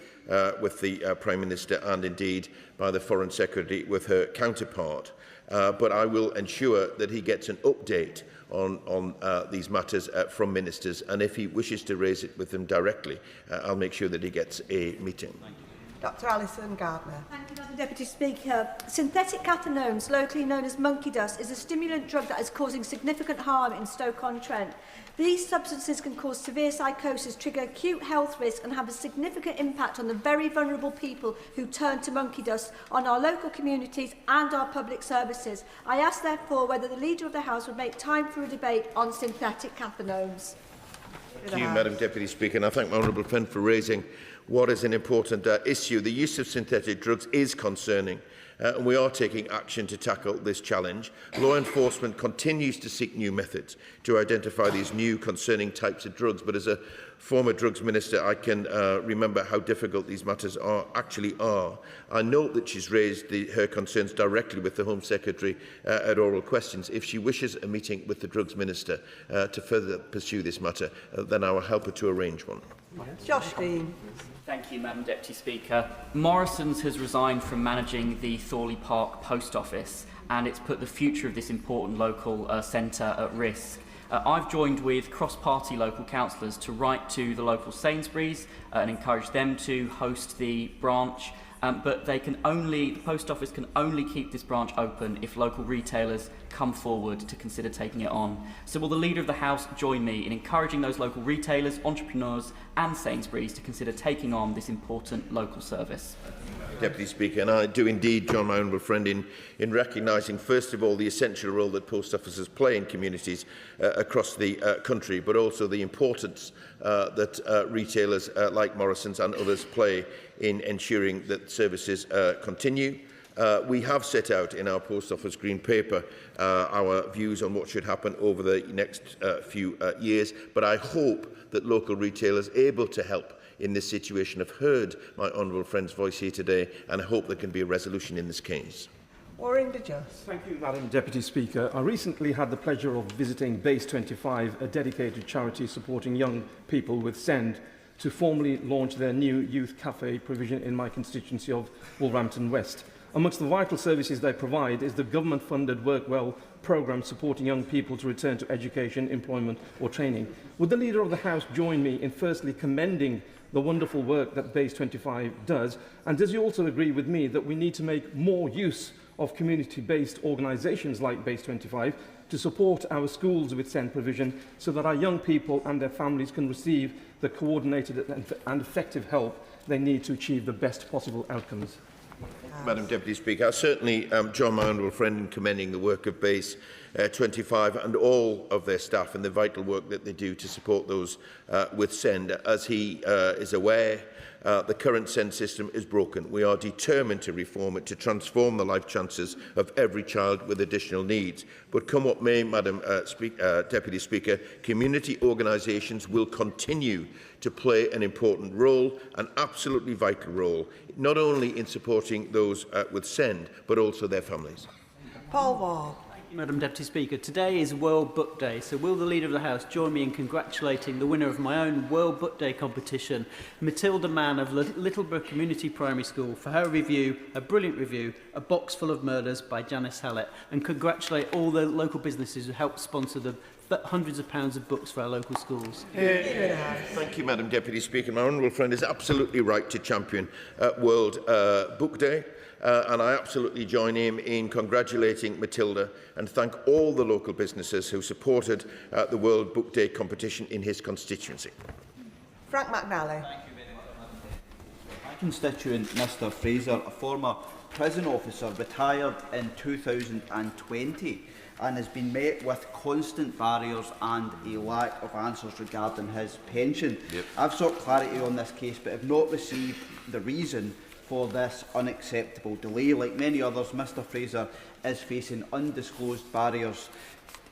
with the Prime Minister and indeed by the Foreign Secretary with her counterpart. But I will ensure that he gets an update on these matters from ministers, and if he wishes to raise it with them directly, I'll make sure that he gets a meeting. Dr Alison Gardner. Thank you, Madam Deputy Speaker. Synthetic cathinones, locally known as monkey dust, is a stimulant drug that is causing significant harm in Stoke-on-Trent. These substances can cause severe psychosis, trigger acute health risk and have a significant impact on the very vulnerable people who turn to monkey dust, on our local communities and our public services. I ask therefore whether the Leader of the House would make time for a debate on synthetic cathinones. Thank you, Madam Deputy Speaker, and I thank my honourable friend for raising what is an important issue. The use of synthetic drugs is concerning, and we are taking action to tackle this challenge. Law enforcement continues to seek new methods to identify these new concerning types of drugs, but as a former drugs minister, I can remember how difficult these matters actually are. I note that she's raised her concerns directly with the Home Secretary at oral questions. If she wishes a meeting with the drugs minister to further pursue this matter, then I will help her to arrange one. Josh Dean. Thank you, Madam Deputy Speaker. Morrison's has resigned from managing the Thorley Park Post Office, and it's put the future of this important local centre at risk. I've joined with cross-party local councillors to write to the local Sainsbury's and encourage them to host the branch, but the post office can only keep this branch open if local retailers come forward to consider taking it on. So will the Leader of the House join me in encouraging those local retailers, entrepreneurs and Sainsbury's to consider taking on this important local service? Deputy Speaker, and I do indeed join my honourable friend in recognising, first of all, the essential role that post offices play in communities across the country, but also the importance that retailers like Morrison's and others play in ensuring that services continue. We have set out in our Post Office Green Paper our views on what should happen over the next few years, but I hope that local retailers able to help in this situation have heard my honourable friend's voice here today, and I hope there can be a resolution in this case. Warren de Just. Thank you, Madam Deputy Speaker. I recently had the pleasure of visiting Base 25, a dedicated charity supporting young people with SEND, to formally launch their new youth cafe provision in my constituency of Wolverhampton West. Amongst the vital services they provide is the government-funded Work Well programme supporting young people to return to education, employment or training. Would the Leader of the House join me in firstly commending the wonderful work that Base 25 does, and does he also agree with me that we need to make more use of community-based organisations like Base 25 to support our schools with SEND provision so that our young people and their families can receive the coordinated and effective help they need to achieve the best possible outcomes? Madam Deputy Speaker, I certainly join my honourable friend in commending the work of Base 25 and all of their staff and the vital work that they do to support those with SEND. As he is aware, the current SEND system is broken. We are determined to reform it, to transform the life chances of every child with additional needs. But come what may, Madam Deputy Speaker, community organisations will continue to play an important role, an absolutely vital role, not only in supporting those with SEND, but also their families. Paul Wall. Madam Deputy Speaker, today is World Book Day, so will the Leader of the House join me in congratulating the winner of my own World Book Day competition, Matilda Mann of Littleborough Community Primary School, for her review, a brilliant review, A Box Full of Murders by Janice Hallett, and congratulate all the local businesses who helped sponsor the hundreds of pounds of books for our local schools. Thank you, Madam Deputy Speaker. My honourable friend is absolutely right to champion World Book Day. And I absolutely join him in congratulating Matilda and thank all the local businesses who supported the World Book Day competition in his constituency. Frank McNally. My constituent, Mr Fraser, a former prison officer, retired in 2020 and has been met with constant barriers and a lack of answers regarding his pension. I've sought clarity on this case but have not received the reason for this unacceptable delay. Like many others, Mr Fraser is facing undisclosed barriers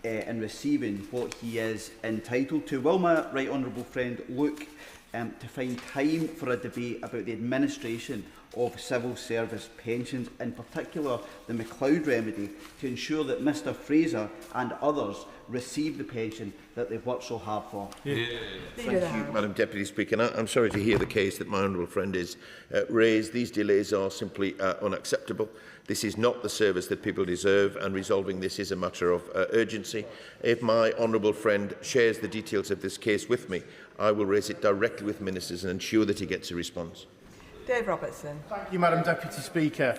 in receiving what he is entitled to. Will my right honourable friend look to find time for a debate about the administration of civil service pensions, in particular the MacLeod remedy, to ensure that Mr Fraser and others receive the pension that they've worked so hard for? Thank you, Madam Deputy Speaker. And I'm sorry to hear the case that my honourable friend is raised. These delays are simply unacceptable. This is not the service that people deserve, and resolving this is a matter of urgency. If my honourable friend shares the details of this case with me, I will raise it directly with ministers and ensure that he gets a response. Dave Robertson. Thank you, Madam Deputy Speaker.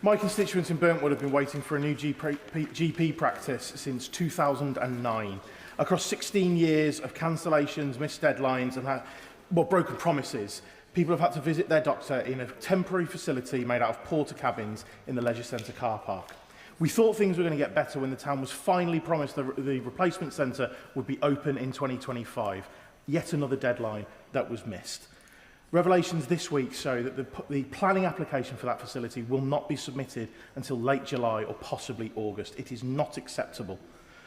My constituents in Burntwood have been waiting for a new GP practice since 2009. Across 16 years of cancellations, missed deadlines and broken promises, people have had to visit their doctor in a temporary facility made out of porta cabins in the Leisure Centre car park. We thought things were going to get better when the town was finally promised the replacement centre would be open in 2025. Yet another deadline that was missed. Revelations this week show that the planning application for that facility will not be submitted until late July or possibly August. It is not acceptable.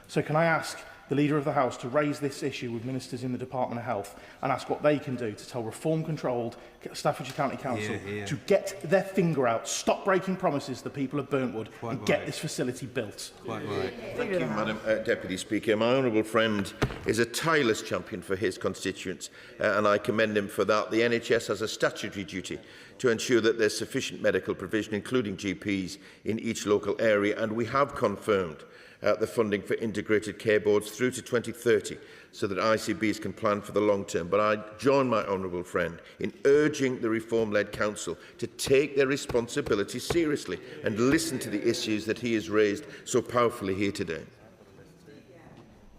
So can I ask the Leader of the House to raise this issue with ministers in the Department of Health and ask what they can do to tell reform-controlled Staffordshire County Council to get their finger out, stop breaking promises to the people of Burntwood and get this facility built. Thank you, Madam Deputy Speaker. My honourable friend is a tireless champion for his constituents and I commend him for that. The NHS has a statutory duty to ensure that there's sufficient medical provision, including GPs, in each local area, and we have confirmed the funding for integrated care boards through to 2030 so that ICBs can plan for the long term. But I join my honourable friend in urging the reform-led council to take their responsibility seriously and listen to the issues that he has raised so powerfully here today.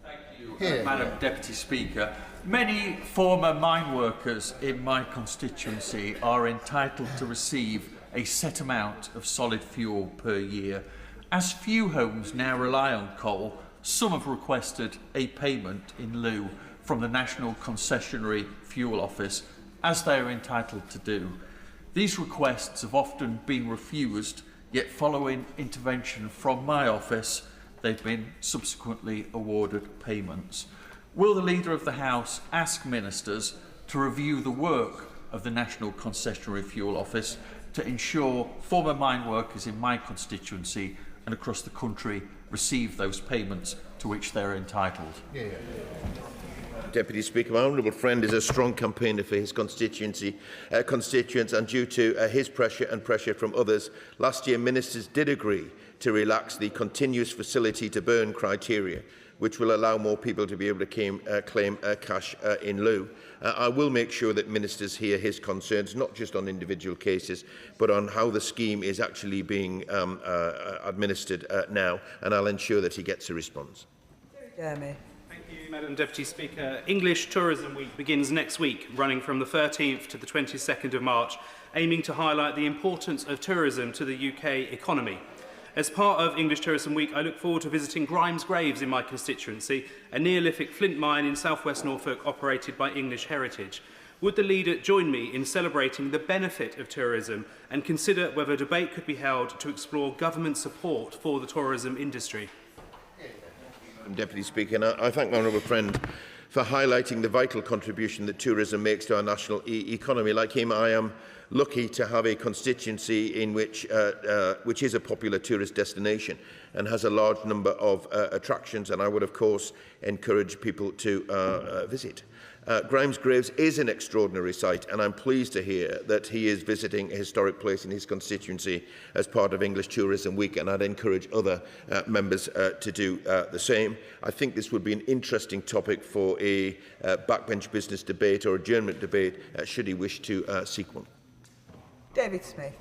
Thank you, Madam Deputy Speaker. Many former mine workers in my constituency are entitled to receive a set amount of solid fuel per year. As few homes now rely on coal, some have requested a payment in lieu from the National Concessionary Fuel Office, as they are entitled to do. These requests have often been refused, yet following intervention from my office, they've been subsequently awarded payments. Will the Leader of the House ask ministers to review the work of the National Concessionary Fuel Office to ensure former mine workers in my constituency and across the country receive those payments to which they're entitled? Deputy Speaker, my honourable friend is a strong campaigner for his constituents, and due to his pressure and pressure from others, last year ministers did agree to relax the continuous facility to burn criteria, which will allow more people to be able to claim cash in lieu. I will make sure that ministers hear his concerns, not just on individual cases, but on how the scheme is actually being administered now, and I'll ensure that he gets a response. Jeremy. Thank you, Madam Deputy Speaker. English Tourism Week begins next week, running from the 13th to the 22nd of March, aiming to highlight the importance of tourism to the UK economy. As part of English Tourism Week, I look forward to visiting Grimes Graves in my constituency, a Neolithic flint mine in southwest Norfolk operated by English Heritage. Would the Leader join me in celebrating the benefit of tourism and consider whether a debate could be held to explore government support for the tourism industry? Deputy Speaker, and I thank my honourable friend for highlighting the vital contribution that tourism makes to our national economy. Like him, I am lucky to have a constituency in which is a popular tourist destination and has a large number of attractions, and I would of course encourage people to visit. Grimes Graves is an extraordinary site, and I'm pleased to hear that he is visiting a historic place in his constituency as part of English Tourism Week, and I'd encourage other members to do the same. I think this would be an interesting topic for a backbench business debate or adjournment debate, should he wish to seek one. David Smith.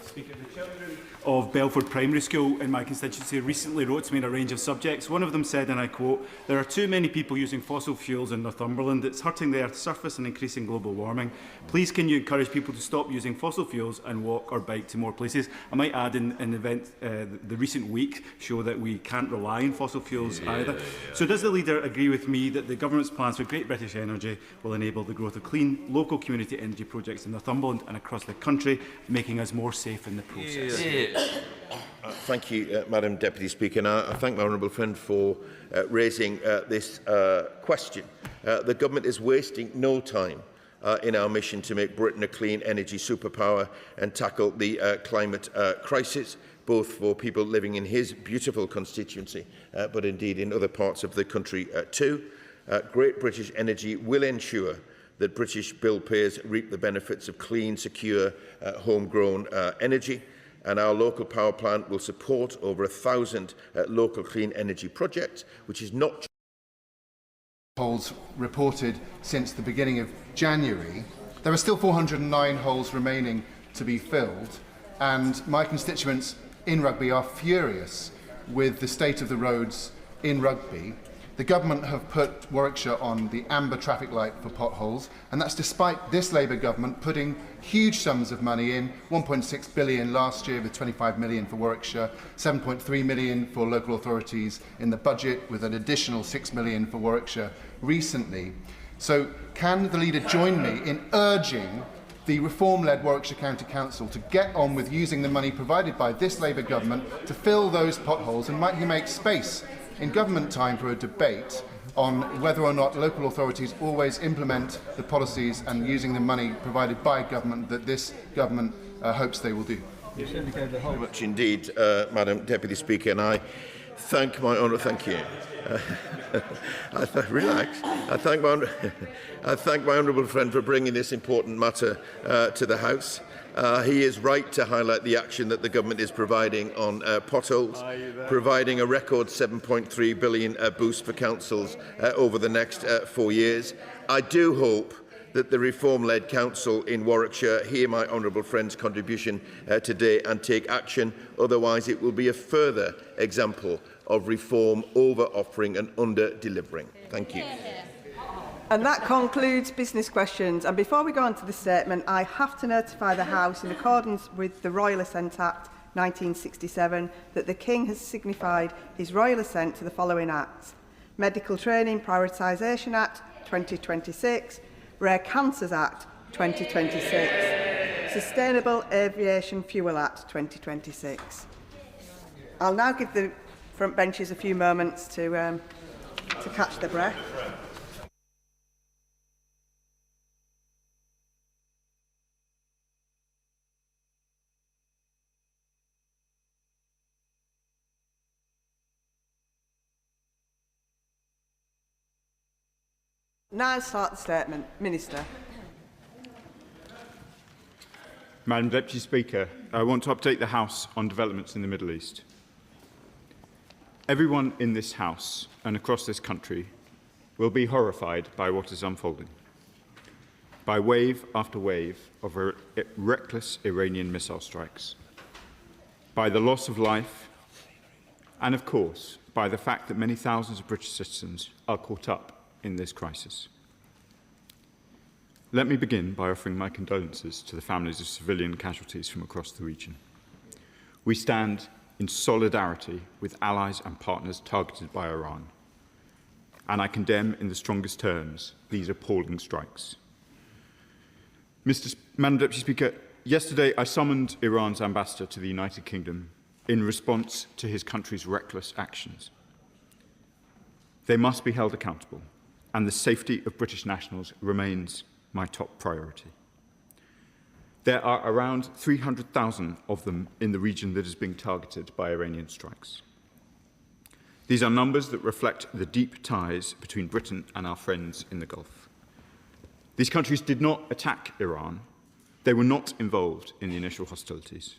Speaker, the children of Belford Primary School in my constituency recently wrote to me on a range of subjects. One of them said, and I quote, "There are too many people using fossil fuels in Northumberland. It's hurting the Earth's surface and increasing global warming. Please can you encourage people to stop using fossil fuels and walk or bike to more places?" I might add in an event the recent week show that we can't rely on fossil fuels either. So does the Leader agree with me that the Government's plans for Great British Energy will enable the growth of clean local community energy projects in Northumberland and across the country, making us more safe in the process? Thank you, Madam Deputy Speaker. And I thank my honourable friend for raising this question. The Government is wasting no time in our mission to make Britain a clean energy superpower and tackle the climate crisis, both for people living in his beautiful constituency, but indeed in other parts of the country too. Great British Energy will ensure that British bill payers reap the benefits of clean, secure, homegrown energy, and our local power plant will support over 1,000 local clean energy projects, which is not polls reported since the beginning of January There are still 409 holes remaining to be filled, and my constituents in Rugby are furious with the state of the roads in Rugby. The government have put Warwickshire on the amber traffic light for potholes, and that's despite this Labour government putting huge sums of money in, 1.6 billion last year with 25 million for Warwickshire, 7.3 million for local authorities in the budget with an additional 6 million for Warwickshire recently. So can the leader join me in urging the reform-led Warwickshire County Council to get on with using the money provided by this Labour government to fill those potholes, and might he make space in government time for a debate on whether or not local authorities always implement the policies and using the money provided by government that this government hopes they will do? Very much indeed, Madam Deputy Speaker, and I thank my honour. Thank you. Relax. I thank my honourable friend for bringing this important matter to the House. He is right to highlight the action that the government is providing on potholes, providing a record £7.3 billion boost for councils over the next 4 years. I do hope that the reform-led council in Warwickshire hear my honourable friend's contribution today and take action. Otherwise, it will be a further example of reform over-offering and under-delivering. Thank you. And that concludes business questions. And before we go on to the statement, I have to notify the House, in accordance with the Royal Assent Act 1967, that the King has signified his royal assent to the following acts: Medical Training Prioritisation Act 2026, Rare Cancers Act 2026, Sustainable Aviation Fuel Act 2026. I'll now give the front benches a few moments to catch their breath. Now start the statement. Minister. Madam Deputy Speaker, I want to update the House on developments in the Middle East. Everyone in this House and across this country will be horrified by what is unfolding, by wave after wave of reckless Iranian missile strikes, by the loss of life, and of course, by the fact that many thousands of British citizens are caught up in this crisis. Let me begin by offering my condolences to the families of civilian casualties from across the region. We stand in solidarity with allies and partners targeted by Iran, and I condemn in the strongest terms these appalling strikes. Madam Deputy Speaker, yesterday I summoned Iran's ambassador to the United Kingdom in response to his country's reckless actions. They must be held accountable, and the safety of British nationals remains my top priority. There are around 300,000 of them in the region that is being targeted by Iranian strikes. These are numbers that reflect the deep ties between Britain and our friends in the Gulf. These countries did not attack Iran. They were not involved in the initial hostilities.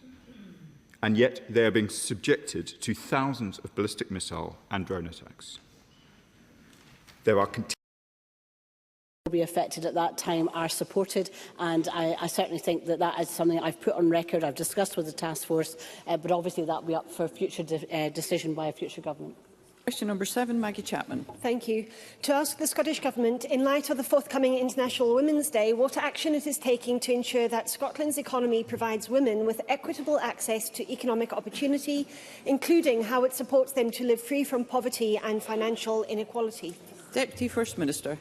And yet they are being subjected to thousands of ballistic missile and drone attacks. There are will be affected at that time are supported, and I certainly think that that is something I've put on record, I've discussed with the task force, but obviously that will be up for future decision by a future government. Question number 7, Maggie Chapman. Thank you. To ask the Scottish Government, in light of the forthcoming International Women's Day, what action it is taking to ensure that Scotland's economy provides women with equitable access to economic opportunity, including how it supports them to live free from poverty and financial inequality. Deputy First Minister.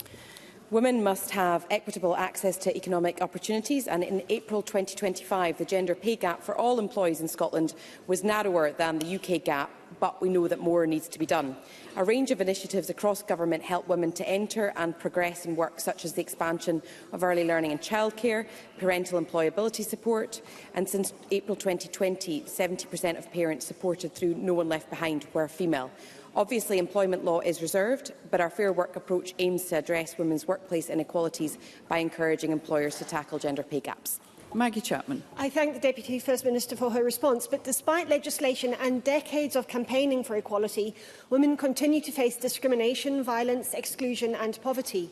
Women must have equitable access to economic opportunities, and in April 2025 the gender pay gap for all employees in Scotland was narrower than the UK gap, but we know that more needs to be done. A range of initiatives across government help women to enter and progress in work, such as the expansion of early learning and childcare, parental employability support, and since April 2020, 70% of parents supported through No One Left Behind were female. Obviously, employment law is reserved, but our Fair Work approach aims to address women's workplace inequalities by encouraging employers to tackle gender pay gaps. Maggie Chapman. I thank the Deputy First Minister for her response, but despite legislation and decades of campaigning for equality, women continue to face discrimination, violence, exclusion and poverty.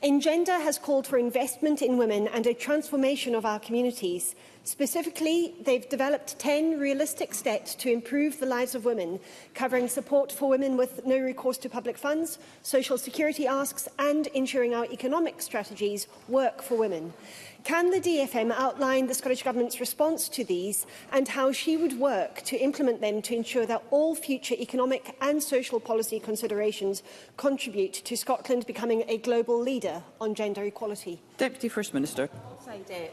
Engender has called for investment in women and a transformation of our communities. Specifically, they've developed 10 realistic steps to improve the lives of women, covering support for women with no recourse to public funds, social security asks and ensuring our economic strategies work for women. Can the DFM outline the Scottish Government's response to these and how she would work to implement them to ensure that all future economic and social policy considerations contribute to Scotland becoming a global leader on gender equality? Deputy First Minister.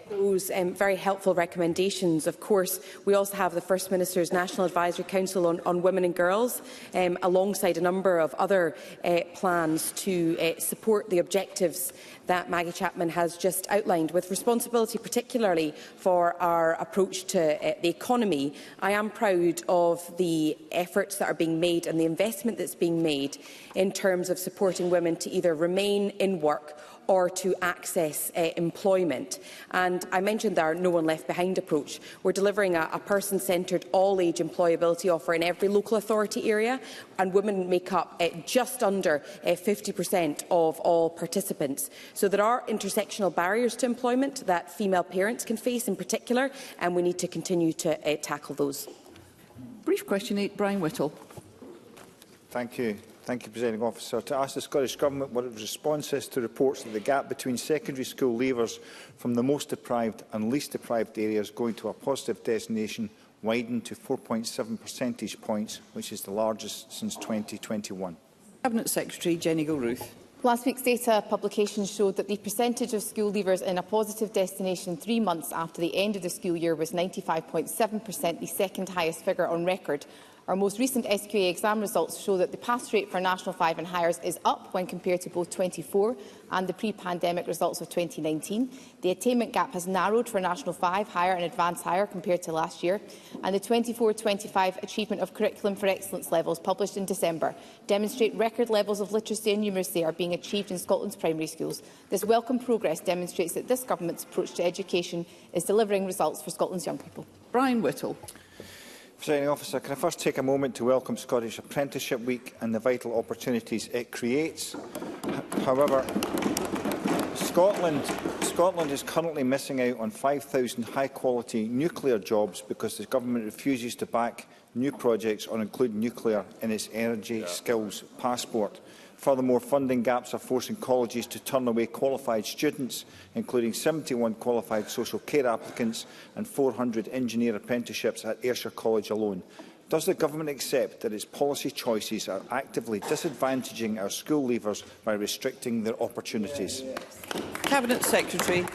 Those very helpful recommendations. Of course, we also have the First Minister's National Advisory Council on Women and Girls, alongside a number of other plans to support the objectives that Maggie Chapman has just outlined, with responsibility particularly for our approach to the economy. I am proud of the efforts that are being made and the investment that's being made in terms of supporting women to either remain in work or to access employment. And I mentioned our No One Left Behind approach. We're delivering a person-centred, all-age employability offer in every local authority area, and women make up just under 50% of all participants. So there are intersectional barriers to employment that female parents can face in particular, and we need to continue to tackle those. Brief question 8, Brian Whittle. Thank you. Thank you, Presiding Officer. To ask the Scottish Government what its response is to reports that the gap between secondary school leavers from the most deprived and least deprived areas going to a positive destination widened to 4.7 percentage points, which is the largest since 2021. Cabinet Secretary Jenny Gilruth. Last week's data publication showed that the percentage of school leavers in a positive destination 3 months after the end of the school year was 95.7%, the second highest figure on record. Our most recent SQA exam results show that the pass rate for National 5 and Higher is up when compared to both 24 and the pre-pandemic results of 2019. The attainment gap has narrowed for National 5, Higher and Advanced Higher compared to last year, and the 24-25 Achievement of Curriculum for Excellence levels published in December demonstrate record levels of literacy and numeracy are being achieved in Scotland's primary schools. This welcome progress demonstrates that this Government's approach to education is delivering results for Scotland's young people. Brian Whittle. Presiding Officer, can I first take a moment to welcome Scottish Apprenticeship Week and the vital opportunities it creates. However, Scotland is currently missing out on 5,000 high-quality nuclear jobs because the Government refuses to back new projects or include nuclear in its energy skills passport. Furthermore, funding gaps are forcing colleges to turn away qualified students, including 71 qualified social care applicants and 400 engineer apprenticeships at Ayrshire College alone. Does the Government accept that its policy choices are actively disadvantaging our school leavers by restricting their opportunities? Cabinet Secretary.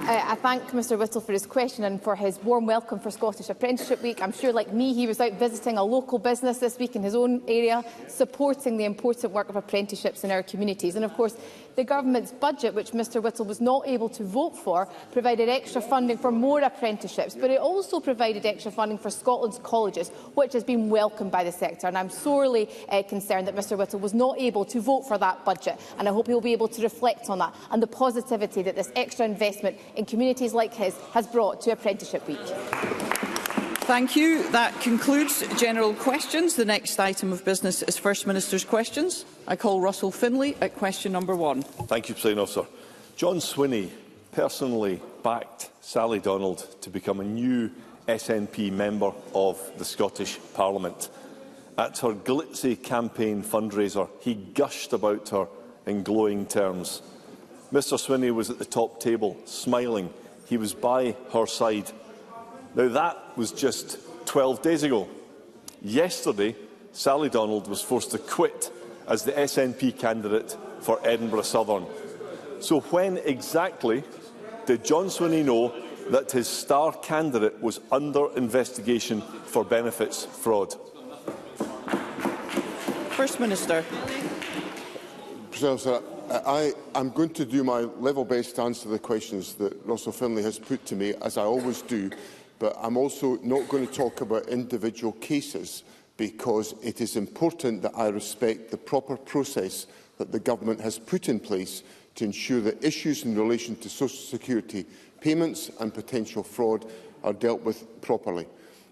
I thank Mr Whittle for his question and for his warm welcome for Scottish Apprenticeship Week. I'm sure, like me, he was out visiting a local business this week in his own area, supporting the important work of apprenticeships in our communities. And of course, the Government's budget, which Mr Whittle was not able to vote for, provided extra funding for more apprenticeships, but it also provided extra funding for Scotland's colleges, which has been welcomed by the sector. And I'm sorely concerned that Mr Whittle was not able to vote for that budget, and I hope he will be able to reflect on that and the positivity that this extra investment in communities like his has brought to Apprenticeship Week. Thank you. That concludes general questions. The next item of business is First Minister's questions. I call Russell Finlay at question number 1. Thank you, Presiding Officer. John Swinney personally backed Sally Donald to become a new SNP member of the Scottish Parliament. At her glitzy campaign fundraiser, he gushed about her in glowing terms. Mr Swinney was at the top table, smiling. He was by her side. Now, that was just 12 days ago. Yesterday, Sally Donald was forced to quit as the SNP candidate for Edinburgh Southern. So when exactly did John Swinney know that his star candidate was under investigation for benefits fraud? First Minister. President, I am going to do my level best to answer the questions that Russell Finlay has put to me, as I always do, but I'm also not going to talk about individual cases because it is important that I respect the proper process that the Government has put in place to ensure that issues in relation to social security payments and potential fraud are dealt with properly.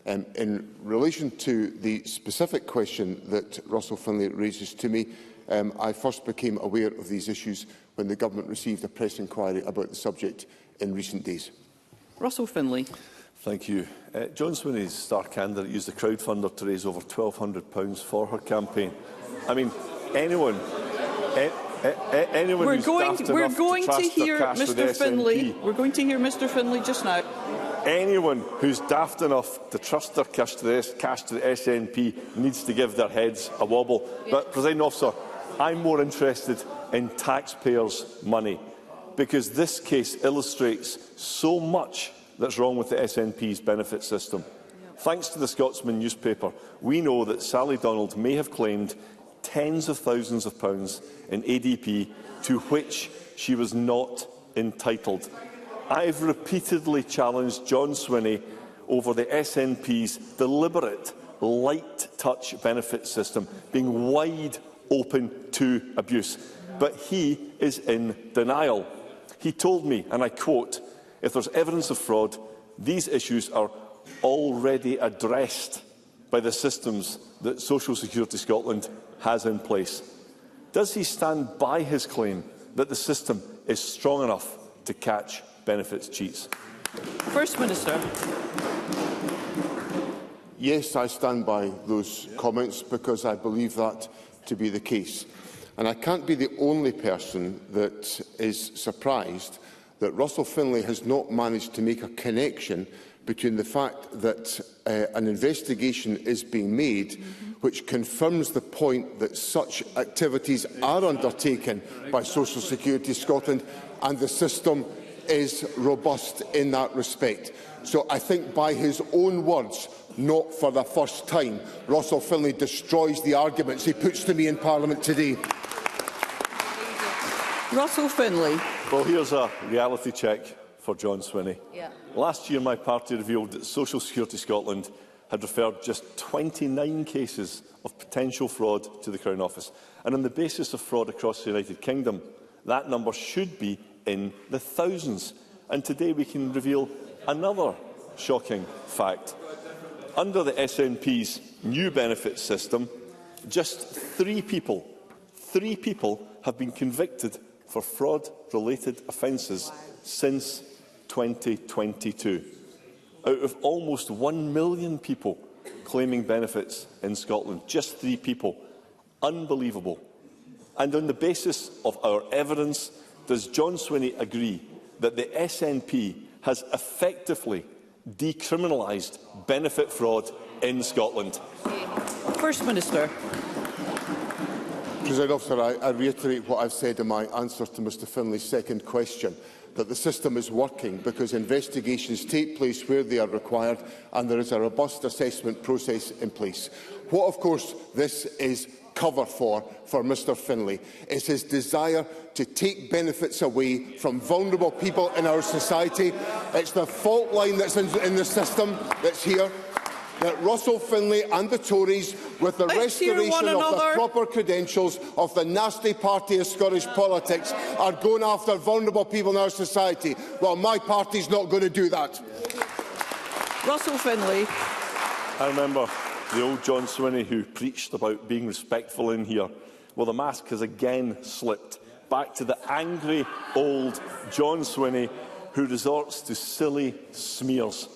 In relation to the specific question that Russell Finlay raises to me, I first became aware of these issues when the Government received a press inquiry about the subject in recent days. Russell Finlay. Thank you. John Swinney's star candidate used a crowdfunder to raise over £1,200 for her campaign. I mean, anyone we're going to hear Mr. Finlay. We're going to hear Mr. Finlay just now. Anyone who's daft enough to trust their cash to the SNP needs to give their heads a wobble. But, Presiding Officer, I'm more interested in taxpayers' money, because this case illustrates so much that's wrong with the SNP's benefit system. Thanks to the Scotsman newspaper, we know that Sally Donald may have claimed tens of thousands of pounds in ADP to which she was not entitled. I've repeatedly challenged John Swinney over the SNP's deliberate light-touch benefit system being wide open to abuse, but he is in denial. He told me, and I quote, "If there's evidence of fraud, these issues are already addressed by the systems that Social Security Scotland has in place." Does he stand by his claim that the system is strong enough to catch benefits cheats? First Minister. Yes, I stand by those comments because I believe that to be the case. And I can't be the only person that is surprised that Russell Finlay has not managed to make a connection between the fact that an investigation is being made which confirms the point that such activities are undertaken by Social Security Scotland, and the system is robust in that respect. So I think, by his own words, not for the first time, Russell Finlay destroys the arguments he puts to me in Parliament today. Russell Finlay. Well, here's a reality check for John Swinney. Last year, my party revealed that Social Security Scotland had referred just 29 cases of potential fraud to the Crown Office. And on the basis of fraud across the United Kingdom, that number should be in the thousands. And today we can reveal another shocking fact. Under the SNP's new benefit system, just three people have been convicted for fraud-related offences since 2022. Out of almost 1 million people claiming benefits in Scotland, just 3 people. Unbelievable. And on the basis of our evidence, does John Swinney agree that the SNP has effectively decriminalised benefit fraud in Scotland? First Minister. Presiding Officer, I reiterate what I've said in my answer to Mr Finlay's second question, that the system is working because investigations take place where they are required and there is a robust assessment process in place. What, of course, this is cover for Mr Finlay is his desire to take benefits away from vulnerable people in our society. It's the fault line that's in the system that's here, that Russell Finlay and the Tories, with the restoration of the proper credentials of the nasty party of Scottish politics, are going after vulnerable people in our society. Well, my party's not going to do that. Russell Finlay. I remember the old John Swinney who preached about being respectful in here. Well, the mask has again slipped back to the angry old John Swinney who resorts to silly smears.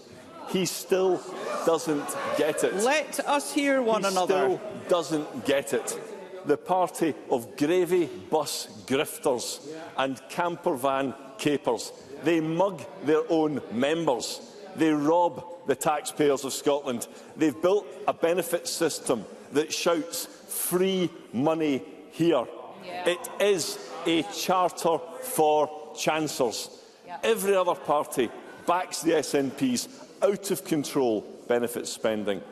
He still doesn't get it. Let us hear one another. He still doesn't get it. The party of gravy bus grifters and camper van capers. They mug their own members. They rob the taxpayers of Scotland. They've built a benefit system that shouts free money here. It is a charter for chancers. Every other party backs the SNP's out-of-control benefit spending.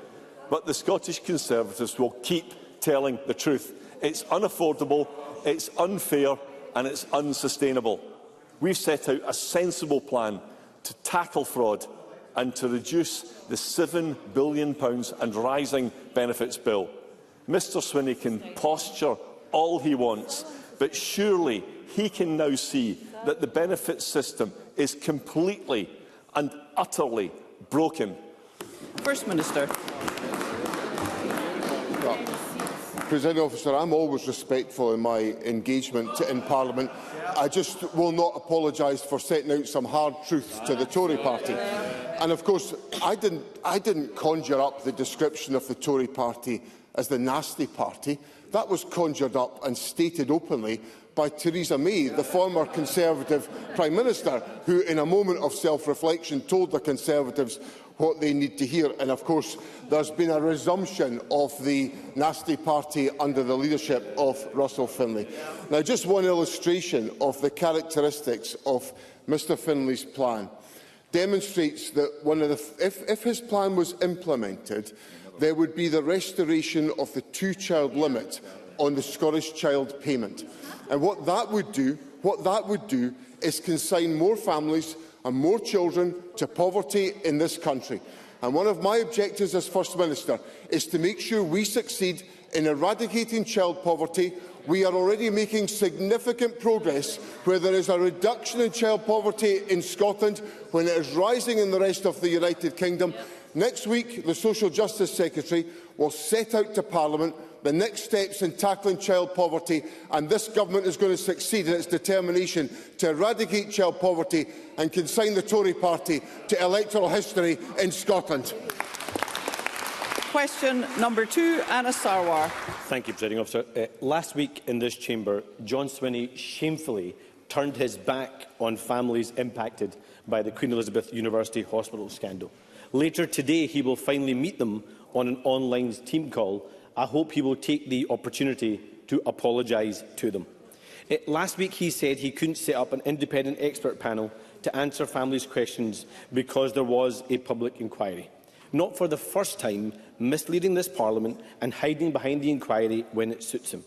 But the Scottish Conservatives will keep telling the truth. It's unaffordable, it's unfair and it's unsustainable. We've set out a sensible plan to tackle fraud and to reduce the £7 billion and rising benefits bill. Mr Swinney can posture all he wants, but surely he can now see that the benefit system is completely and utterly broken. First Minister. Presiding Officer, I'm always respectful in my engagement in Parliament. I just will not apologise for setting out some hard truths to the Tory party. And of course, I didn't conjure up the description of the Tory party as the nasty party. That was conjured up and stated openly by Theresa May, the former Conservative Prime Minister, who in a moment of self-reflection told the Conservatives what they need to hear. And of course, there's been a resumption of the nasty party under the leadership of Russell Finlay. Now, just one illustration of the characteristics of Mr Finlay's plan demonstrates that if his plan was implemented, there would be the restoration of the two-child limit on the Scottish Child Payment. And what that would do is consign more families and more children to poverty in this country. And one of my objectives as First Minister is to make sure we succeed in eradicating child poverty. We are already making significant progress where there is a reduction in child poverty in Scotland, when it is rising in the rest of the United Kingdom. Next week, the Social Justice Secretary will set out to Parliament the next steps in tackling child poverty, and this government is going to succeed in its determination to eradicate child poverty and consign the Tory party to electoral history in Scotland. Question number 2, Anna Sarwar. Thank you, Presiding Officer. Last week in this chamber, John Swinney shamefully turned his back on families impacted by the Queen Elizabeth University Hospital scandal. Later today, he will finally meet them on an online team call. I hope he will take the opportunity to apologise to them. Last week, he said he couldn't set up an independent expert panel to answer families' questions because there was a public inquiry. Not for the first time, misleading this Parliament and hiding behind the inquiry when it suits him.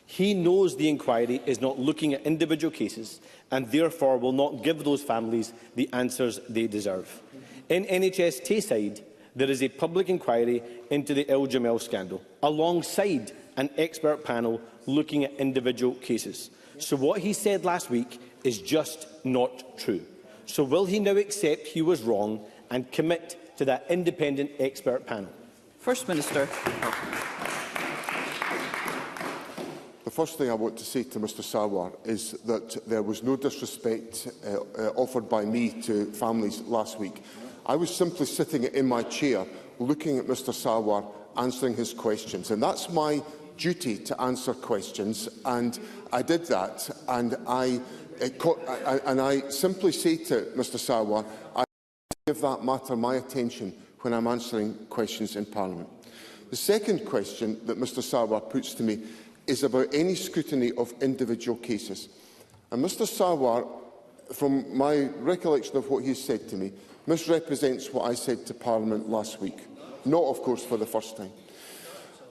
He knows the inquiry is not looking at individual cases and therefore will not give those families the answers they deserve. In NHS Tayside, there is a public inquiry into the El Jamel scandal, alongside an expert panel looking at individual cases. So what he said last week is just not true. So will he now accept he was wrong and commit to that independent expert panel? First Minister. The first thing I want to say to Mr Sarwar is that there was no disrespect offered by me to families last week. I was simply sitting in my chair looking at Mr Sarwar answering his questions, and that's my duty to answer questions, and I did that, and I simply say to Mr Sarwar, I give that matter my attention when I'm answering questions in Parliament. The second question that Mr Sarwar puts to me is about any scrutiny of individual cases. And Mr Sarwar, from my recollection of what he has said to me, misrepresents what I said to Parliament last week. Not, of course, for the first time.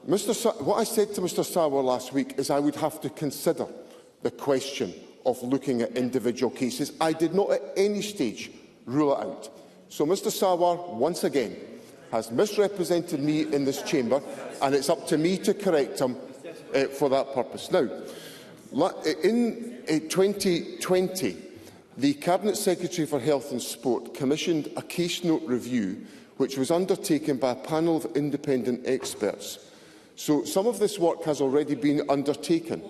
What I said to Mr Sarwar last week is I would have to consider the question of looking at individual cases. I did not at any stage rule it out. So Mr Sarwar, once again, has misrepresented me in this chamber, and it's up to me to correct him for that purpose. Now, in 2020, the Cabinet Secretary for Health and Sport commissioned a case note review which was undertaken by a panel of independent experts. So some of this work has already been undertaken.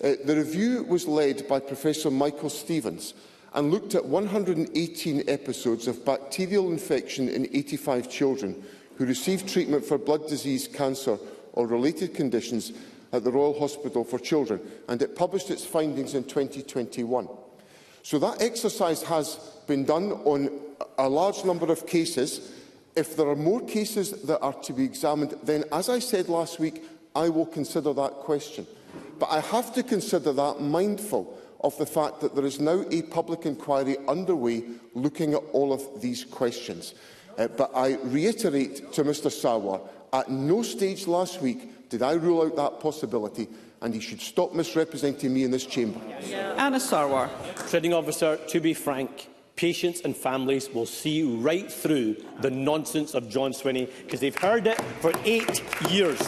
The review was led by Professor Michael Stevens and looked at 118 episodes of bacterial infection in 85 children who received treatment for blood disease, cancer or related conditions at the Royal Hospital for Children, and it published its findings in 2021. So that exercise has been done on a large number of cases. If there are more cases that are to be examined, then, as I said last week, I will consider that question. But I have to consider that mindful of the fact that there is now a public inquiry underway looking at all of these questions. But I reiterate to Mr Sarwar, at no stage last week did I rule out that possibility, and he should stop misrepresenting me in this chamber. Anna Sarwar. Presiding Officer, to be frank, patients and families will see right through the nonsense of John Swinney, because they've heard it for 8 years.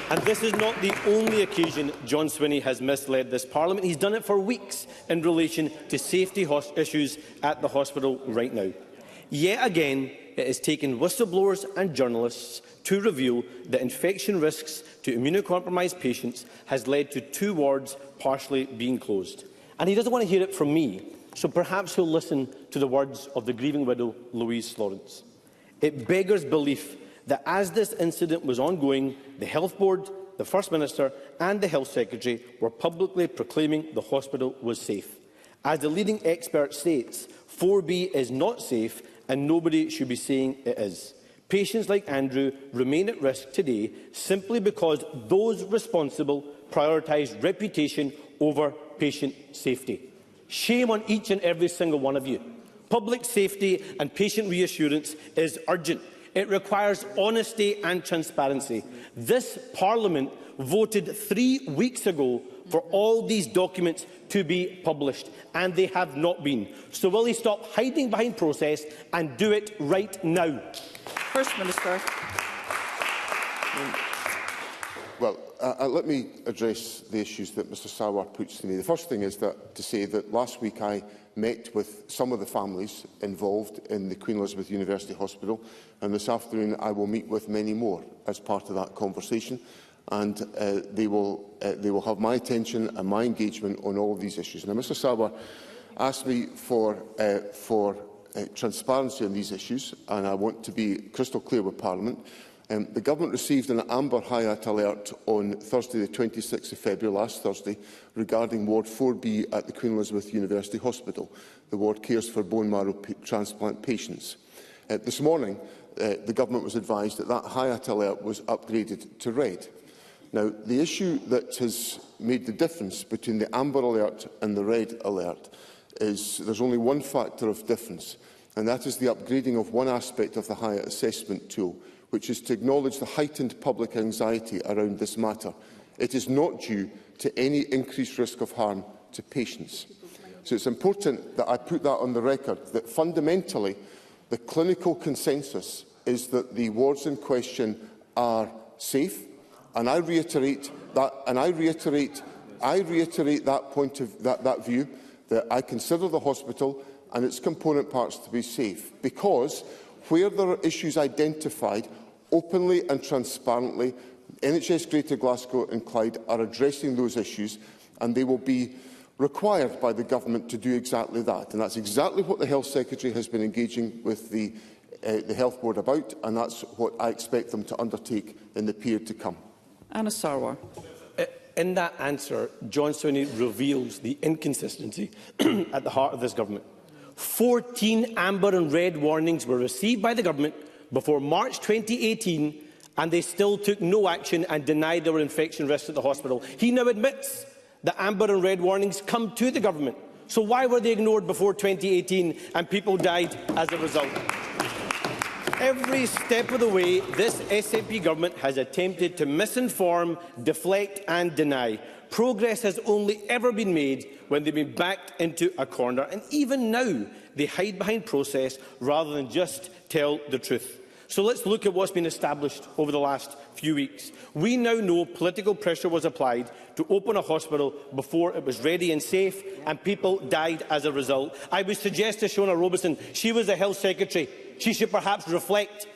And this is not the only occasion John Swinney has misled this Parliament. He's done it for weeks in relation to safety issues at the hospital right now. Yet again, it has taken whistleblowers and journalists to reveal that infection risks to immunocompromised patients has led to 2 wards partially being closed. And he doesn't want to hear it from me, so perhaps he'll listen to the words of the grieving widow, Louise Lawrence. It beggars belief that as this incident was ongoing, the Health Board, the First Minister and the Health Secretary were publicly proclaiming the hospital was safe. As the leading expert states, 4B is not safe and nobody should be saying it is. Patients like Andrew remain at risk today simply because those responsible prioritised reputation over patient safety. Shame on each and every single one of you. Public safety and patient reassurance is urgent. It requires honesty and transparency. This Parliament voted 3 weeks ago for all these documents to be published, and they have not been. So will he stop hiding behind process and do it right now? First Minister. Well, let me address the issues that Mr Sarwar puts to me. The first thing is to say that last week I met with some of the families involved in the Queen Elizabeth University Hospital, and this afternoon I will meet with many more as part of that conversation, and they will have my attention and my engagement on all of these issues. Now, Mr Sarwar asked me for transparency on these issues, and I want to be crystal clear with Parliament. The Government received an Amber Hayat alert on Thursday, the 26th of February, last Thursday, regarding Ward 4B at the Queen Elizabeth University Hospital. The ward cares for bone marrow transplant patients. This morning, the Government was advised that that Hayat alert was upgraded to red. Now, the issue that has made the difference between the Amber alert and the red alert is there's only one factor of difference, and that is the upgrading of one aspect of the Hayat assessment tool, which is to acknowledge the heightened public anxiety around this matter. It is not due to any increased risk of harm to patients. So it's important that I put that on the record, that fundamentally the clinical consensus is that the wards in question are safe, and I reiterate that, that view, that I consider the hospital and its component parts to be safe, because where there are issues identified, openly and transparently, NHS Greater Glasgow and Clyde are addressing those issues, and they will be required by the Government to do exactly that. And that's exactly what the Health Secretary has been engaging with the Health Board about, and that's what I expect them to undertake in the period to come. Anna Sarwar. In that answer, John Swinney reveals the inconsistency at the heart of this Government. 14 amber and red warnings were received by the Government before March 2018, and they still took no action and denied there were infection risks at the hospital. He now admits that amber and red warnings come to the Government. So why were they ignored before 2018 and people died as a result? Every step of the way, this SNP Government has attempted to misinform, deflect and deny. Progress has only ever been made when they've been backed into a corner, and even now they hide behind process rather than just tell the truth. So let's look at what's been established over the last few weeks. We now know political pressure was applied to open a hospital before it was ready and safe, and people died as a result. I would suggest to Shona Robertson, she was the Health Secretary, she should perhaps reflect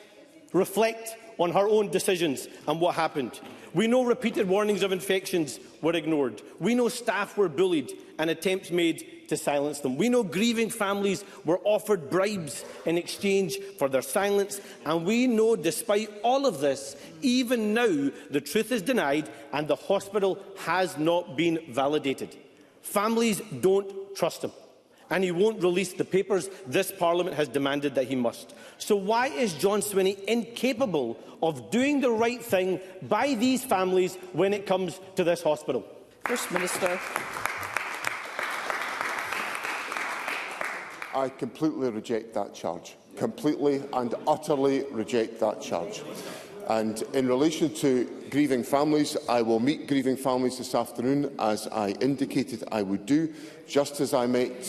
on her own decisions and what happened. We know repeated warnings of infections were ignored. We know staff were bullied and attempts made to silence them. We know grieving families were offered bribes in exchange for their silence. And we know, despite all of this, even now the truth is denied and the hospital has not been validated. Families don't trust him, and he won't release the papers this Parliament has demanded that he must. So why is John Swinney incapable of doing the right thing by these families when it comes to this hospital? First Minister. I completely reject that charge. Completely and utterly reject that charge. And in relation to grieving families, I will meet grieving families this afternoon, as I indicated I would do, just as I met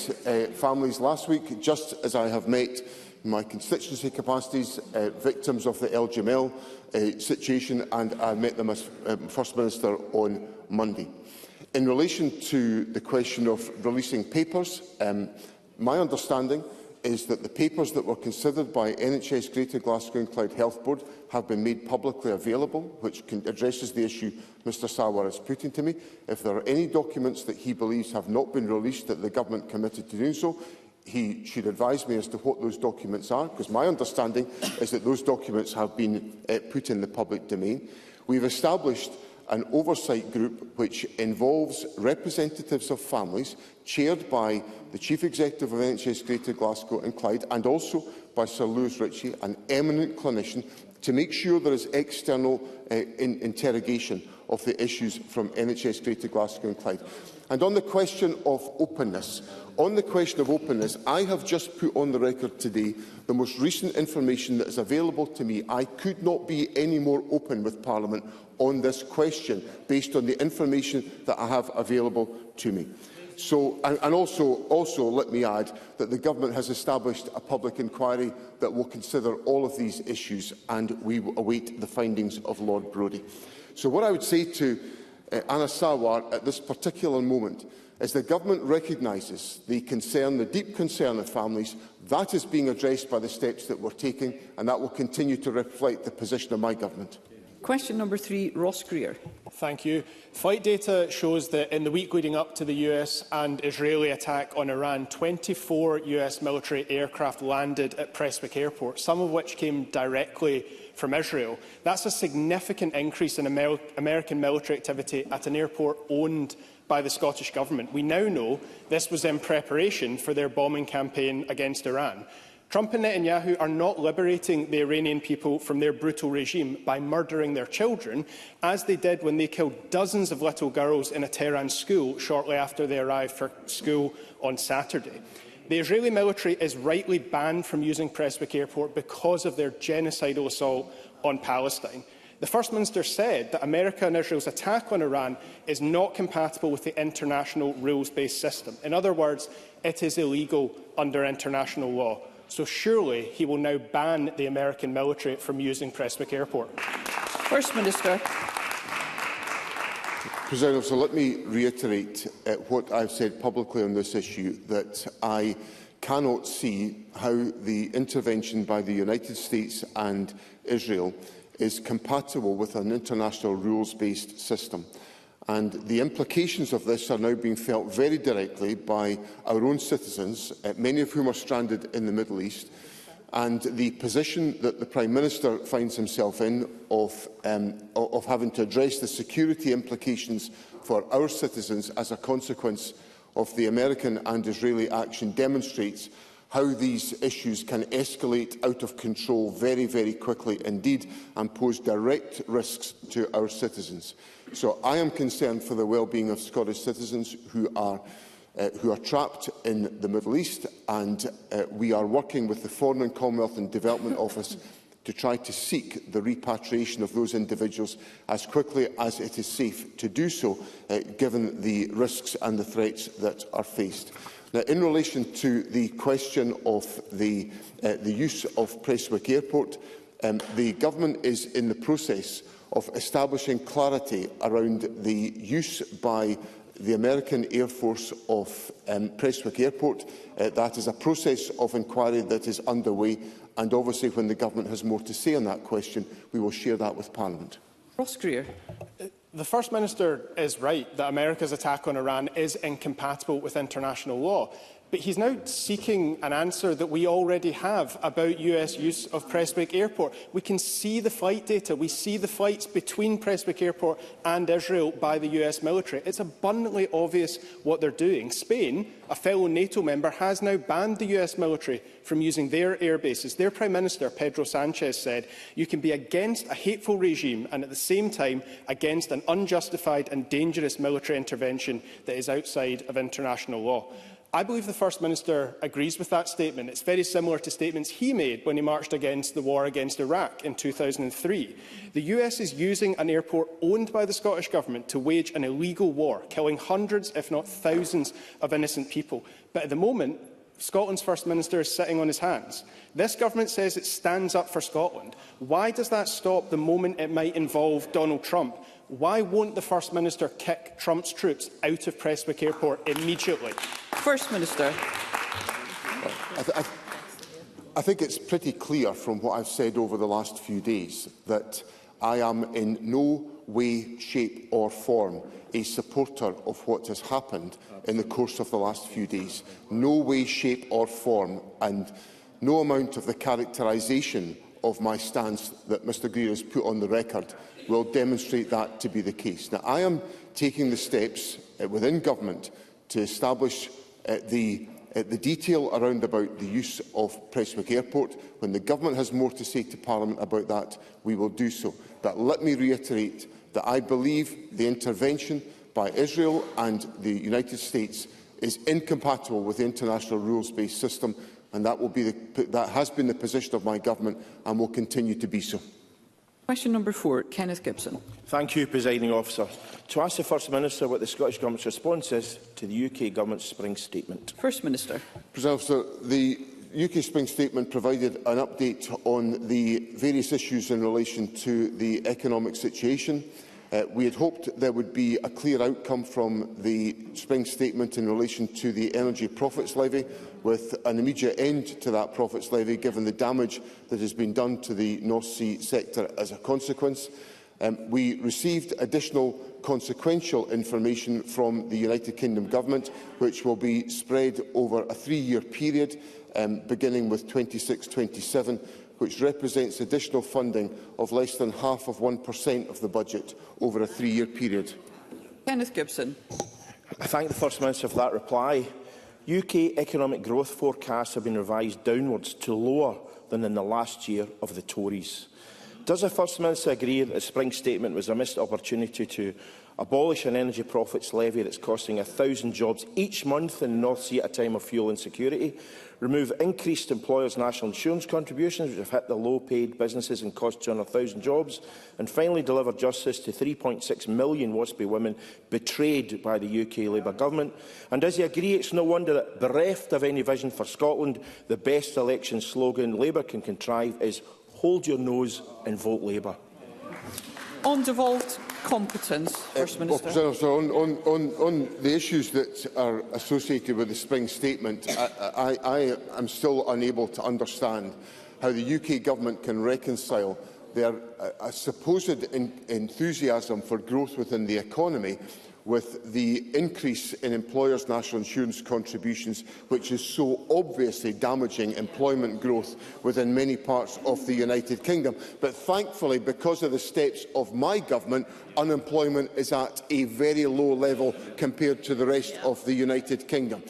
families last week, just as I have met in my constituency capacities victims of the El Jamel situation, and I met them as First Minister on Monday. In relation to the question of releasing papers, my understanding is that the papers that were considered by NHS Greater Glasgow and Clyde Health Board have been made publicly available, which addresses the issue Mr Sarwar is putting to me. If there are any documents that he believes have not been released that the Government committed to doing so, he should advise me as to what those documents are, because my understanding is that those documents have been put in the public domain. We've established an oversight group which involves representatives of families, chaired by the Chief Executive of NHS Greater Glasgow and Clyde, and also by Sir Lewis Ritchie, an eminent clinician, to make sure there is external interrogation of the issues from NHS Greater Glasgow and Clyde. And on the question of openness, I have just put on the record today the most recent information that is available to me. I could not be any more open with Parliament on this question, based on the information that I have available to me. So, and also, let me add that the Government has established a public inquiry that will consider all of these issues, and we await the findings of Lord Brodie. So what I would say to Anna Sarwar at this particular moment is the Government recognises the concern, the deep concern of families. That is being addressed by the steps that we're taking, and that will continue to reflect the position of my Government. Question number 3, Ross Greer. Thank you. Flight data shows that in the week leading up to the US and Israeli attack on Iran, 24 US military aircraft landed at Prestwick Airport, some of which came directly from Israel. That's a significant increase in American military activity at an airport owned by the Scottish Government. We now know this was in preparation for their bombing campaign against Iran. Trump and Netanyahu are not liberating the Iranian people from their brutal regime by murdering their children, as they did when they killed dozens of little girls in a Tehran school shortly after they arrived for school on Saturday. The Israeli military is rightly banned from using Prestwick Airport because of their genocidal assault on Palestine. The First Minister said that America and Israel's attack on Iran is not compatible with the international rules-based system. In other words, it is illegal under international law. So surely he will now ban the American military from using Prestwick Airport. First Minister. President Officer, let me reiterate what I've said publicly on this issue, that I cannot see how the intervention by the United States and Israel is compatible with an international rules-based system. And the implications of this are now being felt very directly by our own citizens, many of whom are stranded in the Middle East. And the position that the Prime Minister finds himself in of having to address the security implications for our citizens as a consequence of the American and Israeli action demonstrates how these issues can escalate out of control very, very quickly indeed and pose direct risks to our citizens. So I am concerned for the well-being of Scottish citizens who are trapped in the Middle East, and we are working with the Foreign and Commonwealth and Development Office to try to seek the repatriation of those individuals as quickly as it is safe to do so, given the risks and the threats that are faced. Now, in relation to the question of the use of Prestwick Airport, the Government is in the process of establishing clarity around the use by the American Air Force of Prestwick Airport. That is a process of inquiry that is underway, and obviously when the Government has more to say on that question, we will share that with Parliament. Ross Greer. The First Minister is right that America's attack on Iran is incompatible with international law. But he's now seeking an answer that we already have about US use of Prestwick Airport. We can see the flight data. We see the flights between Prestwick Airport and Israel by the US military. It's abundantly obvious what they're doing. Spain, a fellow NATO member, has now banned the US military from using their air bases. Their Prime Minister, Pedro Sanchez, said you can be against a hateful regime and at the same time against an unjustified and dangerous military intervention that is outside of international law. I believe the First Minister agrees with that statement. It's very similar to statements he made when he marched against the war against Iraq in 2003. The US is using an airport owned by the Scottish Government to wage an illegal war, killing hundreds, if not thousands, of innocent people. But at the moment, Scotland's First Minister is sitting on his hands. This government says it stands up for Scotland. Why does that stop the moment it might involve Donald Trump? Why won't the First Minister kick Trump's troops out of Prestwick Airport immediately? First Minister. I think it's pretty clear from what I've said over the last few days that I am in no way, shape or form a supporter of what has happened in the course of the last few days. No way, shape or form, and no amount of the characterisation of my stance that Mr Greer has put on the record will demonstrate that to be the case. Now, I am taking the steps within government to establish the detail around about the use of Prestwick Airport. When the government has more to say to Parliament about that, we will do so. But let me reiterate that I believe the intervention by Israel and the United States is incompatible with the international rules-based system, and that has been the position of my government and will continue to be so. Question number 4, Kenneth Gibson. Thank you, Presiding Officer. To ask the First Minister what the Scottish Government's response is to the UK Government's Spring Statement. First Minister. Presiding Officer, the UK Spring Statement provided an update on the various issues in relation to the economic situation. We had hoped there would be a clear outcome from the Spring Statement in relation to the Energy Profits Levy, with an immediate end to that profits levy, given the damage that has been done to the North Sea sector as a consequence. We received additional consequential information from the United Kingdom Government, which will be spread over a 3-year period, beginning with 26-27, which represents additional funding of less than half of 1% of the budget over a 3-year period. Kenneth Gibson. I thank the First Minister for that reply. UK economic growth forecasts have been revised downwards to lower than in the last year of the Tories. Does the First Minister agree that the Spring Statement was a missed opportunity to abolish an energy profits levy that's costing 1,000 jobs each month in the North Sea at a time of fuel insecurity, remove increased employers' national insurance contributions, which have hit the low-paid businesses and cost 200,000 jobs, and finally deliver justice to 3.6 million WASPI women betrayed by the UK Labour Government? And does he agree it's no wonder that, bereft of any vision for Scotland, the best election slogan Labour can contrive is "Hold your nose and vote Labour"? On devolved competence, First Minister. On the issues that are associated with the Spring Statement, I am still unable to understand how the UK Government can reconcile their supposed enthusiasm for growth within the economy with the increase in employers' national insurance contributions, which is so obviously damaging employment growth within many parts of the United Kingdom. But thankfully, because of the steps of my government, unemployment is at a very low level compared to the rest of the United Kingdom.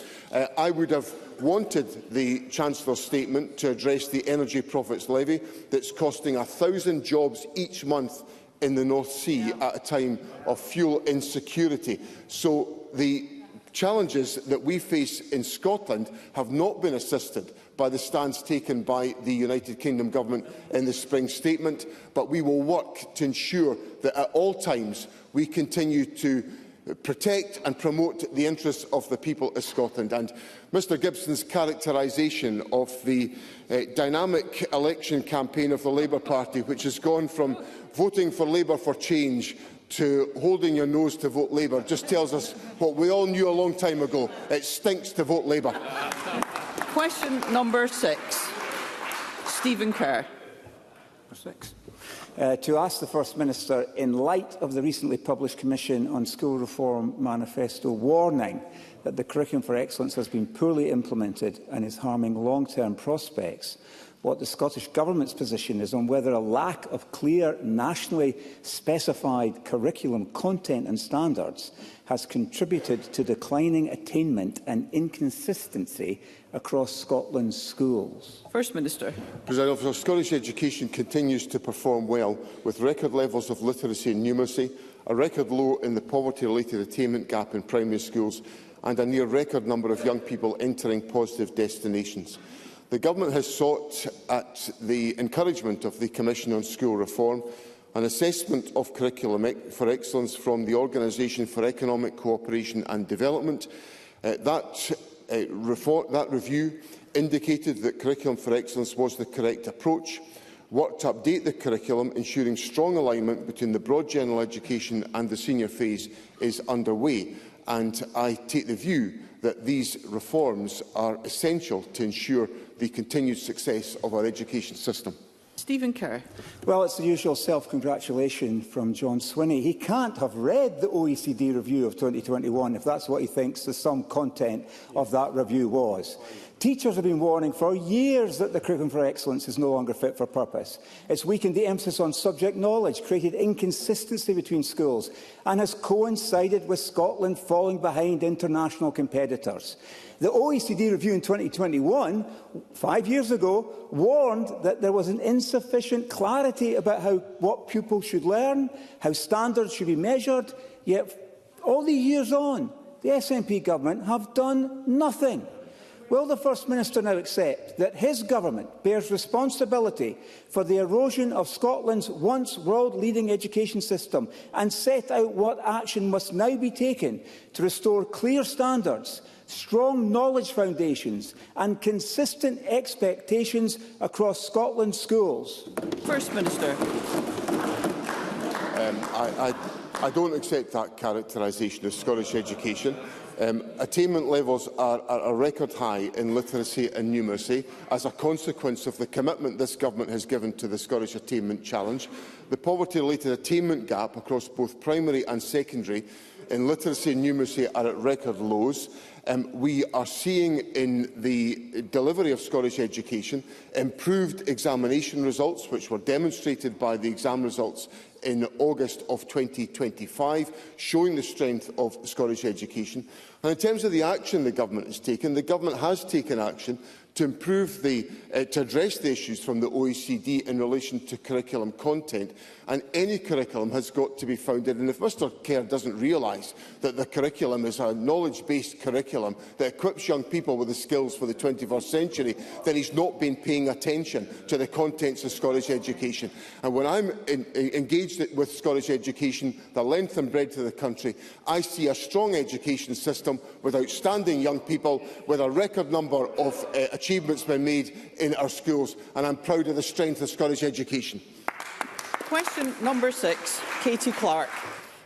I would have wanted the Chancellor's statement to address the energy profits levy that's costing 1,000 jobs each month in the North Sea at a time of fuel insecurity. So the challenges that we face in Scotland have not been assisted by the stance taken by the United Kingdom Government in the Spring Statement, but we will work to ensure that at all times we continue to protect and promote the interests of the people of Scotland. And Mr Gibson's characterisation of the dynamic election campaign of the Labour Party, which has gone from voting for Labour for change to holding your nose to vote Labour, just tells us what we all knew a long time ago. It stinks to vote Labour. Question number 6, Stephen Kerr. To ask the First Minister, in light of the recently published Commission on School Reform Manifesto warning that the Curriculum for Excellence has been poorly implemented and is harming long-term prospects, what the Scottish Government's position is on whether a lack of clear, nationally specified curriculum content and standards has contributed to declining attainment and inconsistency across Scotland's schools. First Minister. President Officer, Scottish education continues to perform well, with record levels of literacy and numeracy, a record low in the poverty-related attainment gap in primary schools, and a near-record number of young people entering positive destinations. The Government has sought, at the encouragement of the Commission on School Reform, an assessment of Curriculum for Excellence from the Organisation for Economic Cooperation and Development. That review indicated that Curriculum for Excellence was the correct approach. Work to update the curriculum, ensuring strong alignment between the broad general education and the senior phase, is underway, and I take the view that these reforms are essential to ensure the continued success of our education system. Stephen Kerr. Well, it's the usual self-congratulation from John Swinney. He can't have read the OECD review of 2021 if that's what he thinks the sum content of that review was. Teachers have been warning for years that the curriculum for excellence is no longer fit for purpose. It's weakened the emphasis on subject knowledge, created inconsistency between schools, and has coincided with Scotland falling behind international competitors. The OECD review in 2021, 5 years ago, warned that there was an insufficient clarity about what pupils should learn, how standards should be measured, yet all these years on, the SNP government have done nothing. Will the First Minister now accept that his government bears responsibility for the erosion of Scotland's once world-leading education system and set out what action must now be taken to restore clear standards, strong knowledge foundations and consistent expectations across Scotland's schools? First Minister. I don't accept that characterisation of Scottish education. Attainment levels are at a record high in literacy and numeracy as a consequence of the commitment this government has given to the Scottish Attainment Challenge. The poverty-related attainment gap across both primary and secondary in literacy and numeracy are at record lows. We are seeing in the delivery of Scottish education improved examination results, which were demonstrated by the exam results in August of 2025, showing the strength of Scottish education. And in terms of the action the government has taken action to address the issues from the OECD in relation to curriculum content, and any curriculum has got to be founded. And if Mr Kerr doesn't realise that the curriculum is a knowledge-based curriculum that equips young people with the skills for the 21st century, then he's not been paying attention to the contents of Scottish education. And when I'm engaged with Scottish education, the length and breadth of the country, I see a strong education system with outstanding young people, with a record number of achievements being made in our schools, and I'm proud of the strength of Scottish education. Question number 6, Katie Clark.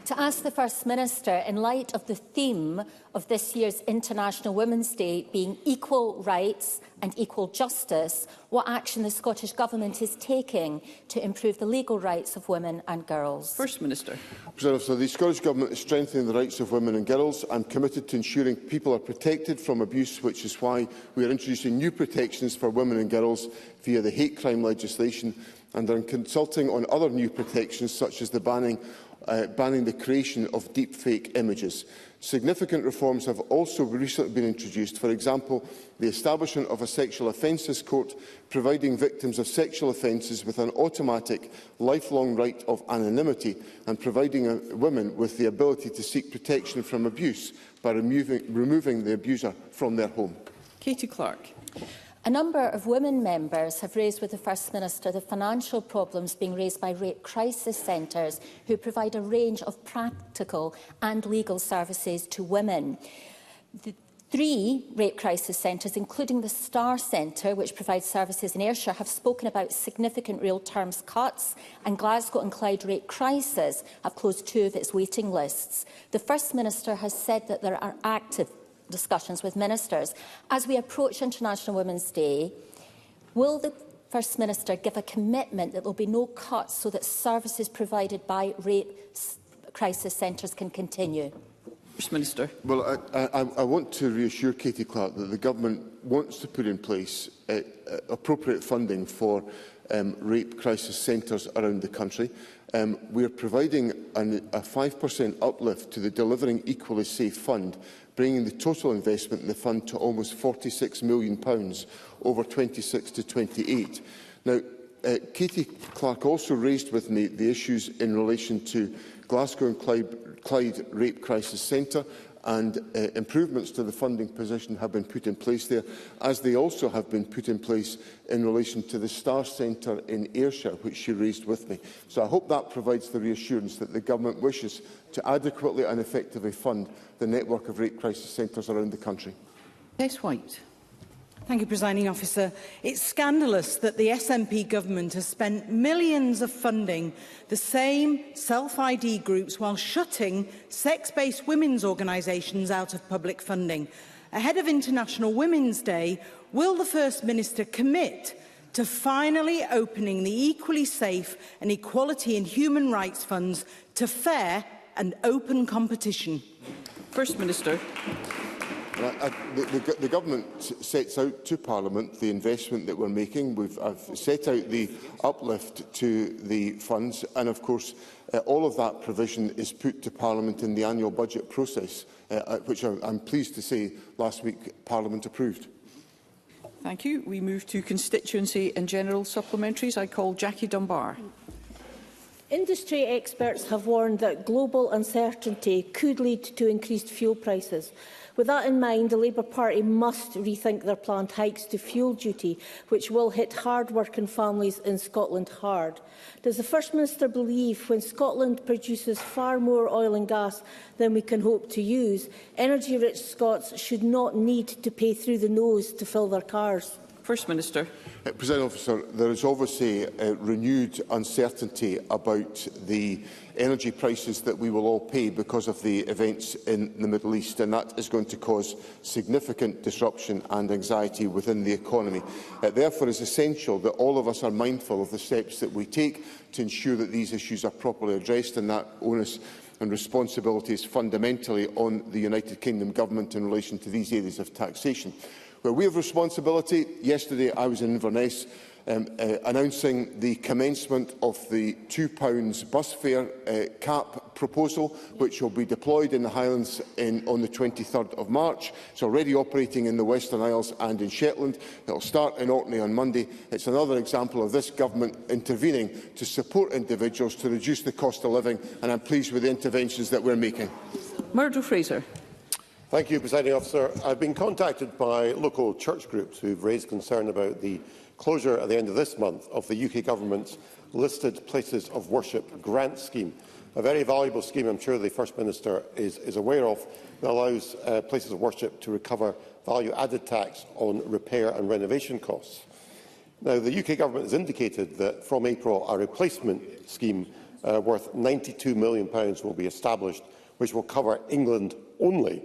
To ask the First Minister, in light of the theme of this year's International Women's Day being equal rights and equal justice, what action the Scottish Government is taking to improve the legal rights of women and girls. First Minister. So the Scottish Government is strengthening the rights of women and girls. I'm committed to ensuring people are protected from abuse, which is why we are introducing new protections for women and girls via the hate crime legislation, and are consulting on other new protections, such as the banning the creation of deepfake images. Significant reforms have also recently been introduced. For example, the establishment of a sexual offences court, providing victims of sexual offences with an automatic lifelong right of anonymity, and providing women with the ability to seek protection from abuse by removing the abuser from their home. Katie Clark. A number of women members have raised with the First Minister the financial problems being raised by rape crisis centres, who provide a range of practical and legal services to women. The 3 rape crisis centres, including the Star Centre, which provides services in Ayrshire, have spoken about significant real terms cuts, and Glasgow and Clyde Rape Crisis have closed 2 of its waiting lists. The First Minister has said that there are active discussions with ministers. As we approach International Women's Day, will the First Minister give a commitment that there will be no cuts so that services provided by rape crisis centres can continue? First Minister. Well, I want to reassure Katie Clark that the Government wants to put in place appropriate funding for rape crisis centres around the country. We are providing a 5% uplift to the Delivering Equally Safe Fund, bringing the total investment in the fund to almost £46 million over 26 to 28. Now, Katie Clark also raised with me the issues in relation to Glasgow and Clyde Rape Crisis Centre, and improvements to the funding position have been put in place there, as they also have been put in place in relation to the Star Centre in Ayrshire, which she raised with me. So I hope that provides the reassurance that the Government wishes to adequately and effectively fund the network of rape crisis centres around the country. Ms White. Thank you, Presiding Officer. It's scandalous that the SNP government has spent millions of funding the same self-ID groups while shutting sex-based women's organisations out of public funding. ahead of International Women's Day, will the First Minister commit to finally opening the Equally Safe and Equality and Human Rights Funds to fair and open competition? First Minister. The Government sets out to Parliament the investment that we're making. I've set out the uplift to the funds, and of course all of that provision is put to Parliament in the annual budget process, which I'm pleased to say last week Parliament approved. Thank you. We move to constituency and general supplementaries. I call Jackie Dunbar. Industry experts have warned that global uncertainty could lead to increased fuel prices. With that in mind, the Labour Party must rethink their planned hikes to fuel duty, which will hit hard-working families in Scotland hard. Does the First Minister believe when Scotland produces far more oil and gas than we can hope to use, energy-rich Scots should not need to pay through the nose to fill their cars? First Minister. Presiding Officer, there is obviously renewed uncertainty about the energy prices that we will all pay because of the events in the Middle East, and that is going to cause significant disruption and anxiety within the economy. Therefore, it is essential that all of us are mindful of the steps that we take to ensure that these issues are properly addressed, and that onus and responsibility is fundamentally on the United Kingdom Government in relation to these areas of taxation. Where we have responsibility, yesterday I was in Inverness announcing the commencement of the £2 bus fare cap proposal, which will be deployed in the Highlands on the 23rd of March. It's already operating in the Western Isles and in Shetland. It will start in Orkney on Monday. It's another example of this Government intervening to support individuals to reduce the cost of living, and I'm pleased with the interventions that we're making. Murdo Fraser. Thank you, Presiding Officer. I've been contacted by local church groups who have raised concern about the closure at the end of this month of the UK Government's Listed Places of Worship grant scheme, a very valuable scheme I'm sure the First Minister is aware of, that allows places of worship to recover value-added tax on repair and renovation costs. Now, the UK Government has indicated that from April a replacement scheme worth £92 million will be established, which will cover England only.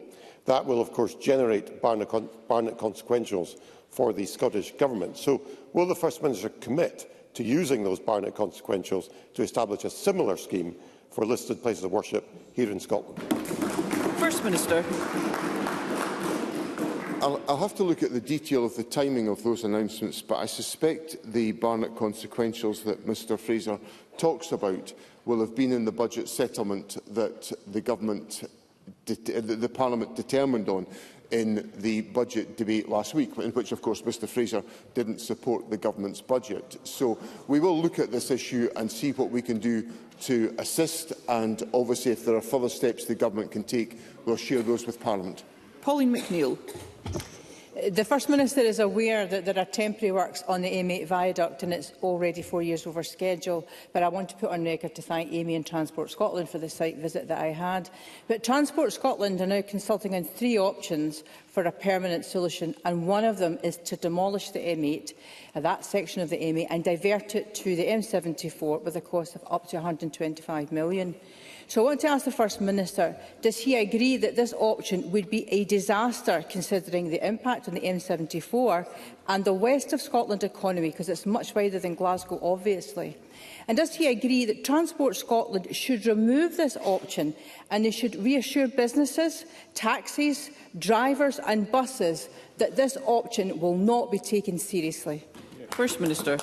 That will, of course, generate Barnett consequentials for the Scottish Government. So, will the First Minister commit to using those Barnett consequentials to establish a similar scheme for listed places of worship here in Scotland? First Minister. I'll have to look at the detail of the timing of those announcements, but I suspect the Barnett consequentials that Mr Fraser talks about will have been in the budget settlement that the Parliament determined on in the budget debate last week, in which, of course, Mr Fraser didn't support the Government's budget. So we will look at this issue and see what we can do to assist, and obviously if there are further steps the Government can take, we'll share those with Parliament. Pauline McNeill. The First Minister is aware that there are temporary works on the M8 viaduct and it's already 4 years over schedule, but I want to put on record to thank Amy and Transport Scotland for the site visit that I had. But Transport Scotland are now consulting on 3 options for a permanent solution, and one of them is to demolish the M8, that section of the M8, and divert it to the M74 with a cost of up to £125 million. So I want to ask the First Minister, does he agree that this option would be a disaster considering the impact on the M74 and the west of Scotland economy, because it's much wider than Glasgow, obviously? And does he agree that Transport Scotland should remove this option and they should reassure businesses, taxis, drivers and buses that this option will not be taken seriously? First Minister.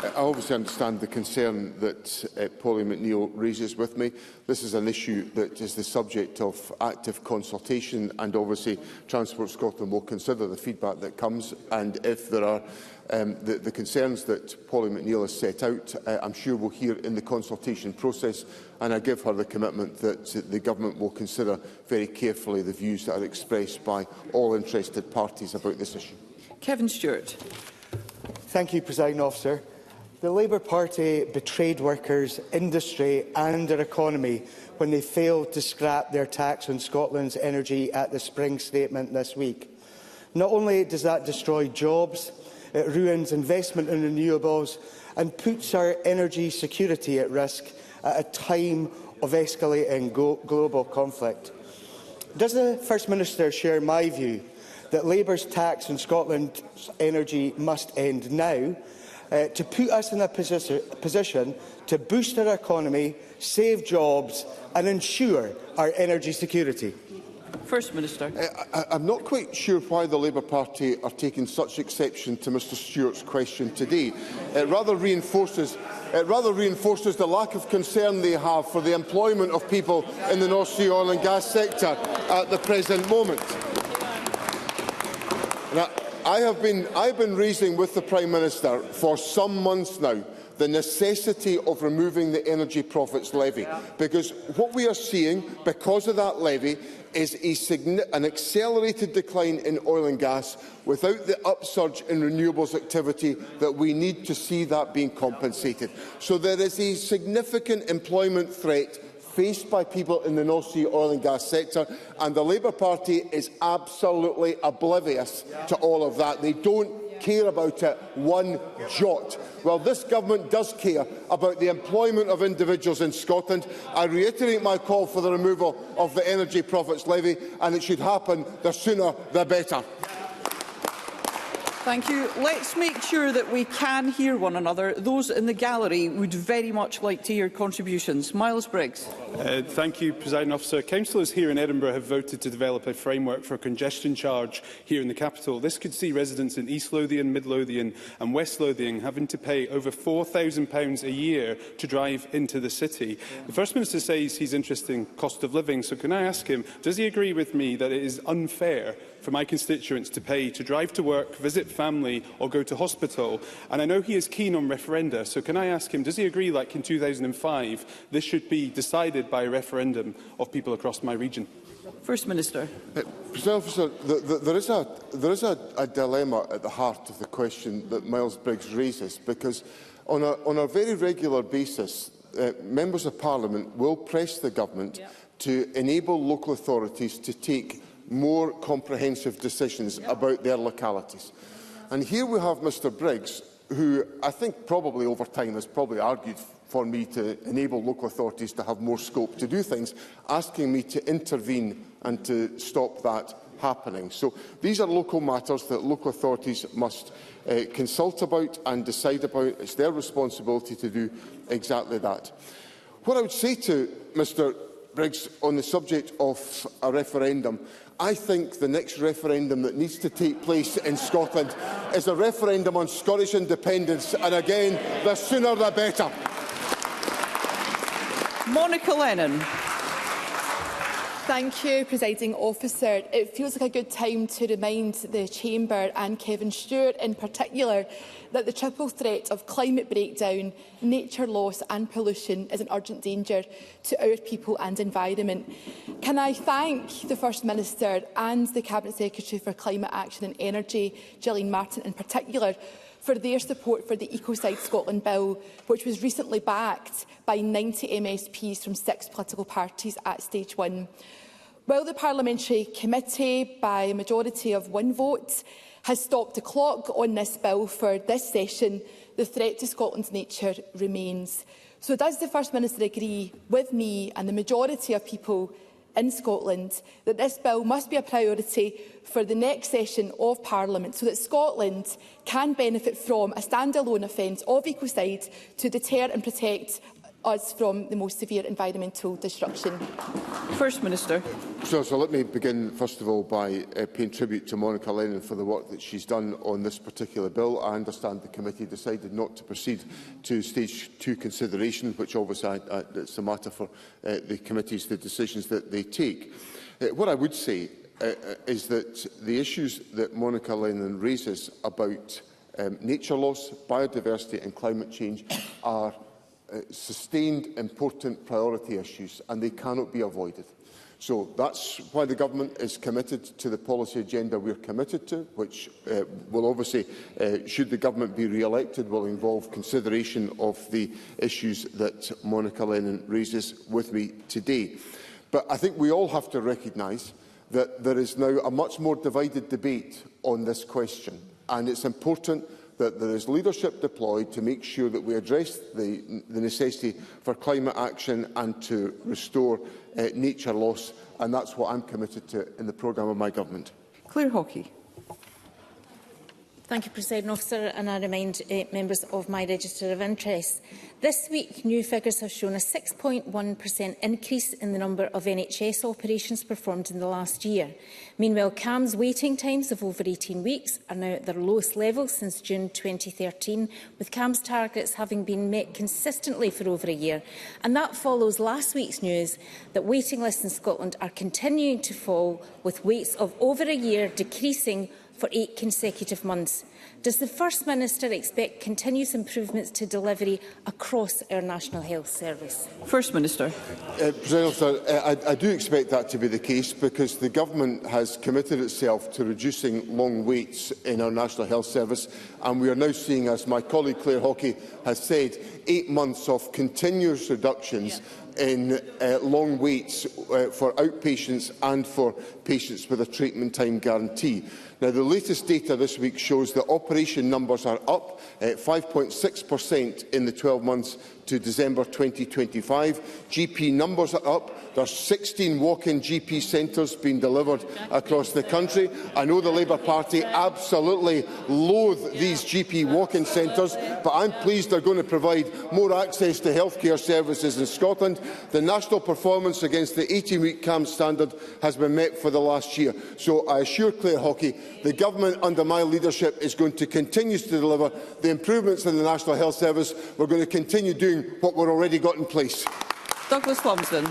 I obviously understand the concern that Pauline McNeill raises with me. This is an issue that is the subject of active consultation, and obviously Transport Scotland will consider the feedback that comes, and if there are the concerns that Pauline McNeill has set out, I'm sure we'll hear in the consultation process, and I give her the commitment that the Government will consider very carefully the views that are expressed by all interested parties about this issue. Kevin Stewart. Thank you, Presiding Officer. The Labour Party betrayed workers, industry and their economy when they failed to scrap their tax on Scotland's energy at the spring statement this week. Not only does that destroy jobs, it ruins investment in renewables and puts our energy security at risk at a time of escalating global conflict. Does the First Minister share my view that Labour's tax on Scotland's energy must end now, to put us in a position to boost our economy, save jobs and ensure our energy security? First Minister. I'm not quite sure why the Labour Party are taking such exception to Mr Stewart's question today. It rather reinforces the lack of concern they have for the employment of people in the North Sea oil and gas sector at the present moment. Now, I have been raising with the Prime Minister for some months now the necessity of removing the Energy Profits Levy, because what we are seeing because of that levy is an accelerated decline in oil and gas without the upsurge in renewables activity that we need to see that being compensated. So there is a significant employment threat faced by people in the North Sea oil and gas sector, and the Labour Party is absolutely oblivious to all of that. They don't care about it one jot. Well, this government does care about the employment of individuals in Scotland. I reiterate my call for the removal of the Energy Profits Levy, and it should happen the sooner the better. Thank you. Let's make sure that we can hear one another. Those in the gallery would very much like to hear contributions. Miles Briggs. Thank you, Presiding Officer. Councillors here in Edinburgh have voted to develop a framework for a congestion charge here in the capital. This could see residents in East Lothian, Mid Lothian and West Lothian having to pay over £4,000 a year to drive into the city. The First Minister says he's interested in cost of living, so can I ask him, does he agree with me that it is unfair for my constituents to pay to drive to work, visit family or go to hospital? And I know he is keen on referenda, so can I ask him, does he agree, like in 2005, this should be decided by a referendum of people across my region? First Minister. President Officer, there is a dilemma at the heart of the question that Miles Briggs raises, because on a very regular basis, members of Parliament will press the government to enable local authorities to take more comprehensive decisions about their localities. And here we have Mr Briggs, who I think probably over time has probably argued for me to enable local authorities to have more scope to do things, asking me to intervene and to stop that happening. So these are local matters that local authorities must consult about and decide about. It's their responsibility to do exactly that. What I would say to Mr Briggs on the subject of a referendum, I think the next referendum that needs to take place in Scotland is a referendum on Scottish independence, and again, the sooner the better. Monica Lennon. Thank you, Presiding Officer. It feels like a good time to remind the Chamber and Kevin Stewart in particular that the triple threat of climate breakdown, nature loss and pollution is an urgent danger to our people and environment. Can I thank the First Minister and the Cabinet Secretary for Climate Action and Energy, Gillian Martin in particular, for their support for the Ecocide Scotland Bill, which was recently backed by 90 MSPs from 6 political parties at stage 1. While the Parliamentary Committee, by a majority of 1 vote, has stopped the clock on this bill for this session, the threat to Scotland's nature remains. So does the First Minister agree with me and the majority of people in Scotland that this bill must be a priority for the next session of Parliament so that Scotland can benefit from a standalone offence of ecocide to deter and protect us from the most severe environmental destruction? First Minister. So let me begin, first of all, by paying tribute to Monica Lennon for the work that she's done on this particular bill. I understand the committee decided not to proceed to stage 2 consideration, which obviously it's a matter for the committees, the decisions that they take. What I would say is that the issues that Monica Lennon raises about nature loss, biodiversity and climate change are sustained, important priority issues, and they cannot be avoided. So that's why the government is committed to the policy agenda we're committed to, which will obviously, should the government be re-elected, will involve consideration of the issues that Monica Lennon raises with me today. But I think we all have to recognise that there is now a much more divided debate on this question, and it's important that there is leadership deployed to make sure that we address the necessity for climate action and to restore nature loss, and that's what I'm committed to in the programme of my government. Claire Hockey. Thank you, Presiding Officer, and I remind members of my register of interests. This week, new figures have shown a 6.1% increase in the number of NHS operations performed in the last year. Meanwhile, CAM's waiting times of over 18 weeks are now at their lowest level since June 2013, with CAM's targets having been met consistently for over a year. And that follows last week's news that waiting lists in Scotland are continuing to fall, with waits of over a year decreasing for 8 consecutive months. Does the First Minister expect continuous improvements to delivery across our National Health Service? First Minister. President Officer, I do expect that to be the case, because the Government has committed itself to reducing long waits in our National Health Service, and we are now seeing, as my colleague Claire Hockey has said, 8 months of continuous reductions in long waits for outpatients and for patients with a treatment time guarantee. Now, the latest data this week shows that operation numbers are up 5.6% in the 12 months to December 2025. GP numbers are up. There are 16 walk-in GP centres being delivered across the country. I know the Labour Party absolutely loathe these GP walk-in centres, but I'm pleased they're going to provide more access to healthcare services in Scotland. The national performance against the 18-week CAM standard has been met for the last year. So I assure Claire Hockey, the Government under my leadership is going to continue to deliver the improvements in the National Health Service. We're going to continue doing what we've already got in place. Douglas Lumsden.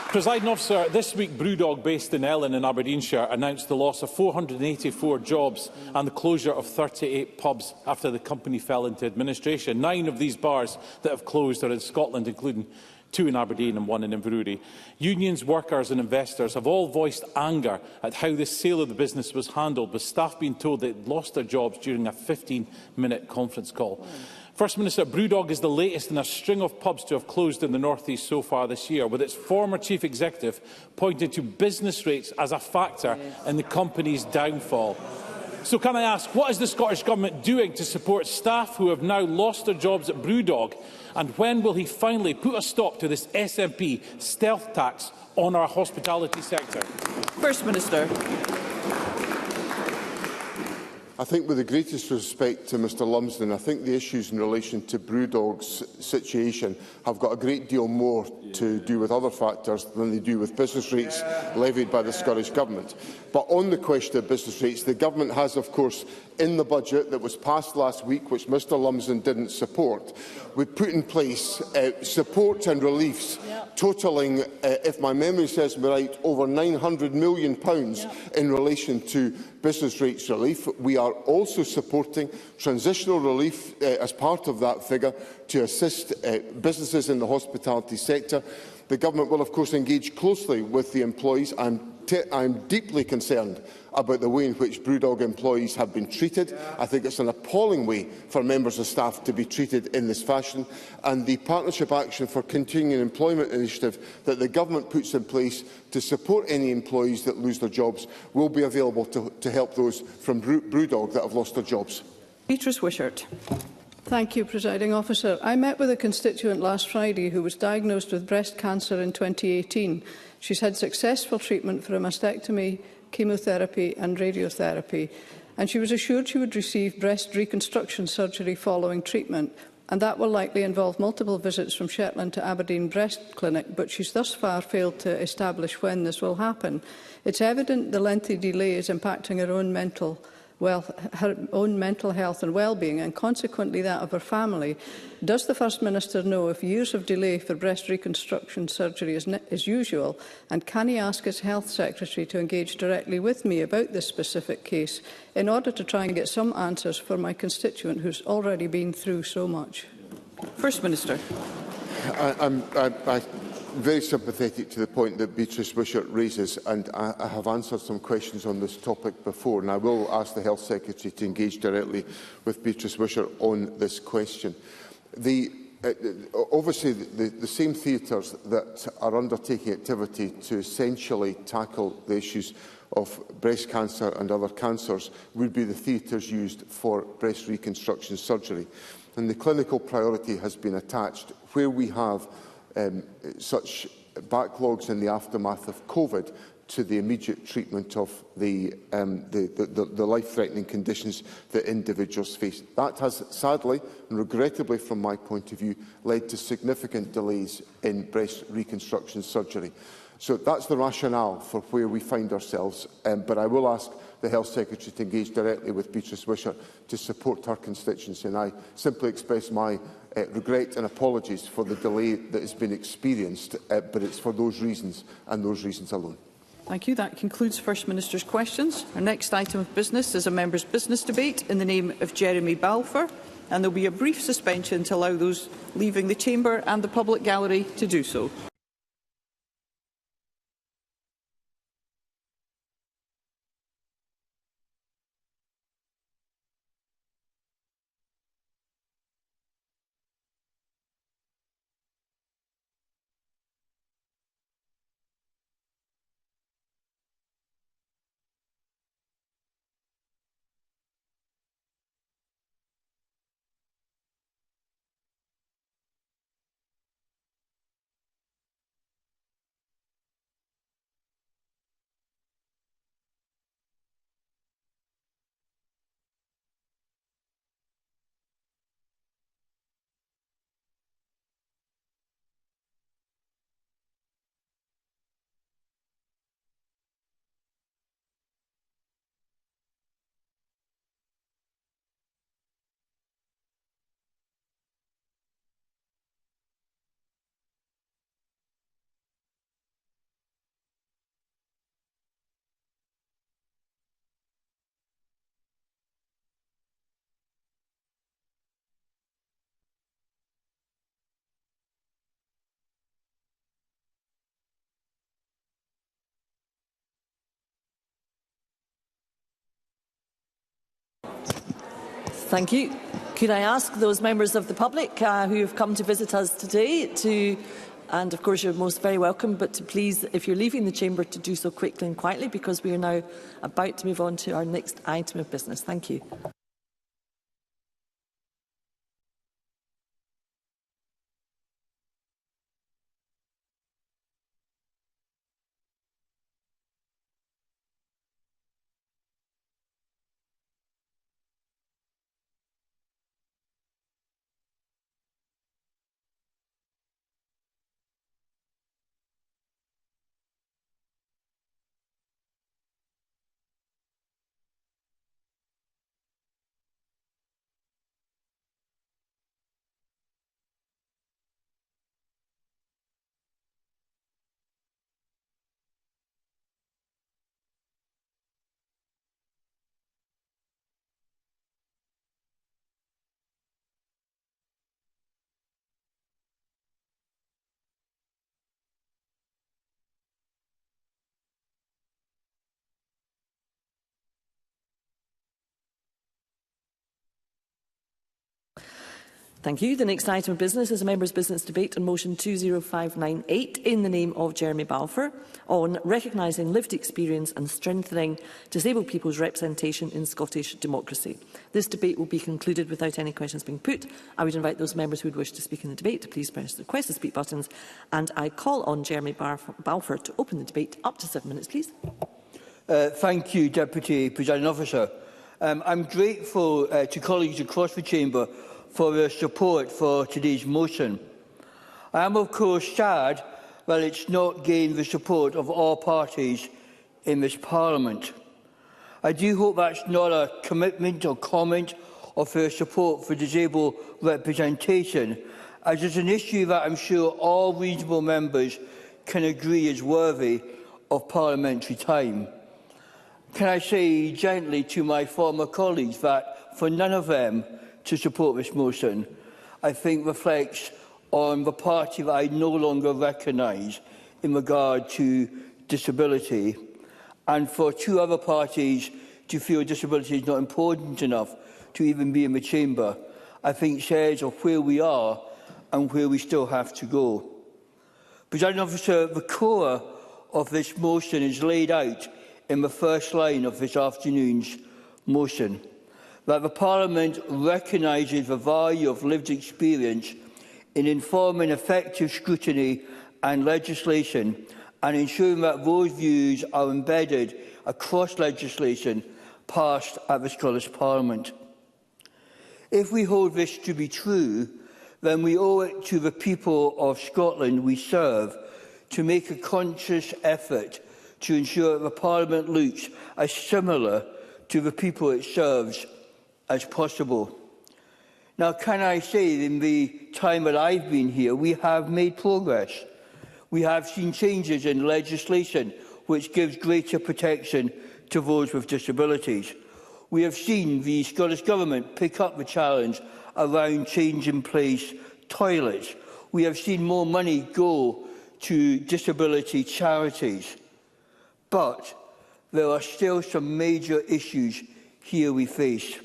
Presiding Officer, this week Brewdog, based in Ellon in Aberdeenshire, announced the loss of 484 jobs and the closure of 38 pubs after the company fell into administration. 9 of these bars that have closed are in Scotland, including 2 in Aberdeen and 1 in Inverurie. Unions, workers and investors have all voiced anger at how the sale of the business was handled, with staff being told they had lost their jobs during a 15-minute conference call. First Minister, Brewdog is the latest in a string of pubs to have closed in the North East so far this year, with its former chief executive pointing to business rates as a factor in the company's downfall. So can I ask, what is the Scottish Government doing to support staff who have now lost their jobs at Brewdog? And when will he finally put a stop to this SNP stealth tax on our hospitality sector? First Minister. I think, with the greatest respect to Mr Lumsden, I think the issues in relation to Brewdog's situation have got a great deal more to do with other factors than they do with business rates levied by the Scottish Government. But on the question of business rates, the Government has, of course, in the budget that was passed last week, which Mr Lumsden didn't support, we put in place support and reliefs totalling, if my memory serves me right, over £900 million in relation to business rates relief. We are also supporting transitional relief as part of that figure to assist businesses in the hospitality sector. The Government will, of course, engage closely with the employees. I'm deeply concerned about the way in which Brewdog employees have been treated. I think it's an appalling way for members of staff to be treated in this fashion. And the Partnership Action for Continuing Employment initiative that the Government puts in place to support any employees that lose their jobs will be available to help those from Brewdog that have lost their jobs. Beatrice Wishart. Thank you, Presiding Officer. I met with a constituent last Friday who was diagnosed with breast cancer in 2018. She's had successful treatment for a mastectomy, chemotherapy and radiotherapy, and she was assured she would receive breast reconstruction surgery following treatment, and that will likely involve multiple visits from Shetland to Aberdeen Breast Clinic, but she's thus far failed to establish when this will happen. It's evident the lengthy delay is impacting her own mental health and well-being, and consequently that of her family. Does the First Minister know if years of delay for breast reconstruction surgery is usual, and can he ask his Health Secretary to engage directly with me about this specific case in order to try and get some answers for my constituent who's already been through so much? First Minister. I'm very sympathetic to the point that Beatrice Wishart raises, and I have answered some questions on this topic before, and I will ask the Health Secretary to engage directly with Beatrice Wishart on this question. Obviously, the same theatres that are undertaking activity to essentially tackle the issues of breast cancer and other cancers would be the theatres used for breast reconstruction surgery. And the clinical priority has been attached where we have such backlogs in the aftermath of COVID to the immediate treatment of the life-threatening conditions that individuals face. That has sadly and regrettably, from my point of view, led to significant delays in breast reconstruction surgery. So that's the rationale for where we find ourselves, but I will ask the Health Secretary to engage directly with Beatrice Wishart to support her constituency, and I simply express my regret and apologies for the delay that has been experienced, but it's for those reasons and those reasons alone. Thank you. That concludes First Minister's questions. Our next item of business is a member's business debate in the name of Jeremy Balfour, and there will be a brief suspension to allow those leaving the chamber and the public gallery to do so. Thank you. Could I ask those members of the public who have come to visit us today to, and of course you're most very welcome, but to please, if you're leaving the chamber, to do so quickly and quietly, because we are now about to move on to our next item of business. Thank you. Thank you. The next item of business is a member's business debate on motion 20598 in the name of Jeremy Balfour on recognising lived experience and strengthening disabled people's representation in Scottish democracy. This debate will be concluded without any questions being put. I would invite those members who would wish to speak in the debate to please press the request to speak buttons, and I call on Jeremy Balfour to open the debate. Up to 7 minutes, please. Thank you, Deputy Presiding Officer. I'm grateful to colleagues across the chamber for their support for today's motion. I am, of course, sad that it's not gained the support of all parties in this Parliament. I do hope that's not a commitment or comment of their support for disabled representation, as it's an issue that I'm sure all reasonable members can agree is worthy of parliamentary time. Can I say gently to my former colleagues that for none of them to support this motion, I think reflects on the party that I no longer recognise in regard to disability, and for two other parties to feel disability is not important enough to even be in the chamber, I think says of where we are and where we still have to go. Presiding Officer, the core of this motion is laid out in the first line of this afternoon's motion, that the Parliament recognises the value of lived experience in informing effective scrutiny and legislation, and ensuring that those views are embedded across legislation passed at the Scottish Parliament. If we hold this to be true, then we owe it to the people of Scotland we serve to make a conscious effort to ensure that the Parliament looks as similar to the people it serves as possible. Now, can I say, in the time that I've been here, we have made progress. We have seen changes in legislation which gives greater protection to those with disabilities. We have seen the Scottish Government pick up the challenge around change-in-place toilets. We have seen more money go to disability charities. But there are still some major issues here we face.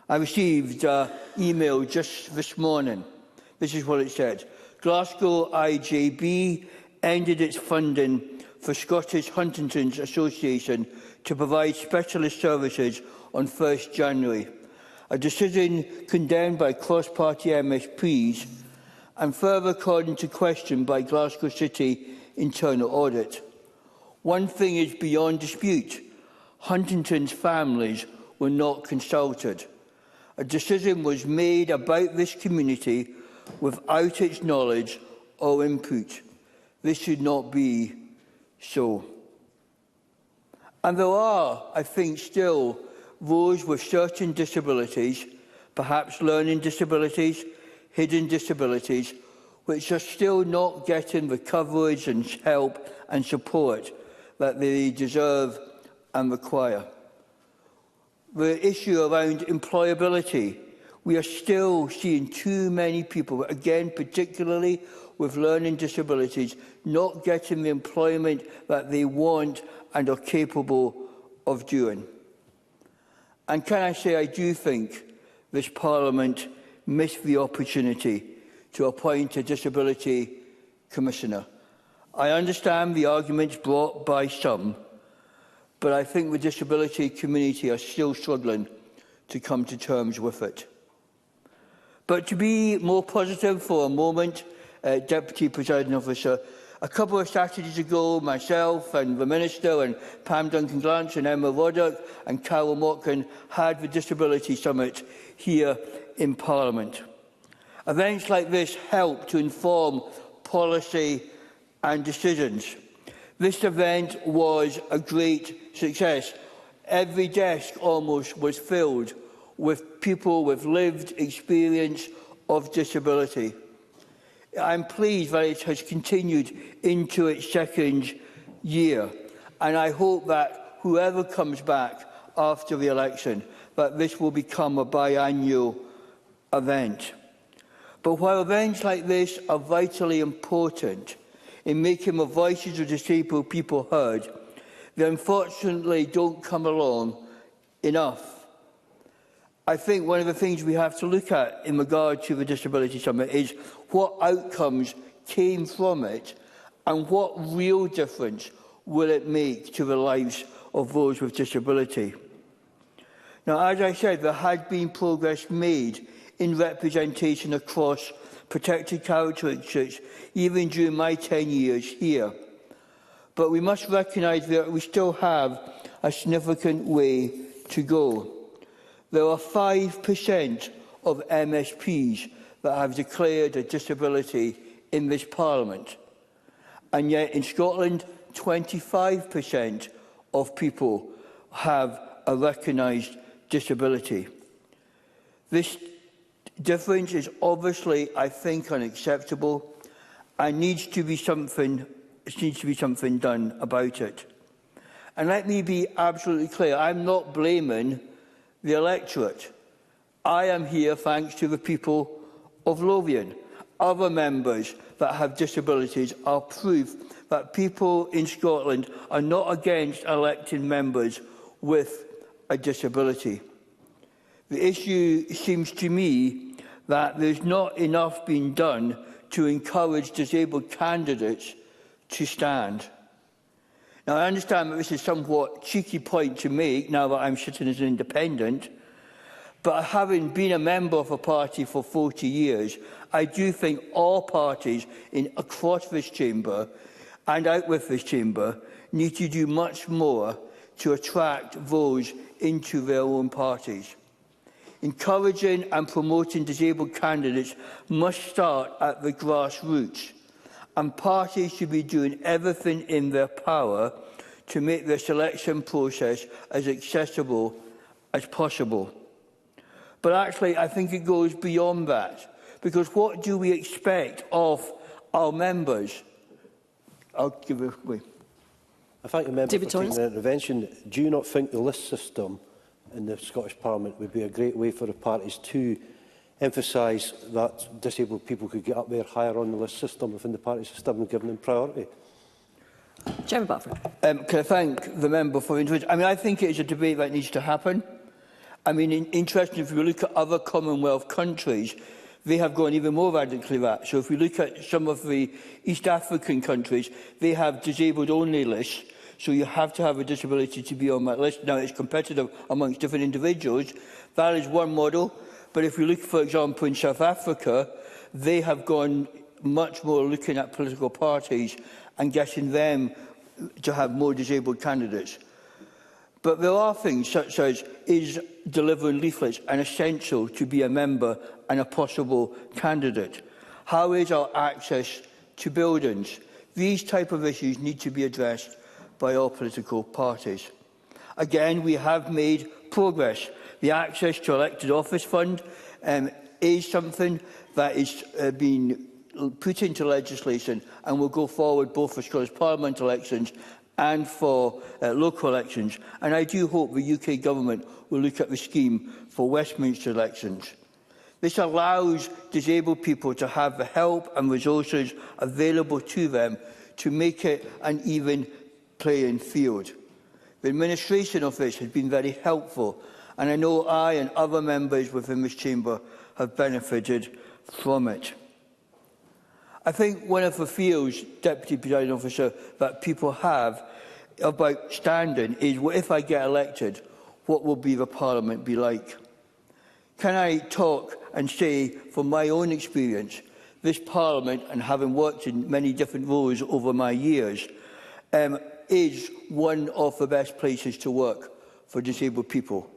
I received an email just this morning. This is what it said. Glasgow IJB ended its funding for Scottish Huntington's Association to provide specialist services on 1st January, a decision condemned by cross-party MSPs and further called into question by Glasgow City internal audit. One thing is beyond dispute. Huntington's families were not consulted. A decision was made about this community without its knowledge or input. This should not be so. And there are, I think, still those with certain disabilities, perhaps learning disabilities, hidden disabilities, which are still not getting the coverage and help and support that they deserve and require. The issue around employability. We are still seeing too many people, again, particularly with learning disabilities, not getting the employment that they want and are capable of doing. And can I say, I do think this Parliament missed the opportunity to appoint a Disability Commissioner. I understand the arguments brought by some, but I think the disability community are still struggling to come to terms with it. But to be more positive for a moment, Deputy Presiding Officer, a couple of Saturdays ago, myself and the Minister and Pam Duncan-Glance and Emma Roddick and Carol Motkin had the Disability Summit here in Parliament. Events like this help to inform policy and decisions. This event was a great success. Every desk almost was filled with people with lived experience of disability. I'm pleased that it has continued into its second year, and I hope that whoever comes back after the election, that this will become a biannual event. But while events like this are vitally important in making the voices of disabled people heard, they unfortunately don't come along enough. I think one of the things we have to look at in regard to the Disability Summit is what outcomes came from it and what real difference will it make to the lives of those with disability. Now, as I said, there had been progress made in representation across protected characteristics, even during my 10 years here. But we must recognise that we still have a significant way to go. There are 5% of MSPs that have declared a disability in this Parliament. And yet in Scotland, 25% of people have a recognised disability. This difference is obviously, I think, unacceptable and needs to be something done about it. And let me be absolutely clear, I'm not blaming the electorate. I am here thanks to the people of Lothian. Other members that have disabilities are proof that people in Scotland are not against electing members with a disability. The issue seems to me that there's not enough being done to encourage disabled candidates to stand. Now, I understand that this is a somewhat cheeky point to make now that I'm sitting as an independent, but having been a member of a party for 40 years I do think all parties across this chamber and out with this chamber need to do much more to attract those into their own parties. Encouraging and promoting disabled candidates must start at the grassroots, and parties should be doing everything in their power to make the selection process as accessible as possible. But actually, I think it goes beyond that, because what do we expect of our members? I'll give it away. I thank the member for taking an intervention. Do you not think the list system in the Scottish Parliament would be a great way for the parties to emphasise that disabled people could get up there higher on the list system within the party system and given them priority? Jeremy Butford. Can I thank the member for interest? I mean, I think it is a debate that needs to happen. I mean, interesting, if you look at other Commonwealth countries, they have gone even more radically that. So if we look at some of the East African countries, they have disabled-only lists, so you have to have a disability to be on that list. Now, it's competitive amongst different individuals. That is one model. But if we look, for example, in South Africa, they have gone much more looking at political parties and getting them to have more disabled candidates. But there are things such as, is delivering leaflets an essential to be a member and a possible candidate? How is our access to buildings? These type of issues need to be addressed by all political parties. Again, we have made progress. The access to elected office fund is something that is being put into legislation and will go forward both for Scottish Parliament elections and for local elections. And I do hope the UK Government will look at the scheme for Westminster elections. This allows disabled people to have the help and resources available to them to make it an even playing field. The administration of this has been very helpful, and I know I and other members within this chamber have benefited from it. I think one of the fears, Deputy Presiding Officer, that people have about standing is, well, if I get elected, what will the Parliament be like? Can I talk and say, from my own experience, this Parliament, and having worked in many different roles over my years, is one of the best places to work for disabled people.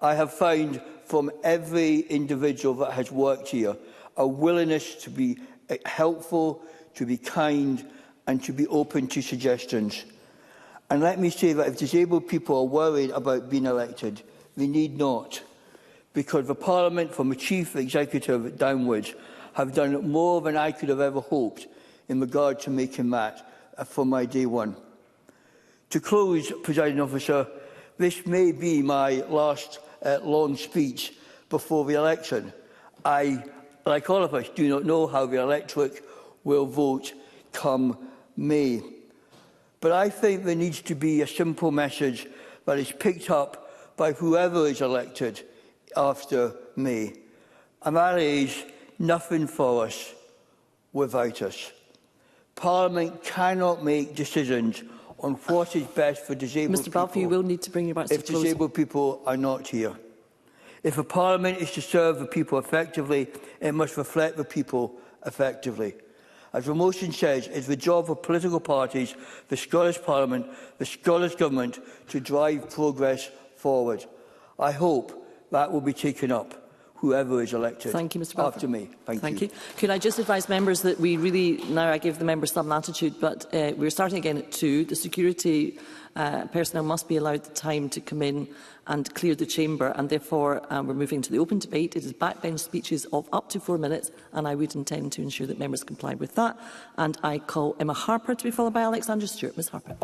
I have found from every individual that has worked here a willingness to be helpful, to be kind, and to be open to suggestions. And let me say that if disabled people are worried about being elected, they need not, because the Parliament, from the Chief Executive downwards, have done more than I could have ever hoped in regard to making that from my day one. To close, Presiding Officer, this may be my last long speech before the election. I, like all of us, do not know how the electorate will vote come May. But I think there needs to be a simple message that is picked up by whoever is elected after May. And that is nothing for us without us. Parliament cannot make decisions on what is best for disabled people. Mr Balfour, you will need to bring your back to if disabled people are not here. If a Parliament is to serve the people effectively, it must reflect the people effectively. As the motion says, it's the job of political parties, the Scottish Parliament, the Scottish Government to drive progress forward. I hope that will be taken up, whoever is elected. Thank you, Mr. Balfour. After me. Thank you. Could I just advise members that we really, now I give the members some latitude, but we're starting again at 2. The security personnel must be allowed the time to come in and clear the chamber, and therefore we're moving to the open debate. It is backbench speeches of up to 4 minutes, and I would intend to ensure that members comply with that. And I call Emma Harper to be followed by Alexandra Stewart. Ms Harper.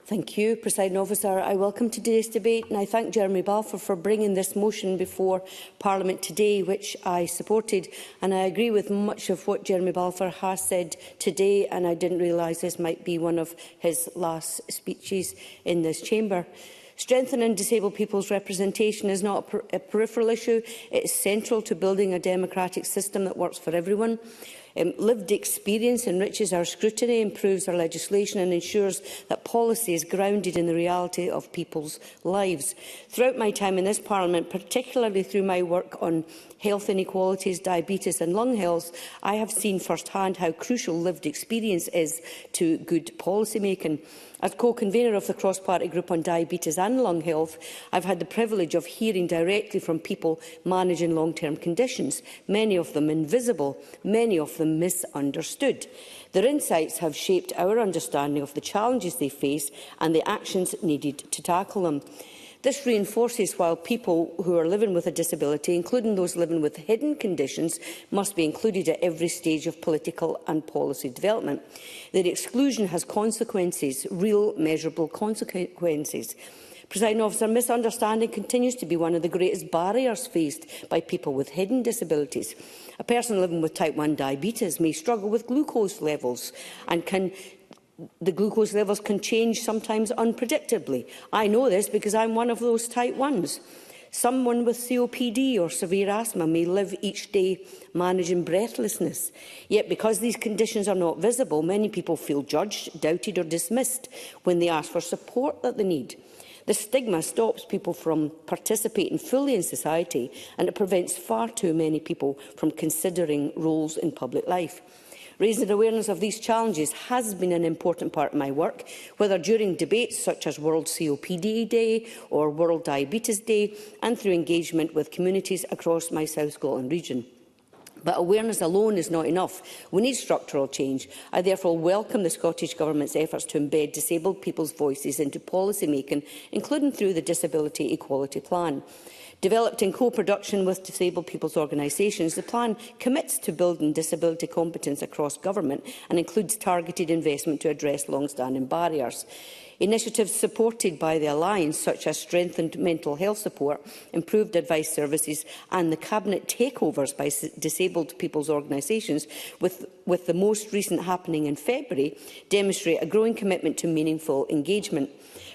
Thank you, Presiding Officer. I welcome today's debate, and I thank Jeremy Balfour for bringing this motion before Parliament today, which I supported. And I agree with much of what Jeremy Balfour has said today, and I didn't realise this might be one of his last speeches in this chamber. Strengthening disabled people's representation is not a peripheral issue. It is central to building a democratic system that works for everyone. Lived experience enriches our scrutiny, improves our legislation and ensures that policy is grounded in the reality of people's lives. Throughout my time in this Parliament, particularly through my work on health inequalities, diabetes and lung health, I have seen firsthand how crucial lived experience is to good policy making. As co-convener of the cross-party group on diabetes and lung health, I've had the privilege of hearing directly from people managing long-term conditions, many of them invisible, many of them misunderstood. Their insights have shaped our understanding of the challenges they face and the actions needed to tackle them. This reinforces why people who are living with a disability, including those living with hidden conditions, must be included at every stage of political and policy development. Their exclusion has consequences, real measurable consequences. Presiding Officer, misunderstanding continues to be one of the greatest barriers faced by people with hidden disabilities. A person living with type 1 diabetes may struggle with glucose levels and the glucose levels can change sometimes unpredictably. I know this because I'm one of those type 1s. Someone with COPD or severe asthma may live each day managing breathlessness. Yet because these conditions are not visible, many people feel judged, doubted or dismissed when they ask for support that they need. The stigma stops people from participating fully in society, and it prevents far too many people from considering roles in public life. Raising awareness of these challenges has been an important part of my work, whether during debates such as World COPD Day or World Diabetes Day, and through engagement with communities across my South Scotland region. But awareness alone is not enough. We need structural change. I therefore welcome the Scottish Government's efforts to embed disabled people's voices into policy making, including through the Disability Equality Plan. Developed in co-production with disabled people's organisations, the plan commits to building disability competence across government and includes targeted investment to address long-standing barriers. Initiatives supported by the Alliance, such as strengthened mental health support, improved advice services and the Cabinet takeovers by disabled people's organisations, with the most recent happening in February, demonstrate a growing commitment to meaningful engagement.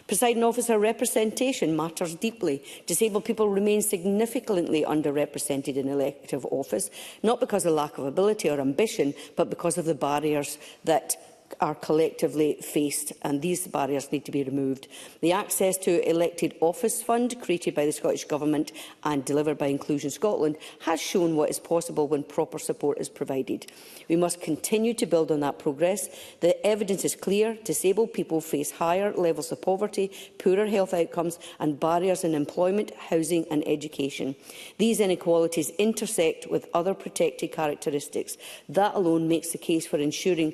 Presiding Officer, representation matters deeply. Disabled people remain significantly underrepresented in elective office, not because of lack of ability or ambition, but because of the barriers that are collectively faced, and these barriers need to be removed. The Access to Elected Office Fund, created by the Scottish Government and delivered by Inclusion Scotland, has shown what is possible when proper support is provided. We must continue to build on that progress. The evidence is clear. Disabled people face higher levels of poverty, poorer health outcomes and barriers in employment, housing and education. These inequalities intersect with other protected characteristics. That alone makes the case for ensuring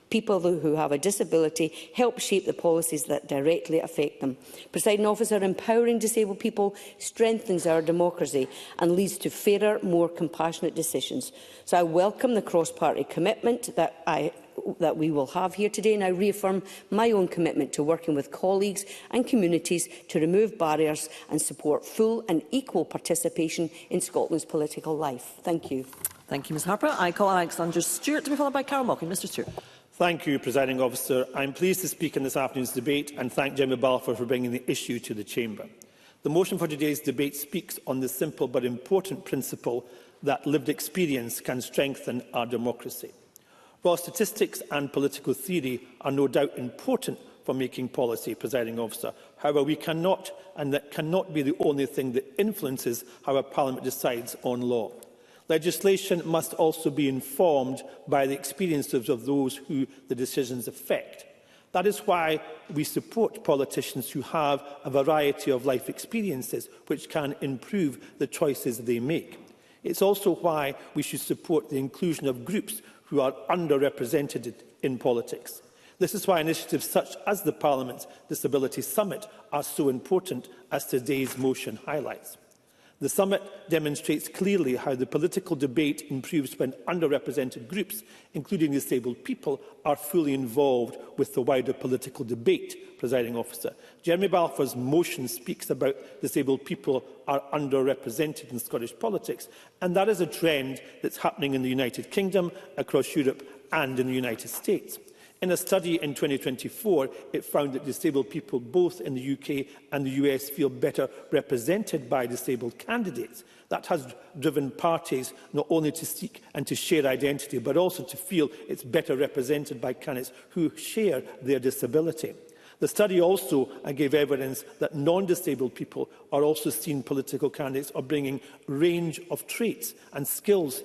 people who have a disability help shape the policies that directly affect them. Presiding Officer, empowering disabled people strengthens our democracy and leads to fairer, more compassionate decisions. So I welcome the cross-party commitment that we will have here today, and I reaffirm my own commitment to working with colleagues and communities to remove barriers and support full and equal participation in Scotland's political life. Thank you. Thank you, Ms Harper. I call Alexander Stewart to be followed by Carol Mocking. Mr Stewart. Thank you, Presiding Officer. I am pleased to speak in this afternoon's debate and thank Jeremy Balfour for bringing the issue to the Chamber. The motion for today's debate speaks on the simple but important principle that lived experience can strengthen our democracy. While statistics and political theory are no doubt important for making policy, Presiding Officer, however, we cannot, and that cannot be the only thing that influences how a Parliament decides on law. Legislation must also be informed by the experiences of those who the decisions affect. That is why we support politicians who have a variety of life experiences which can improve the choices they make. It's also why we should support the inclusion of groups who are underrepresented in politics. This is why initiatives such as the Parliament's Disability Summit are so important, as today's motion highlights. The summit demonstrates clearly how the political debate improves when underrepresented groups, including disabled people, are fully involved with the wider political debate, Presiding Officer. Jeremy Balfour's motion speaks about disabled people are underrepresented in Scottish politics, and that is a trend that's happening in the United Kingdom, across Europe and in the United States. In a study in 2024, it found that disabled people both in the UK and the US feel better represented by disabled candidates. That has driven parties not only to seek and to share identity, but also to feel it's better represented by candidates who share their disability. The study also gave evidence that non-disabled people are also seen political candidates are bringing a range of traits and skills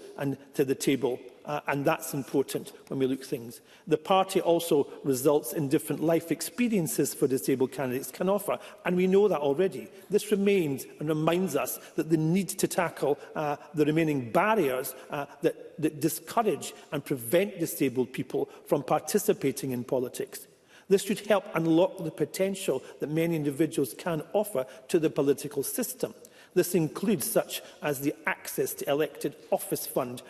to the table. And that's important when we look at things. The party also results in different life experiences for disabled candidates can offer, and we know that already. This remains and reminds us that the need to tackle the remaining barriers that discourage and prevent disabled people from participating in politics. This should help unlock the potential that many individuals can offer to the political system. This includes such as the Access to Elected Office Fund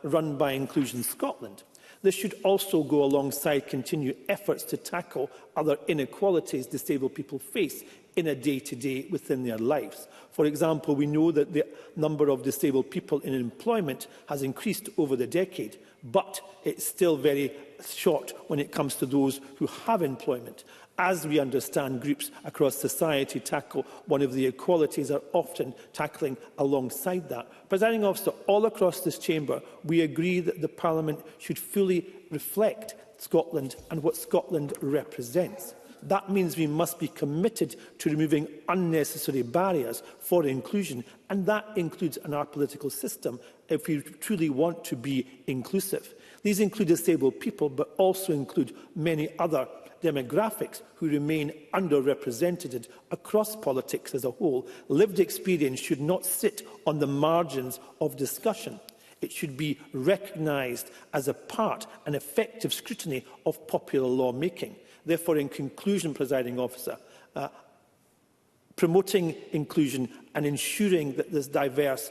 run by Inclusion Scotland. This should also go alongside continued efforts to tackle other inequalities disabled people face in a day-to-day within their lives. For example, we know that the number of disabled people in employment has increased over the decade, but it's still very short when it comes to those who have employment. As we understand, groups across society tackle one of the equalities are often tackling alongside that. Presiding Officer, all across this chamber, we agree that the Parliament should fully reflect Scotland and what Scotland represents. That means we must be committed to removing unnecessary barriers for inclusion, and that includes in our political system if we truly want to be inclusive. These include disabled people, but also include many other demographics who remain underrepresented across politics as a whole. Lived experience should not sit on the margins of discussion. It should be recognised as a part and effective scrutiny of popular lawmaking. Therefore, in conclusion, Presiding Officer, promoting inclusion and ensuring that there's diverse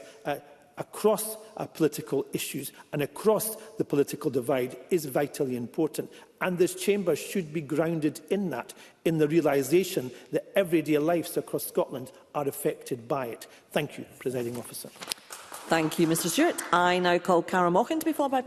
across political issues and across the political divide is vitally important. And this chamber should be grounded in that, in the realisation that everyday lives across Scotland are affected by it. Thank you, Presiding Officer. Thank you, Mr Stewart. I now call Cara Mochan to be followed by